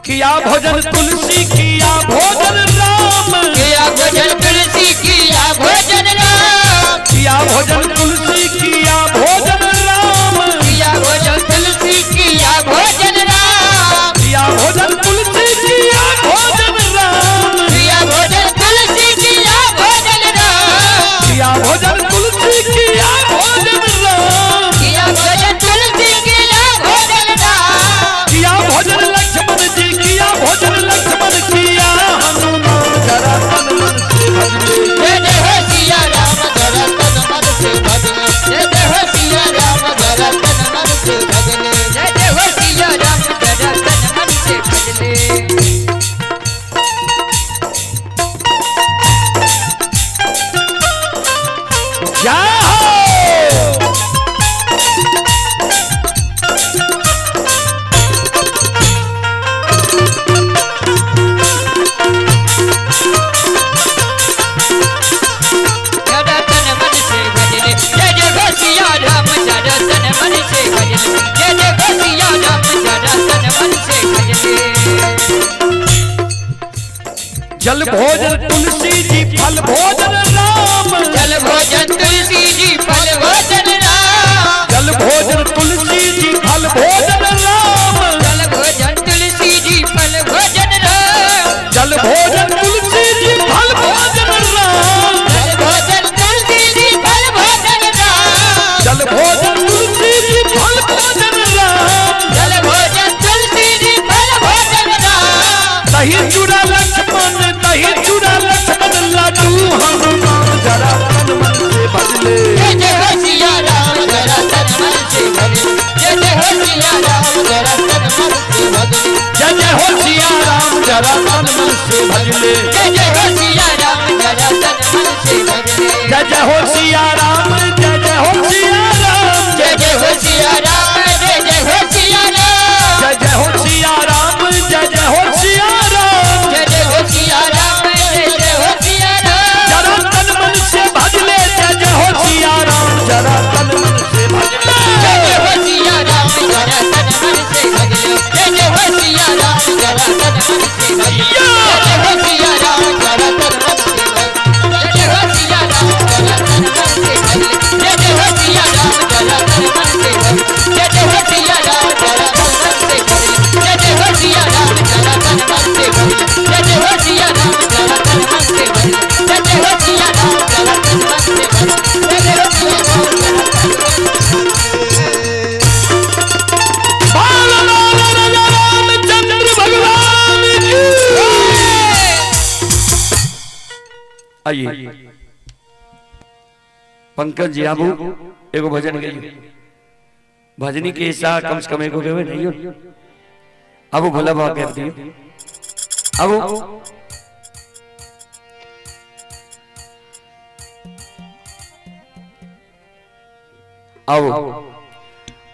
किया भोजन तुलसी किया भोजन राम किया भोजन तुलसी किया भोजन राम किया भोजन तुलसी किया भोजन राम किया भोजन तुलसी किया भोजन राम किया भोजन तुलसी किया भोजन राम किया भोजन तुलसी किया भोजन राम किया भोजन तुलसी किया भोजन राम किया भोजन तुलसी किया भोजन राम किया भोजन लक्ष्मण जी किया भोजन लक्ष्मण किया हनुमान जरा तन मन से भजले जय जय हो सिया राम जरा तन मन से भजले जय जय हो सिया राम जरा तन मन से भजले जय जय हो सिया राम जरा तन मन से भजले जय हो जरा तन मन से भजले जय जय हो सिया राम जरा तन मन से भजले जय जय हो सिया राम जरा तन मन से भजले जल भोजन तुलसी जी फल भोजन राम जल भोजन तुलसी जी फल भोजन राम जल भोजन तुलसी जी फल भोजन राम जल भोजन तुलसी जी फल भोजन राम जल भोजन तुलसी जी फल भोजन राम जल भोजन तुलसी जी फल भोजन राम जल भोजन तुलसी जी फल भोजन राम जल भोजन तुलसी जी फल भोजन राम दही चूड़ा लक्ष्मण लाडू हनुमान जरा तन मन से भजले जय जय हो सिया राम जरा तन मन से भजले जय जय हो सिया राम जरा तन मन से भजले जय जय हो सिया राम जरा तन मन से भजले जय जय हो सिया राम जरा तन मन से भजले जय जय हो सिया राम जय जय हो सिया राम जय जय हो सिया राम जय जय हो सिया राम जय जय हो सिया राम जय जय हो सिया राम जय जय हो सिया राम जय जय हो सिया राम जरा तन मन से भजले जय जय हो सिया राम जरा तन मन से भजले जय जय हो सिया राम जरा तन मन से भजले जय जय हो सिया राम जरा तन मन से भजले जय जय हो सिया राम जरा तन मन से भजले जय जय हो सिया राम जरा तन मन से भजले जय जय हो सिया राम जरा तन मन से भजले जय जय हो सिया राम जरा तन मन से भजले जय जय हो सिया राम जरा तन मन से भजले जय जय हो सिया राम जरा तन मन से भजले जय जय हो सिया राम जरा तन मन से भजले जय जय हो सिया राम जरा तन मन रामचंद्र भगवान की आइए पंकज जी आबू एगो भजन गई भजनी के हिस्सा कम से कम एगो गवे नहीं अब वो भोला बाबा कह दिए अब आओ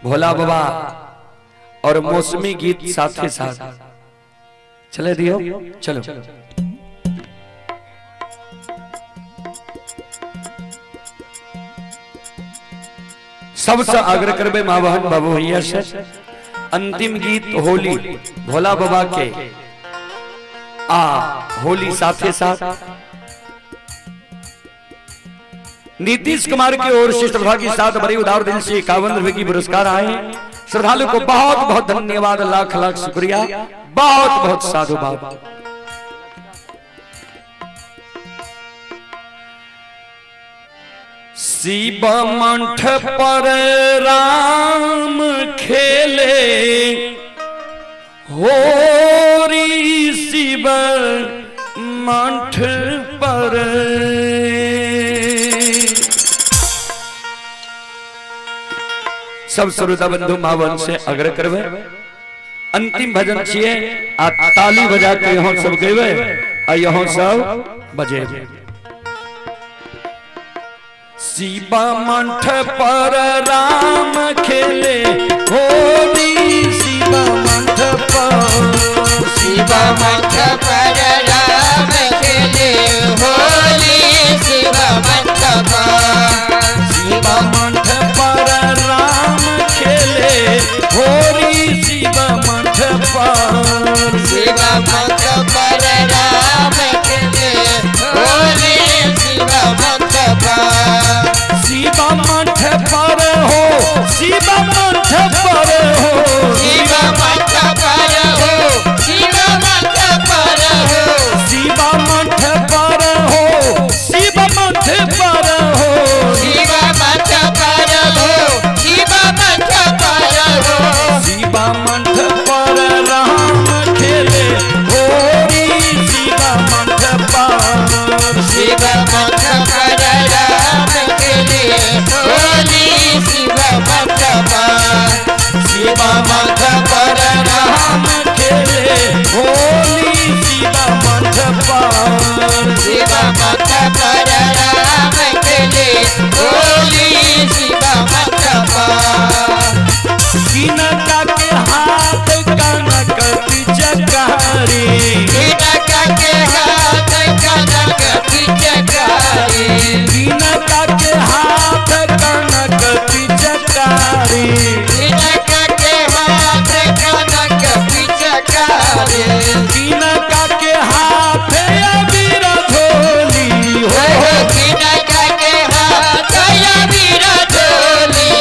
भोला बाबा और मौसमी गीत साथ के साथ चले दियो चलो सबसे आग्रह करबे माँ बहन बाबू भैया से अंतिम गीत होली भोला बाबा के होली साथ के साथ नीतीश कुमार की ओर से श्रद्धा के साथ बड़ी उदार दिल से 51 रुपए की पुरस्कार आए। श्रद्धालु को बहुत बहुत धन्यवाद, लाख लाख शुक्रिया, बहुत बहुत साधुवाद। शिव मंठ पर राम खेले होरी शिव मंठ पर सब श्रोता बंधु मां बहन से आग्रह करबे अंतिम भजन छिए आ ताली बजा के यहाँ सब गेबे आ यहाँ सब बजेबे। शिव मंठ पर राम खेले होली शिव मंठ पर शिव मंठ पर राम खेले होली शिव मंठ पर शिव मंठ पर राम खेले होली शिव मंठ पर शिव मंठ पर राम खेले होली शिव मंठ पर शिव मंठ पर हो शिव मंठ पर हो शिव मंठ पर हो शिव मंठ पर हो शिव मंठ पर हो शिव मंठ पर हो शिव मंठ पर हो शिव मंठ पर हो शिव मंठ पर राम खेले होली शिव मंठ पर शिव मंठ पर राम खेले होली शिव मंठ पर शिव मंठ पर राम खेले होली शिव मंठ पर शिव मंठ पर राम खेले होली शिव मंठ पर किनका के हाथ कनक पिचकारी किनका के हाथ कनक पिचकारी किनका के हाथ कनक पिचकारी किनका के हाथ कनक पिचकारी किनका के हाथ अबीर झोली हो किनका के हाथ अबीर झोली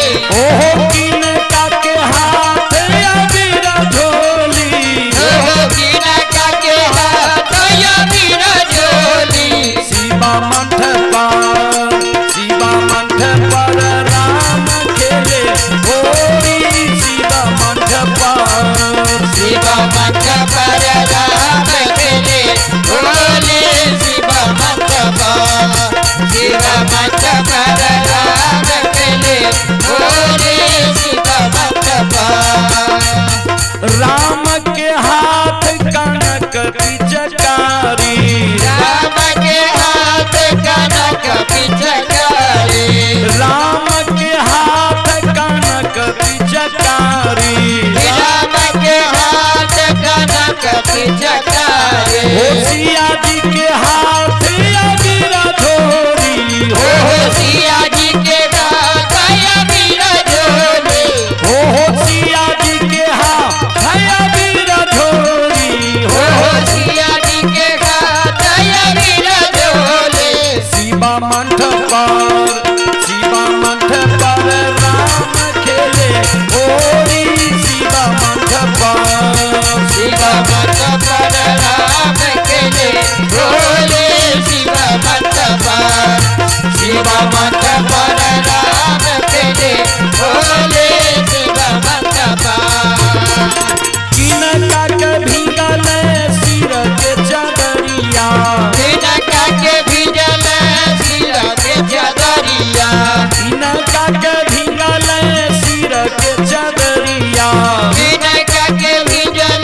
किनका के हाथ अबीर झोली किनका के हाथ अबीर झोली शिव मंठ पर शिव मंठ पर राम खेले होली शिव मंठ पर शिव मंठ पर राम खेले होली शिव मंठ पर शिव मंठ पर राम खेले होली शिव मंठ पर राम के हाथ कनक पिचकारी राम के हाथ कनक पिचकारी राम के हाथ कनक पिचकारी राम के हाथ कनक पिचकारी होशिया जी के हाथ अबीर झोली सिया जी के हाथ अबीर झोली होशिया जी के हाथ अबीर झोली सिया जी के हाथ अबीर झोली शिव मंठ पर राम खेले होली शिव मंठ पर शिव मंठ पर राम खेले होली शिव मंठ पर शिव मंठ पर राम खेले होली शिव मंठ पर किनका के भीगल सिर के चदरिया किनका के भिजल सिर के चदरिया किनका के भीगल सिर के चदरिया किनका के भिजल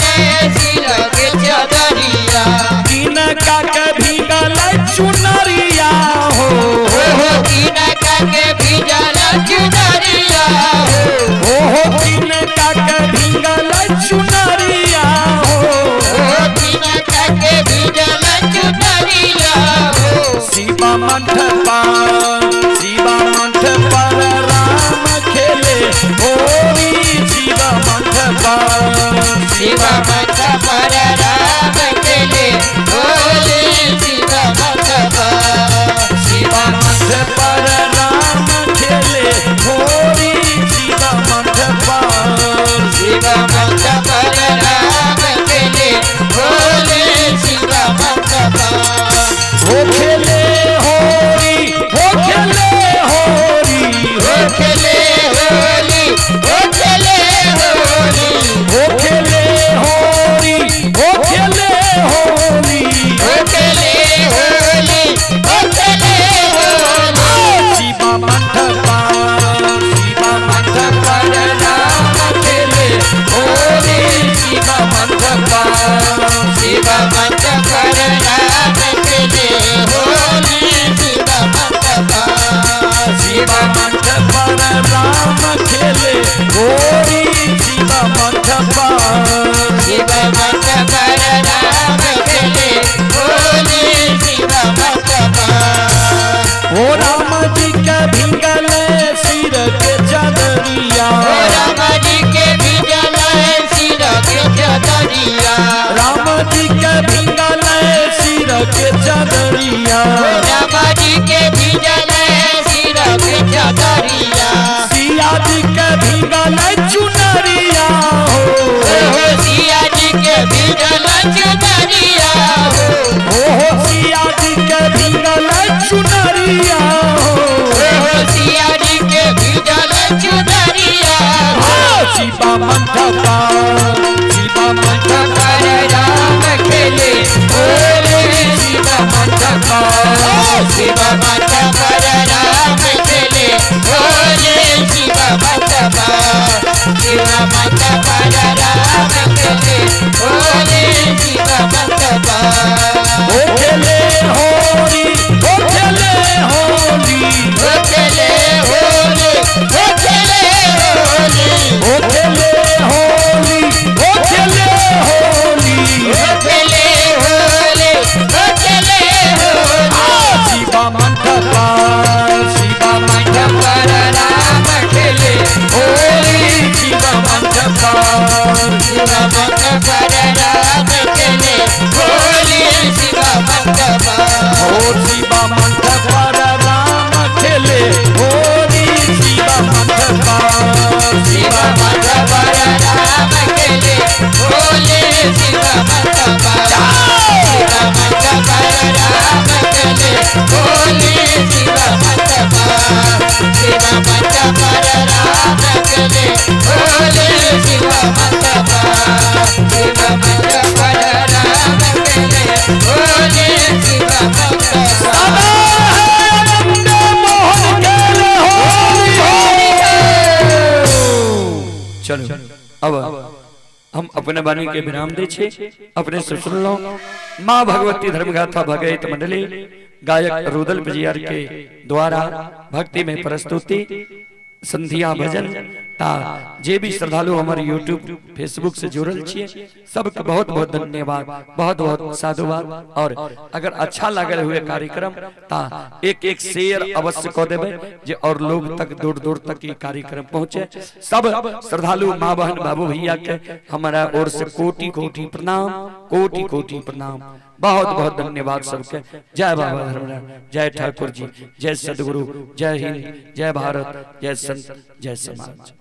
शिव मंच पर राम खेले होली शिव मंच पर शिव मंच पर राम खेले होली शिव मंच पर शिव मंच पर राम खेले होली शिव मंच पर हो खेले होली हो खेले होली हो खेले होली हो खेले होली हो खेले होली हो खेले होली हो खेले होली हो खेले होली शिव मंच पर राम खेले होली शिव मंच पर शिव मंच पर राम खेले होली शिव मंच पर शिव मंच पर राम खेले होली शिव मंच पर शिव मंच पर राम खेले होली शिव मंच पर ओ राम जी के भिंगल सिर के चदरिया राम जी के भिजल सिर के चदरिया राम जी के भिंगल सिर के चदरिया राम जी के भिजल सिर के चदरिया सिया जी के भिंगल चुनरिया हो सिया जी के भिजल चुनरिया हो सिया जी के भिंगल चुनरिया हो सिया जी के भिजल चुनरिया शिव मंच पर राम खेले होली शिव मंच पर शिव मंच पर राम खेले होली शिव मंच पर शिव मंच पर राम खेले होली शिव मंच पर हो खेले होली हो खेले होली हो खेले होली हो खेले होली हो खेले होली हो खेले होली हो खेले होली हो खेले होली शिव मंच पर राम खेले होली शिव मंच पर शिव मंच पर राम खेले होली शिव मंच पर हो शिव मंच पर राम खेले होली शिव मंच पर शिव मंच पर राम खेले होली शिव मंच पर शिव मंच पर राम खेले होली शिव मंच पर शिव मंच पर राम खेले होली शिव मंच पर शिव मंच पर राम खेले होली शिव मंच पर चलो अब हम अपने वाणी के विराम दे छे अपने से सुन लो माँ भगवती धर्मगाथा भगवत मंडली गायक रुदल बजियार के द्वारा भक्ति में प्रस्तुति संध्या भजन ता जे भी श्रद्धालु हमारे YouTube फेसबुक से जुड़ल छिए सबके बहुत बहुत धन्यवाद बहुत बहुत साधुवाद और अगर अच्छा लागल हुए कार्यक्रम ता एक एक शेयर अवश्य को देबे जे और लोग तक दूर दूर तक ये कार्यक्रम पहुंचे सब श्रद्धालु माँ बहन बाबू भैया के हमारा ओर से कोटि कोटि प्रणाम कोटि कोटि प्रणाम बहुत बहुत धन्यवाद सबके जय बाबा धर्मराज जय ठाकुर जी जय सदगुरु जय हिंद जय भारत जय संत जय समाज।